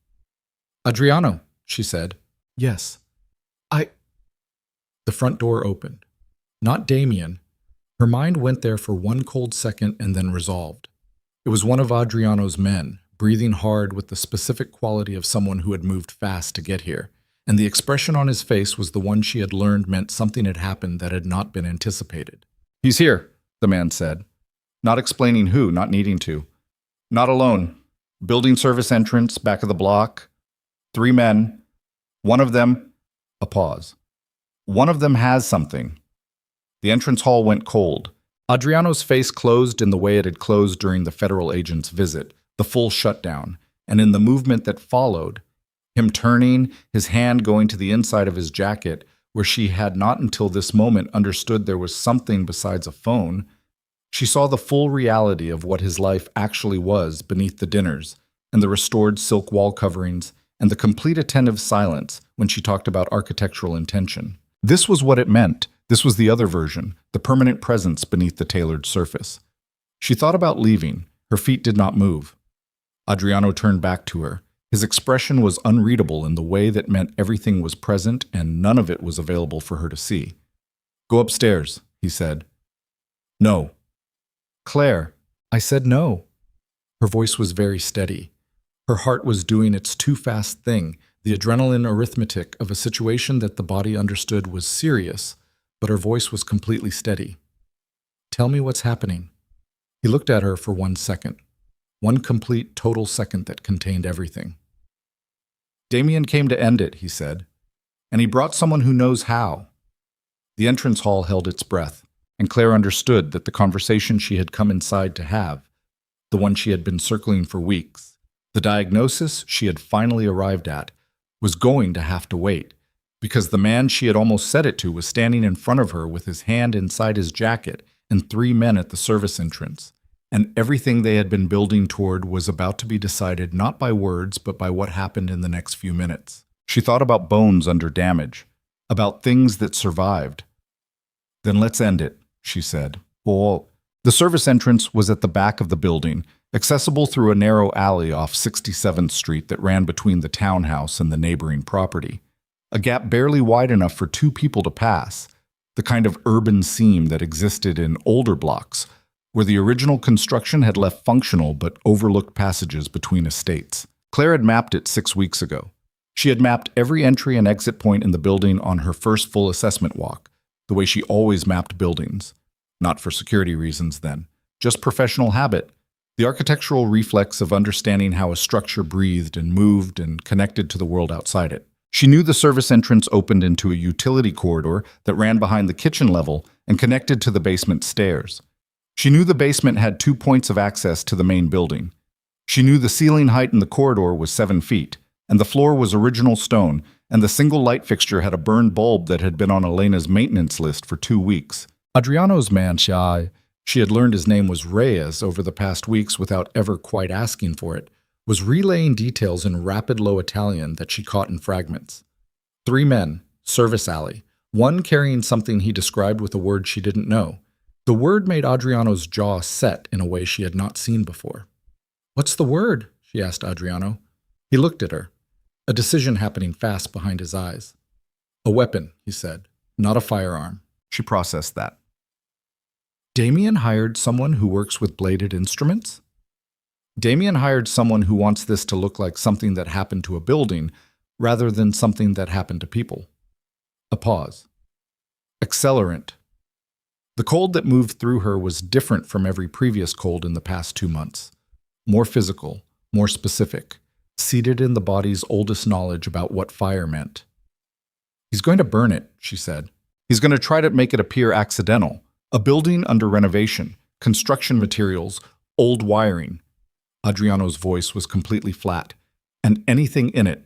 Adriano, she said. Yes. The front door opened. Not Damien. Her mind went there for one cold second and then resolved. It was one of Adriano's men, breathing hard with the specific quality of someone who had moved fast to get here, and the expression on his face was the one she had learned meant something had happened that had not been anticipated. He's here, the man said. Not explaining who, not needing to. Not alone. Building service entrance, back of the block. 3 men. One of them, a pause. One of them has something. The entrance hall went cold. Adriano's face closed in the way it had closed during the federal agent's visit, the full shutdown, and in the movement that followed, him turning, his hand going to the inside of his jacket, where she had not until this moment understood there was something besides a phone. She saw the full reality of what his life actually was beneath the dinners, and the restored silk wall coverings, and the complete attentive silence when she talked about architectural intention. This was what it meant. This was the other version, the permanent presence beneath the tailored surface. She thought about leaving. Her feet did not move. Adriano turned back to her. His expression was unreadable in the way that meant everything was present and none of it was available for her to see. "Go upstairs," he said. "No." "Claire." "I said no." Her voice was very steady. Her heart was doing its too-fast thing, the adrenaline arithmetic of a situation that the body understood was serious, but her voice was completely steady. "Tell me what's happening." He looked at her for 1 second. One complete, total second that contained everything. "Damien came to end it," he said, "and he brought someone who knows how." The entrance hall held its breath, and Claire understood that the conversation she had come inside to have, the one she had been circling for weeks, the diagnosis she had finally arrived at, was going to have to wait, because the man she had almost said it to was standing in front of her with his hand inside his jacket and 3 men at the service entrance. And everything they had been building toward was about to be decided not by words, but by what happened in the next few minutes. She thought about bones under damage, about things that survived. "Then let's end it," she said. "Well, the service entrance was at the back of the building, accessible through a narrow alley off 67th Street that ran between the townhouse and the neighboring property. A gap barely wide enough for 2 people to pass, the kind of urban seam that existed in older blocks, where the original construction had left functional but overlooked passages between estates. Claire had mapped it 6 weeks ago. She had mapped every entry and exit point in the building on her first full assessment walk, the way she always mapped buildings. Not for security reasons then, just professional habit, the architectural reflex of understanding how a structure breathed and moved and connected to the world outside it. She knew the service entrance opened into a utility corridor that ran behind the kitchen level and connected to the basement stairs. She knew the basement had 2 points of access to the main building. She knew the ceiling height in the corridor was 7 feet, and the floor was original stone, and the single light fixture had a burned bulb that had been on Elena's maintenance list for 2 weeks. Adriano's man, she had learned his name was Reyes over the past weeks without ever quite asking for it, was relaying details in rapid low Italian that she caught in fragments. 3 men, service alley, one carrying something he described with a word she didn't know. The word made Adriano's jaw set in a way she had not seen before. "What's the word?" she asked Adriano. He looked at her, a decision happening fast behind his eyes. "A weapon," he said, "not a firearm." She processed that. Damien hired someone who works with bladed instruments? Damien hired someone who wants this to look like something that happened to a building rather than something that happened to people. A pause. Accelerant. The cold that moved through her was different from every previous cold in the past 2 months. More physical, more specific, seated in the body's oldest knowledge about what fire meant. "He's going to burn it," she said. "He's going to try to make it appear accidental. A building under renovation, construction materials, old wiring." Adriano's voice was completely flat. "And anything in it."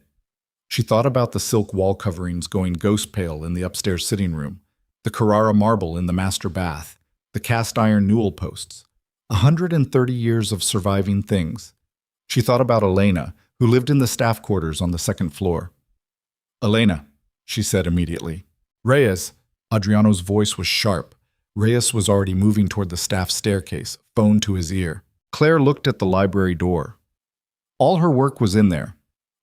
She thought about the silk wall coverings going ghost pale in the upstairs sitting room, the Carrara marble in the master bath, the cast iron newel posts. 130 years of surviving things. She thought about Elena, who lived in the staff quarters on the 2nd floor. "Elena," she said immediately. "Reyes." Adriano's voice was sharp. Reyes was already moving toward the staff staircase, phone to his ear. Claire looked at the library door. All her work was in there.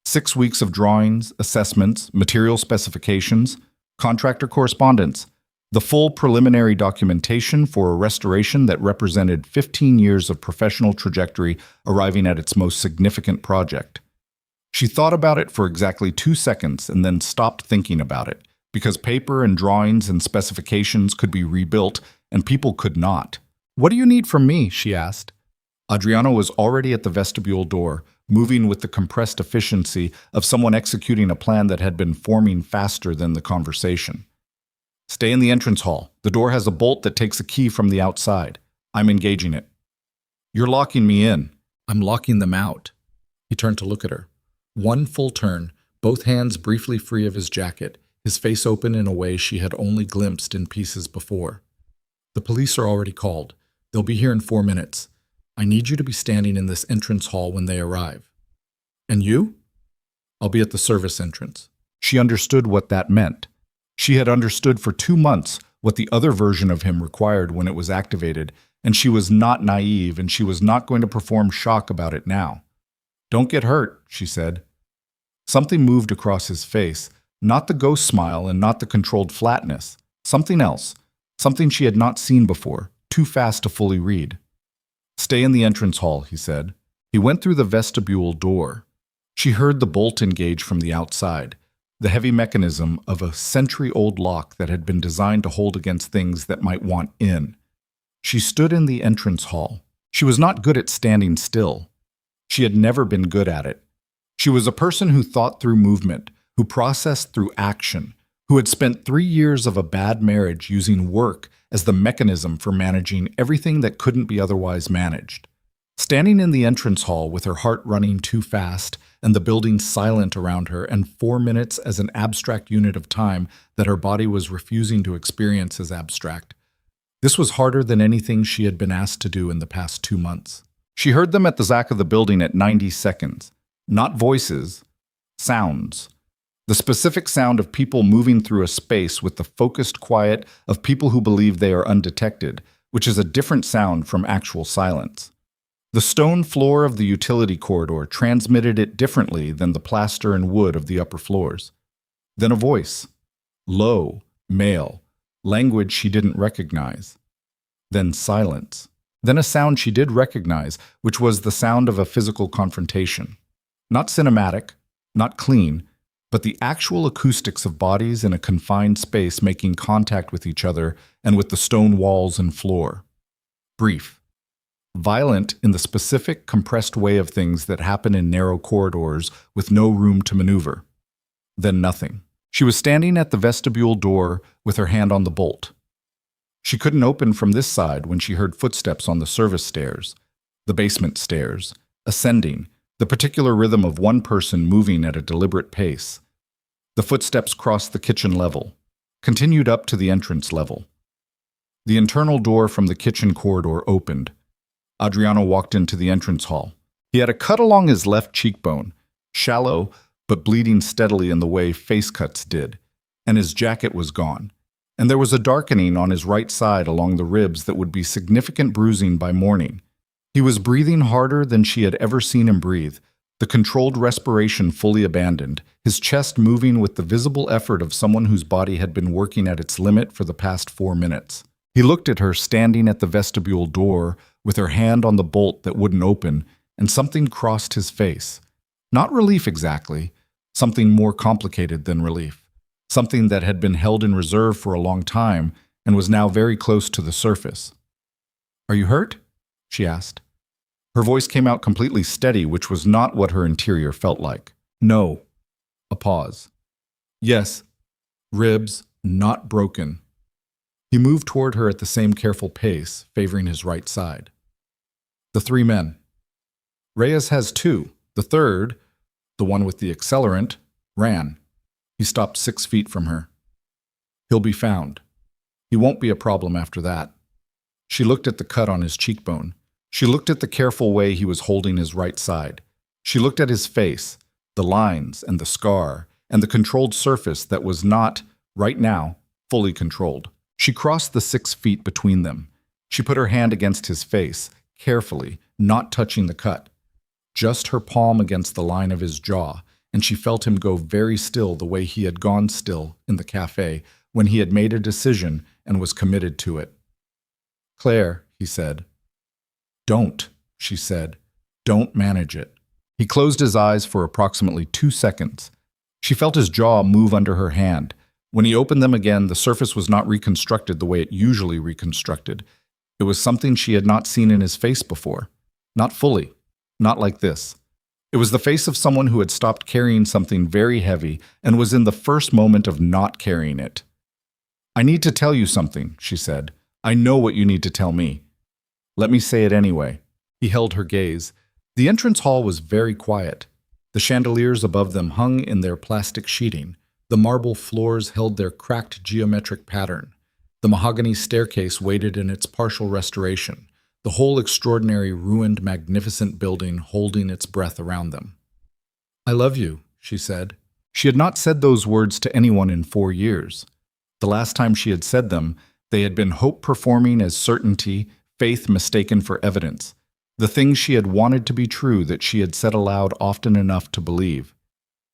6 weeks of drawings, assessments, material specifications, contractor correspondence, the full preliminary documentation for a restoration that represented 15 years of professional trajectory arriving at its most significant project. She thought about it for exactly 2 seconds and then stopped thinking about it, because paper and drawings and specifications could be rebuilt and people could not. "What do you need from me?" she asked. Adriano was already at the vestibule door, moving with the compressed efficiency of someone executing a plan that had been forming faster than the conversation. Stay in the entrance hall. The door has a bolt that takes a key from the outside. I'm engaging it. You're locking me in. I'm locking them out. He turned to look at her. One full turn, both hands briefly free of his jacket, his face open in a way she had only glimpsed in pieces before. The police are already called. They'll be here in 4 minutes. I need you to be standing in this entrance hall when they arrive. And you? I'll be at the service entrance. She understood what that meant. She had understood for 2 months what the other version of him required when it was activated, and she was not naive, and she was not going to perform shock about it now. Don't get hurt, she said. Something moved across his face, not the ghost smile and not the controlled flatness. Something else, something she had not seen before, too fast to fully read. Stay in the entrance hall, he said. He went through the vestibule door. She heard the bolt engage from the outside, the heavy mechanism of a century-old lock that had been designed to hold against things that might want in. She stood in the entrance hall. She was not good at standing still. She had never been good at it. She was a person who thought through movement, who processed through action, who had spent 3 years of a bad marriage using work as the mechanism for managing everything that couldn't be otherwise managed. Standing in the entrance hall with her heart running too fast and the building silent around her and 4 minutes as an abstract unit of time that her body was refusing to experience as abstract. This was harder than anything she had been asked to do in the past 2 months. She heard them at the back of the building at 90 seconds. Not voices, sounds. The specific sound of people moving through a space with the focused quiet of people who believe they are undetected, which is a different sound from actual silence. The stone floor of the utility corridor transmitted it differently than the plaster and wood of the upper floors. Then a voice. Low, male, language she didn't recognize. Then silence. Then a sound she did recognize, which was the sound of a physical confrontation. Not cinematic, not clean, but the actual acoustics of bodies in a confined space making contact with each other and with the stone walls and floor. Brief. Violent in the specific, compressed way of things that happen in narrow corridors with no room to maneuver. Then nothing. She was standing at the vestibule door with her hand on the bolt. She couldn't open from this side when she heard footsteps on the service stairs, the basement stairs, ascending, the particular rhythm of one person moving at a deliberate pace. The footsteps crossed the kitchen level, continued up to the entrance level. The internal door from the kitchen corridor opened. Adriano walked into the entrance hall. He had a cut along his left cheekbone, shallow but bleeding steadily in the way face cuts did, and his jacket was gone. And there was a darkening on his right side along the ribs that would be significant bruising by morning. He was breathing harder than she had ever seen him breathe, the controlled respiration fully abandoned, his chest moving with the visible effort of someone whose body had been working at its limit for the past 4 minutes. He looked at her standing at the vestibule door with her hand on the bolt that wouldn't open, and something crossed his face. Not relief exactly, something more complicated than relief. Something that had been held in reserve for a long time and was now very close to the surface. "Are you hurt?" she asked. Her voice came out completely steady, which was not what her interior felt like. "No." A pause. "Yes. Ribs, not broken." He moved toward her at the same careful pace, favoring his right side. The 3 men. Reyes has 2. The third, the one with the accelerant, ran. He stopped 6 feet from her. "He'll be found. He won't be a problem after that." She looked at the cut on his cheekbone. She looked at the careful way he was holding his right side. She looked at his face, the lines and the scar, and the controlled surface that was not, right now, fully controlled. She crossed the 6 feet between them. She put her hand against his face, carefully, not touching the cut. Just her palm against the line of his jaw, and she felt him go very still the way he had gone still in the café when he had made a decision and was committed to it. "Claire," he said. "Don't," she said. "Don't manage it." He closed his eyes for approximately 2 seconds. She felt his jaw move under her hand. When he opened them again, the surface was not reconstructed the way it usually reconstructed. It was something she had not seen in his face before. Not fully. Not like this. It was the face of someone who had stopped carrying something very heavy and was in the first moment of not carrying it. I need to tell you something, she said. I know what you need to tell me. Let me say it anyway. He held her gaze. The entrance hall was very quiet. The chandeliers above them hung in their plastic sheeting. The marble floors held their cracked geometric pattern. The mahogany staircase waited in its partial restoration, the whole extraordinary, ruined, magnificent building holding its breath around them. I love you, she said. She had not said those words to anyone in 4 years. The last time she had said them, they had been hope performing as certainty, faith mistaken for evidence, the things she had wanted to be true that she had said aloud often enough to believe.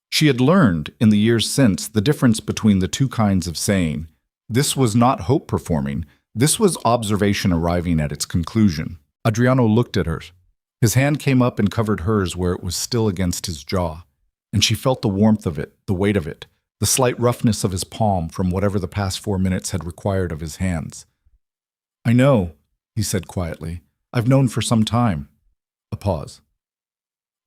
She had learned, in the years since, the difference between the two kinds of saying. This was not hope performing, this was observation arriving at its conclusion. Adriano looked at her. His hand came up and covered hers where it was still against his jaw, and she felt the warmth of it, the weight of it, the slight roughness of his palm from whatever the past 4 minutes had required of his hands. I know, he said quietly. I've known for some time. A pause.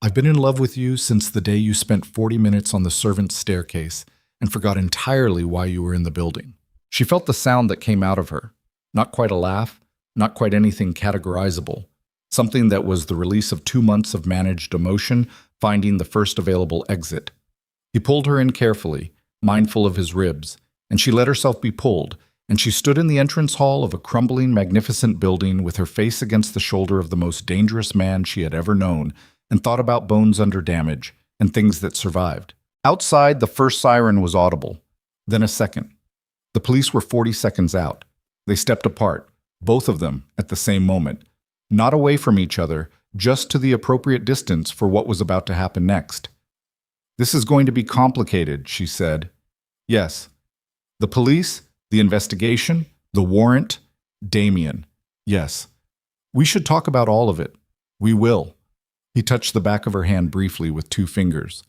I've been in love with you since the day you spent 40 minutes on the servants' staircase and forgot entirely why you were in the building. She felt the sound that came out of her. Not quite a laugh, not quite anything categorizable. Something that was the release of 2 months of managed emotion, finding the first available exit. He pulled her in carefully, mindful of his ribs, and she let herself be pulled, and she stood in the entrance hall of a crumbling, magnificent building with her face against the shoulder of the most dangerous man she had ever known, and thought about bones under damage and things that survived. Outside, the first siren was audible, then a second. The police were 40 seconds out. They stepped apart, both of them, at the same moment, not away from each other, just to the appropriate distance for what was about to happen next. This is going to be complicated, she said. Yes. The police, the investigation, the warrant, Damien. Yes. We should talk about all of it. We will. He touched the back of her hand briefly with 2 fingers.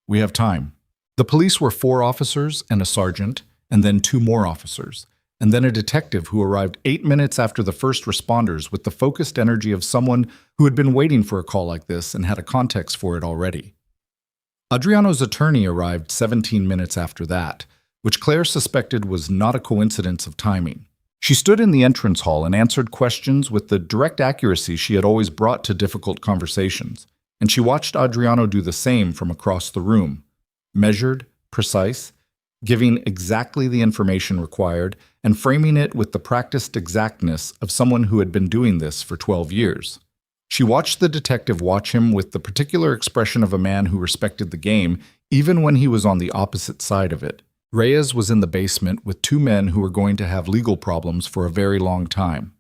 We have time. The police were 4 officers and a sergeant, and then 2 more officers, and then a detective who arrived 8 minutes after the first responders with the focused energy of someone who had been waiting for a call like this and had a context for it already. Adriano's attorney arrived 17 minutes after that, which Claire suspected was not a coincidence of timing. She stood in the entrance hall and answered questions with the direct accuracy she had always brought to difficult conversations, and she watched Adriano do the same from across the room, measured, precise, giving exactly the information required and framing it with the practiced exactness of someone who had been doing this for 12 years. She watched the detective watch him with the particular expression of a man who respected the game, even when he was on the opposite side of it. Reyes was in the basement with 2 men who were going to have legal problems for a very long time.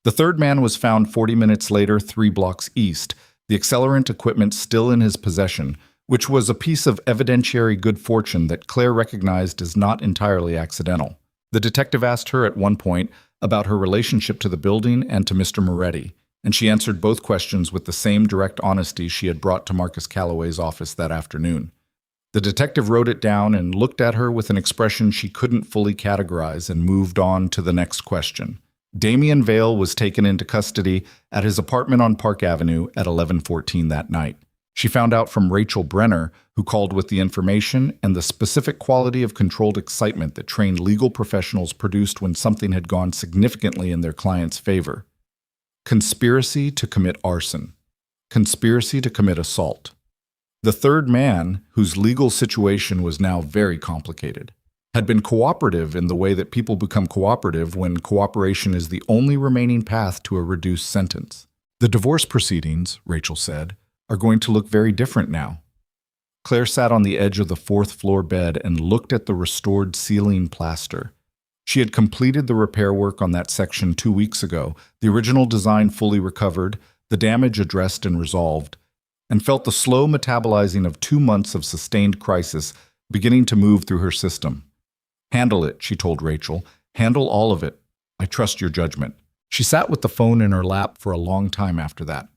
The third man was found 40 minutes later 3 blocks east, the accelerant equipment still in his possession, which was a piece of evidentiary good fortune that Claire recognized as not entirely accidental. The detective asked her at one point about her relationship to the building and to Mr. Moretti, and she answered both questions with the same direct honesty she had brought to Marcus Calloway's office that afternoon. The detective wrote it down and looked at her with an expression she couldn't fully categorize and moved on to the next question. Damien Vale was taken into custody at his apartment on Park Avenue at 11:14 that night. She found out from Rachel Brenner, who called with the information and the specific quality of controlled excitement that trained legal professionals produced when something had gone significantly in their client's favor. Conspiracy to commit arson. Conspiracy to commit assault. The third man, whose legal situation was now very complicated, had been cooperative in the way that people become cooperative when cooperation is the only remaining path to a reduced sentence. The divorce proceedings, Rachel said, are going to look very different now. Claire sat on the edge of the 4th-floor bed and looked at the restored ceiling plaster. She had completed the repair work on that section 2 weeks ago, the original design fully recovered, the damage addressed and resolved, and felt the slow metabolizing of 2 months of sustained crisis beginning to move through her system. Handle it, she told Rachel. Handle all of it. I trust your judgment. She sat with the phone in her lap for a long time after that.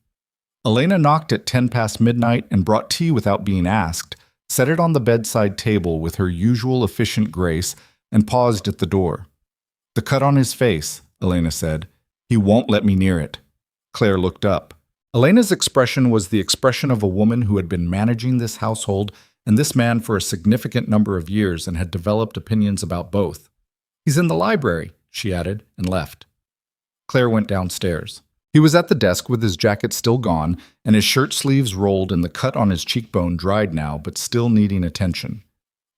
Elena knocked at 10 past midnight and brought tea without being asked, set it on the bedside table with her usual efficient grace, and paused at the door. The cut on his face, Elena said. He won't let me near it. Claire looked up. Elena's expression was the expression of a woman who had been managing this household and this man for a significant number of years and had developed opinions about both. He's in the library, she added, and left. Claire went downstairs. He was at the desk with his jacket still gone and his shirt sleeves rolled and the cut on his cheekbone dried now but still needing attention.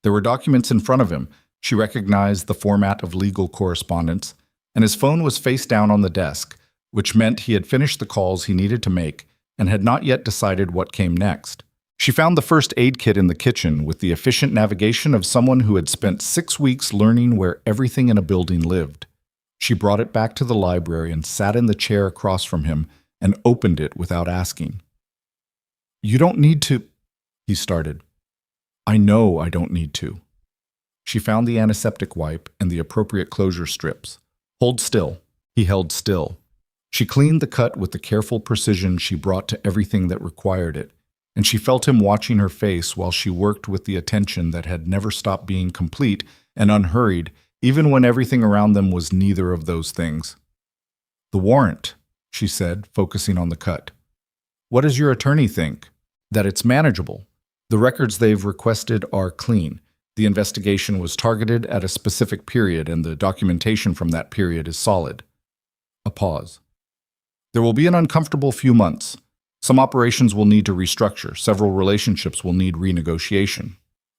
There were documents in front of him. She recognized the format of legal correspondence, and his phone was face down on the desk, which meant he had finished the calls he needed to make and had not yet decided what came next. She found the first aid kit in the kitchen with the efficient navigation of someone who had spent 6 weeks learning where everything in a building lived. She brought it back to the library and sat in the chair across from him and opened it without asking. "You don't need to," he started. "I know I don't need to." She found the antiseptic wipe and the appropriate closure strips. "Hold still." He held still. She cleaned the cut with the careful precision she brought to everything that required it, and she felt him watching her face while she worked with the attention that had never stopped being complete and unhurried, even when everything around them was neither of those things. "The warrant," she said, focusing on the cut. "What does your attorney think?" "That it's manageable. The records they've requested are clean. The investigation was targeted at a specific period, and the documentation from that period is solid." A pause. "There will be an uncomfortable few months. Some operations will need to restructure. Several relationships will need renegotiation."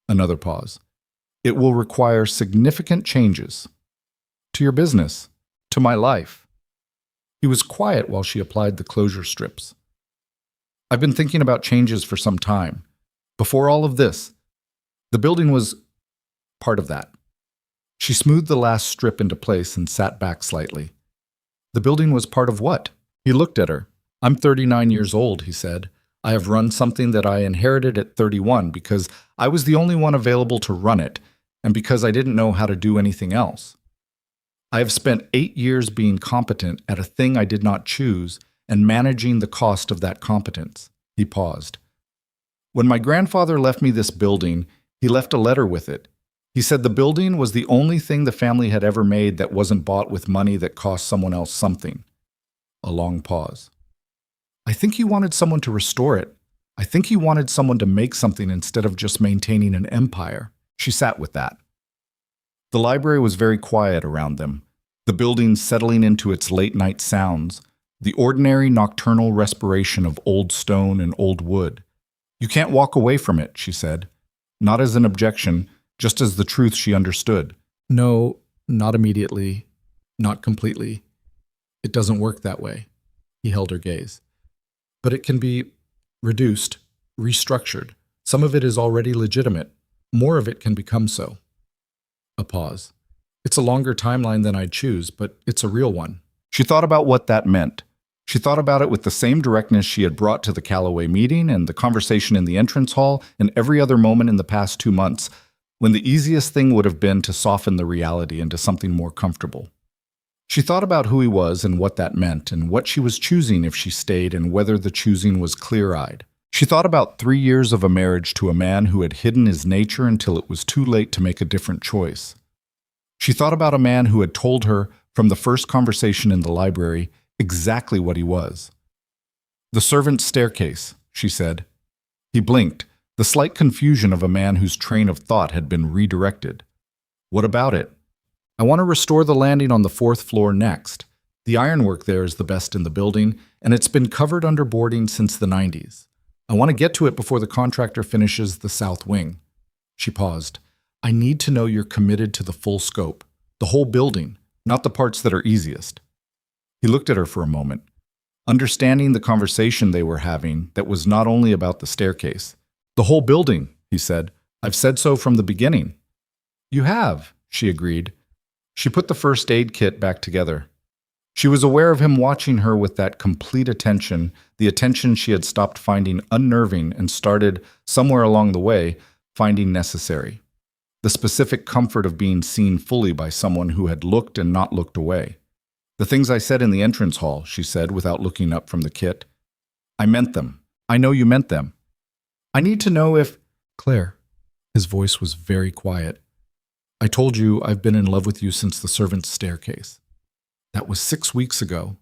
Another pause. "It will require significant changes. To your business. To my life." He was quiet while she applied the closure strips. "I've been thinking about changes for some time. Before all of this, the building was part of that." She smoothed the last strip into place and sat back slightly. "The building was part of what?" He looked at her. "I'm 39 years old," he said. "I have run something that I inherited at 31 because I was the only one available to run it, and because I didn't know how to do anything else. I have spent 8 years being competent at a thing I did not choose and managing the cost of that competence." He paused. "When my grandfather left me this building, he left a letter with it. He said the building was the only thing the family had ever made that wasn't bought with money that cost someone else something." A long pause. "I think he wanted someone to restore it. I think he wanted someone to make something instead of just maintaining an empire." She sat with that. The library was very quiet around them, the building settling into its late-night sounds, the ordinary nocturnal respiration of old stone and old wood. "You can't walk away from it," she said, not as an objection, just as the truth she understood. "No, not immediately, not completely. It doesn't work that way." He held her gaze. "But it can be reduced, restructured. Some of it is already legitimate. More of it can become so." A pause. "It's a longer timeline than I'd choose, but it's a real one." She thought about what that meant. She thought about it with the same directness she had brought to the Callaway meeting and the conversation in the entrance hall and every other moment in the past 2 months, when the easiest thing would have been to soften the reality into something more comfortable. She thought about who he was and what that meant, and what she was choosing if she stayed, and whether the choosing was clear-eyed. She thought about 3 years of a marriage to a man who had hidden his nature until it was too late to make a different choice. She thought about a man who had told her, from the first conversation in the library, exactly what he was. "The servant's staircase," she said. He blinked, the slight confusion of a man whose train of thought had been redirected. "What about it?" "I want to restore the landing on the 4th floor next. The ironwork there is the best in the building, and it's been covered under boarding since the 90s. I want to get to it before the contractor finishes the south wing." She paused. "I need to know you're committed to the full scope, the whole building, not the parts that are easiest." He looked at her for a moment, understanding the conversation they were having that was not only about the staircase. "The whole building," he said. "I've said so from the beginning." "You have," she agreed. She put the first aid kit back together. She was aware of him watching her with that complete attention, the attention she had stopped finding unnerving and started, somewhere along the way, finding necessary. The specific comfort of being seen fully by someone who had looked and not looked away. "The things I said in the entrance hall," she said without looking up from the kit. "I meant them. I know you meant them. I need to know if—" "Claire," his voice was very quiet. "I told you I've been in love with you since the servant's staircase. That was 6 weeks ago,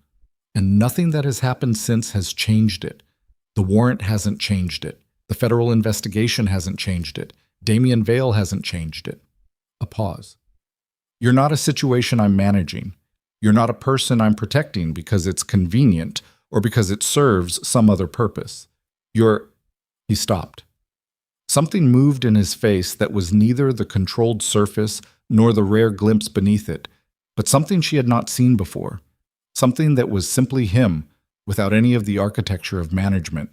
and nothing that has happened since has changed it. The warrant hasn't changed it. The federal investigation hasn't changed it. Damien Vale hasn't changed it." A pause. You're not a situation I'm managing. You're not a person I'm protecting because it's convenient or because it serves some other purpose. You're—" He stopped. Something moved in his face that was neither the controlled surface nor the rare glimpse beneath it, but something she had not seen before. Something that was simply him, without any of the architecture of management.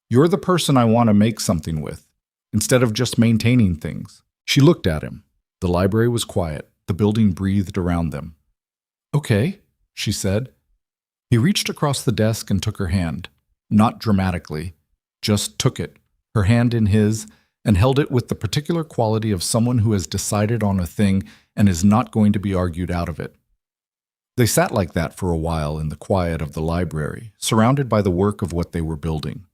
"You're the person I want to make something with, instead of just maintaining things." She looked at him. The library was quiet. The building breathed around them. "Okay," she said. He reached across the desk and took her hand. Not dramatically, just took it, her hand in his, and held it with the particular quality of someone who has decided on a thing and is not going to be argued out of it. They sat like that for a while in the quiet of the library, surrounded by the work of what they were building.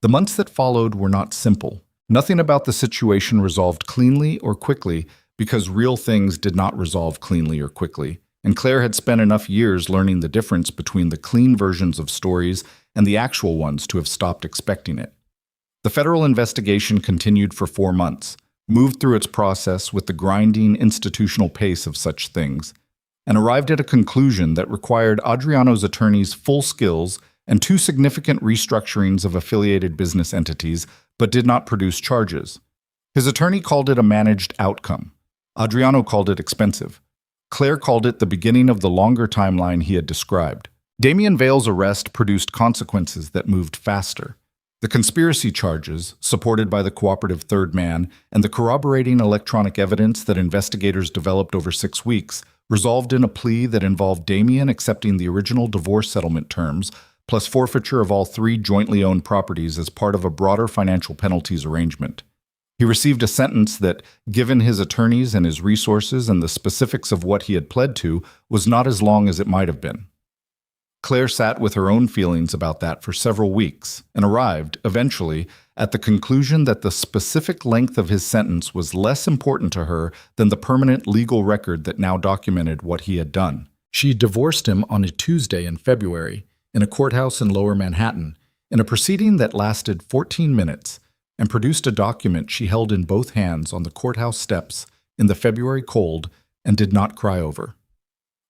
The months that followed were not simple. Nothing about the situation resolved cleanly or quickly because real things did not resolve cleanly or quickly, and Claire had spent enough years learning the difference between the clean versions of stories and the actual ones to have stopped expecting it. The federal investigation continued for 4 months, moved through its process with the grinding institutional pace of such things, and arrived at a conclusion that required Adriano's attorneys' full skills and 2 significant restructurings of affiliated business entities, but did not produce charges. His attorney called it a managed outcome. Adriano called it expensive. Claire called it the beginning of the longer timeline he had described. Damien Vale's arrest produced consequences that moved faster. The conspiracy charges, supported by the cooperative third man, and the corroborating electronic evidence that investigators developed over 6 weeks, resolved in a plea that involved Damien accepting the original divorce settlement terms, plus forfeiture of all 3 jointly owned properties as part of a broader financial penalties arrangement. He received a sentence that, given his attorneys and his resources and the specifics of what he had pled to, was not as long as it might have been. Claire sat with her own feelings about that for several weeks and arrived, eventually, at the conclusion that the specific length of his sentence was less important to her than the permanent legal record that now documented what he had done. She divorced him on a Tuesday in February, in a courthouse in Lower Manhattan, in a proceeding that lasted 14 minutes, and produced a document she held in both hands on the courthouse steps in the February cold and did not cry over.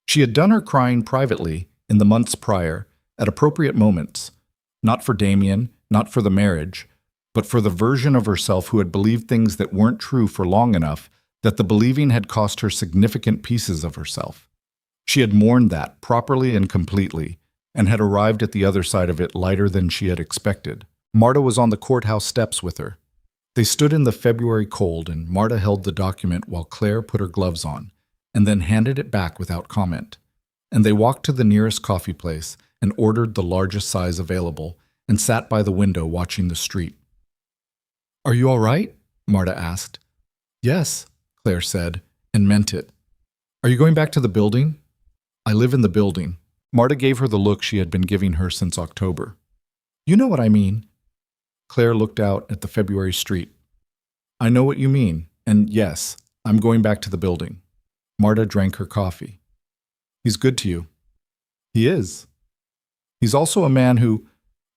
She had done her crying privately in the months prior, at appropriate moments, not for Damien, not for the marriage, but for the version of herself who had believed things that weren't true for long enough that the believing had cost her significant pieces of herself. She had mourned that properly and completely, and had arrived at the other side of it lighter than she had expected. Marta was on the courthouse steps with her. They stood in the February cold, and Marta held the document while Claire put her gloves on, and then handed it back without comment. And they walked to the nearest coffee place and ordered the largest size available and sat by the window watching the street. "Are you all right?" Marta asked. "Yes," Claire said, and meant it. "Are you going back to the building?" "I live in the building." Marta gave her the look she had been giving her since October. "You know what I mean." Claire looked out at the February street. "I know what you mean, and yes, I'm going back to the building." Marta drank her coffee. "He's good to you." "He is." "He's also a man who—"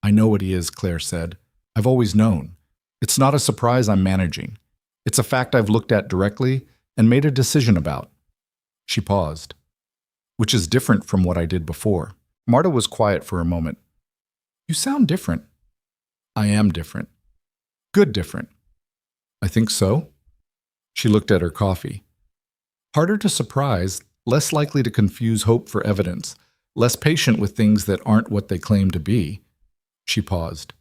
"I know what he is," Claire said. "I've always known. It's not a surprise I'm managing. It's a fact I've looked at directly and made a decision about." She paused. "Which is different from what I did before." Marta was quiet for a moment. "You sound different." "I am different." "Good different." "I think so." She looked at her coffee. "Harder to surprise, less likely to confuse hope for evidence, less patient with things that aren't what they claim to be." She paused.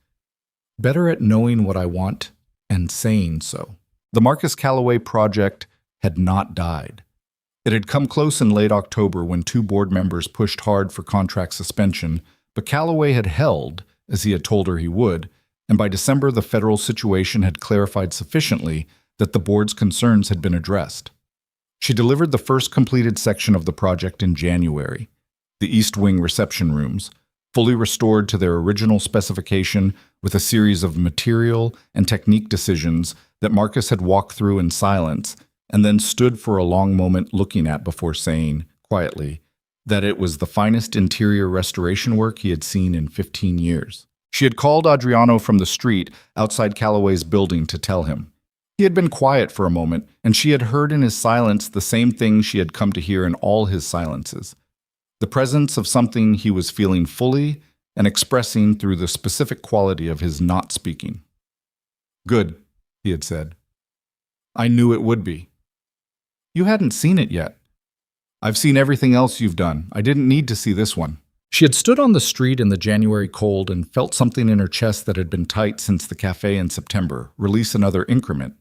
"Better at knowing what I want and saying so." The Marcus Calloway project had not died. It had come close in late October when 2 board members pushed hard for contract suspension, but Calloway had held, as he had told her he would, and by December the federal situation had clarified sufficiently that the board's concerns had been addressed. She delivered the first completed section of the project in January, the East Wing reception rooms, fully restored to their original specification with a series of material and technique decisions that Marcus had walked through in silence and then stood for a long moment looking at before saying, quietly, that it was the finest interior restoration work he had seen in 15 years. She had called Adriano from the street outside Calloway's building to tell him. He had been quiet for a moment, and she had heard in his silence the same thing she had come to hear in all his silences. The presence of something he was feeling fully and expressing through the specific quality of his not speaking. "Good," he had said. "I knew it would be." "You hadn't seen it yet." "I've seen everything else you've done. I didn't need to see this one." She had stood on the street in the January cold and felt something in her chest that had been tight since the café in September release another increment.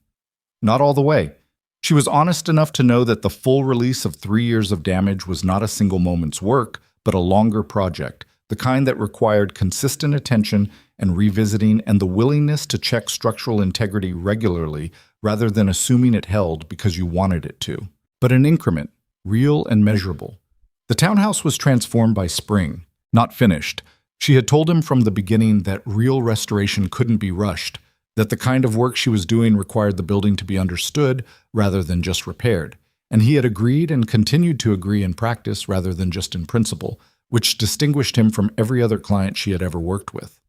Not all the way. She was honest enough to know that the full release of 3 years of damage was not a single moment's work, but a longer project, the kind that required consistent attention and revisiting and the willingness to check structural integrity regularly rather than assuming it held because you wanted it to. But an increment, real and measurable. The townhouse was transformed by spring, not finished. She had told him from the beginning that real restoration couldn't be rushed, that the kind of work she was doing required the building to be understood rather than just repaired. And he had agreed and continued to agree in practice rather than just in principle, which distinguished him from every other client she had ever worked with.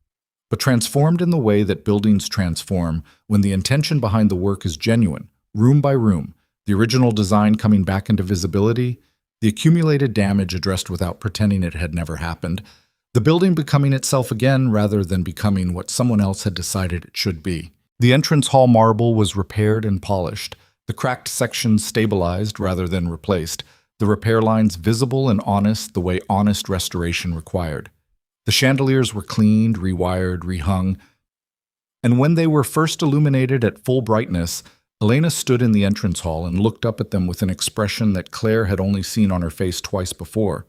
But transformed in the way that buildings transform when the intention behind the work is genuine, room by room, the original design coming back into visibility, the accumulated damage addressed without pretending it had never happened, the building becoming itself again rather than becoming what someone else had decided it should be. The entrance hall marble was repaired and polished, the cracked sections stabilized rather than replaced, the repair lines visible and honest the way honest restoration required. The chandeliers were cleaned, rewired, rehung, and when they were first illuminated at full brightness, Elena stood in the entrance hall and looked up at them with an expression that Claire had only seen on her face twice before,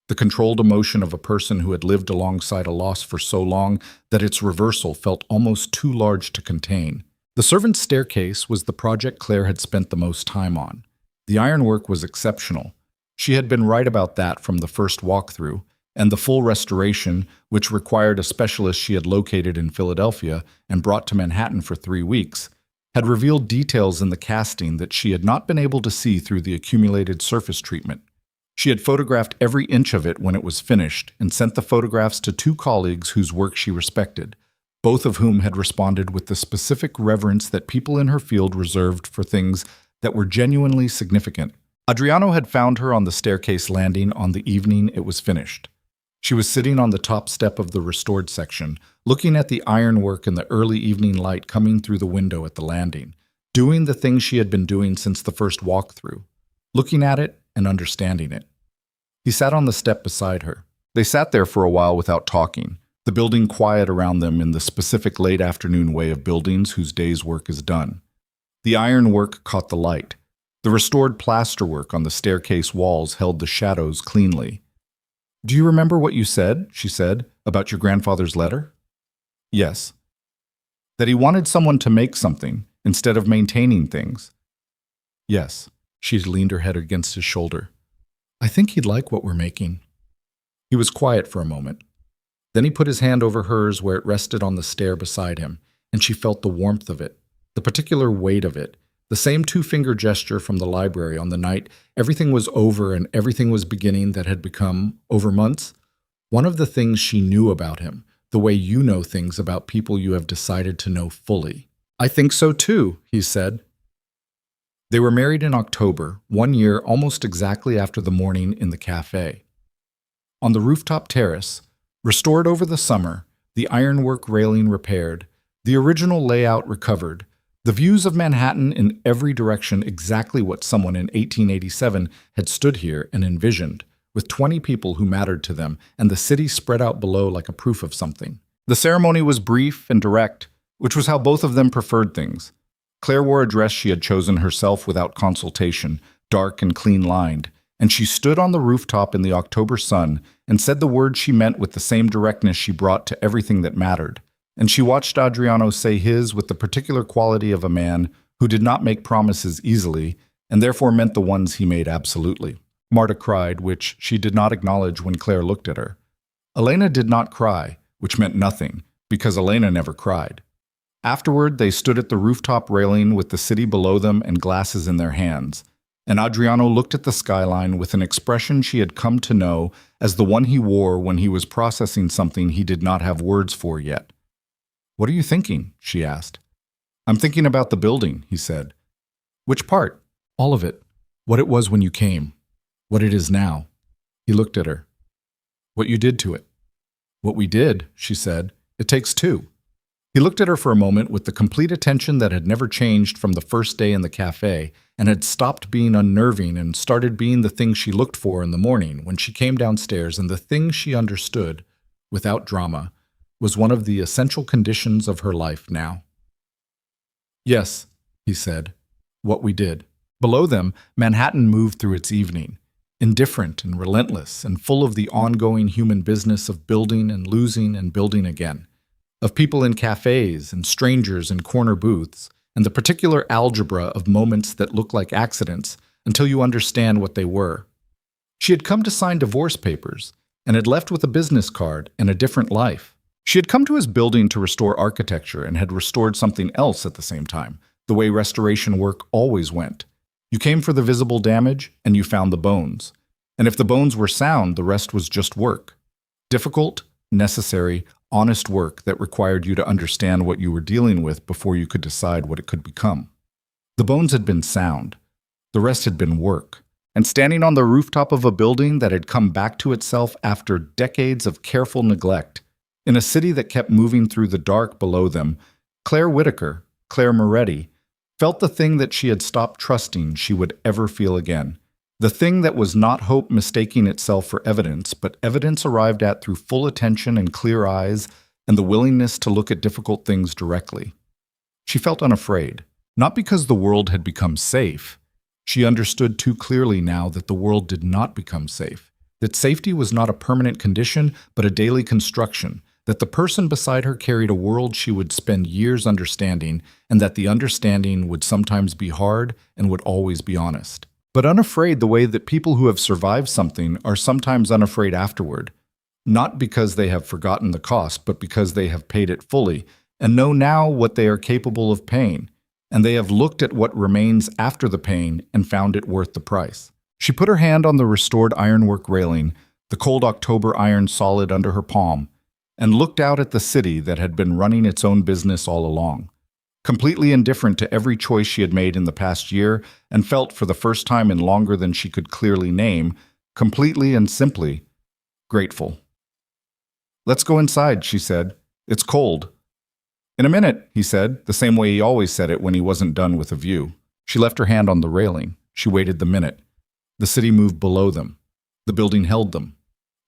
the controlled emotion of a person who had lived alongside a loss for so long that its reversal felt almost too large to contain. The servants' staircase was the project Claire had spent the most time on. The ironwork was exceptional. She had been right about that from the first walkthrough, and the full restoration, which required a specialist she had located in Philadelphia and brought to Manhattan for 3 weeks, had revealed details in the casting that she had not been able to see through the accumulated surface treatment. She had photographed every inch of it when it was finished and sent the photographs to 2 colleagues whose work she respected, both of whom had responded with the specific reverence that people in her field reserved for things that were genuinely significant. Adriano had found her on the staircase landing on the evening it was finished. She was sitting on the top step of the restored section, looking at the ironwork in the early evening light coming through the window at the landing, doing the things she had been doing since the first walkthrough, looking at it and understanding it. He sat on the step beside her. They sat there for a while without talking, the building quiet around them in the specific late afternoon way of buildings whose day's work is done. The ironwork caught the light. The restored plasterwork on the staircase walls held the shadows cleanly. "Do you remember what you said," she said, "about your grandfather's letter?" "Yes." "That he wanted someone to make something, instead of maintaining things." "Yes." She leaned her head against his shoulder. "I think he'd like what we're making." He was quiet for a moment. Then he put his hand over hers where it rested on the stair beside him, and she felt the warmth of it, the particular weight of it, the same 2-finger gesture from the library on the night everything was over and everything was beginning that had become, over months, one of the things she knew about him, the way you know things about people you have decided to know fully. "I think so too," he said. They were married in October, 1 year almost exactly after the morning in the café. On the rooftop terrace, restored over the summer, the ironwork railing repaired, the original layout recovered, the views of Manhattan in every direction exactly what someone in 1887 had stood here and envisioned, with 20 people who mattered to them, and the city spread out below like a proof of something. The ceremony was brief and direct, which was how both of them preferred things. Claire wore a dress she had chosen herself without consultation, dark and clean-lined, and she stood on the rooftop in the October sun and said the words she meant with the same directness she brought to everything that mattered. And she watched Adriano say his with the particular quality of a man who did not make promises easily, and therefore meant the ones he made absolutely. Marta cried, which she did not acknowledge when Claire looked at her. Elena did not cry, which meant nothing, because Elena never cried. Afterward, they stood at the rooftop railing with the city below them and glasses in their hands, and Adriano looked at the skyline with an expression she had come to know as the one he wore when he was processing something he did not have words for yet. "What are you thinking?" she asked. I'm thinking about the building, he said. Which part? All of it. What it was when you came. What it is now. He looked at her. What you did to it. What we did, she said. It takes two. He looked at her for a moment with the complete attention that had never changed from the first day in the café and had stopped being unnerving and started being the thing she looked for in the morning when she came downstairs, and the thing she understood, without drama, was one of the essential conditions of her life now. Yes, he said, what we did. Below them, Manhattan moved through its evening, indifferent and relentless and full of the ongoing human business of building and losing and building again, of people in cafes and strangers in corner booths, and the particular algebra of moments that look like accidents until you understand what they were. She had come to sign divorce papers and had left with a business card and a different life. She had come to his building to restore architecture and had restored something else at the same time, the way restoration work always went. You came for the visible damage, and you found the bones. And if the bones were sound, the rest was just work. Difficult, necessary, honest work that required you to understand what you were dealing with before you could decide what it could become. The bones had been sound. The rest had been work. And standing on the rooftop of a building that had come back to itself after decades of careful neglect, in a city that kept moving through the dark below them, Clare Moretti, felt the thing that she had stopped trusting she would ever feel again. The thing that was not hope mistaking itself for evidence, but evidence arrived at through full attention and clear eyes and the willingness to look at difficult things directly. She felt unafraid, not because the world had become safe. She understood too clearly now that the world did not become safe, that safety was not a permanent condition, but a daily construction, that the person beside her carried a world she would spend years understanding, and that the understanding would sometimes be hard and would always be honest. But unafraid the way that people who have survived something are sometimes unafraid afterward, not because they have forgotten the cost, but because they have paid it fully and know now what they are capable of paying, and they have looked at what remains after the pain and found it worth the price. She put her hand on the restored ironwork railing, the cold October iron solid under her palm, and looked out at the city that had been running its own business all along, completely indifferent to every choice she had made in the past year, and felt for the first time in longer than she could clearly name, completely and simply grateful. "Let's go inside," she said. "It's cold." "In a minute," he said, the same way he always said it when he wasn't done with a view. She left her hand on the railing. She waited the minute. The city moved below them. The building held them.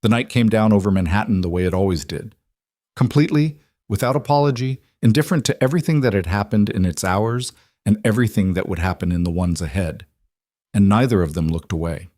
The night came down over Manhattan the way it always did. Completely, without apology, indifferent to everything that had happened in its hours and everything that would happen in the ones ahead. And neither of them looked away.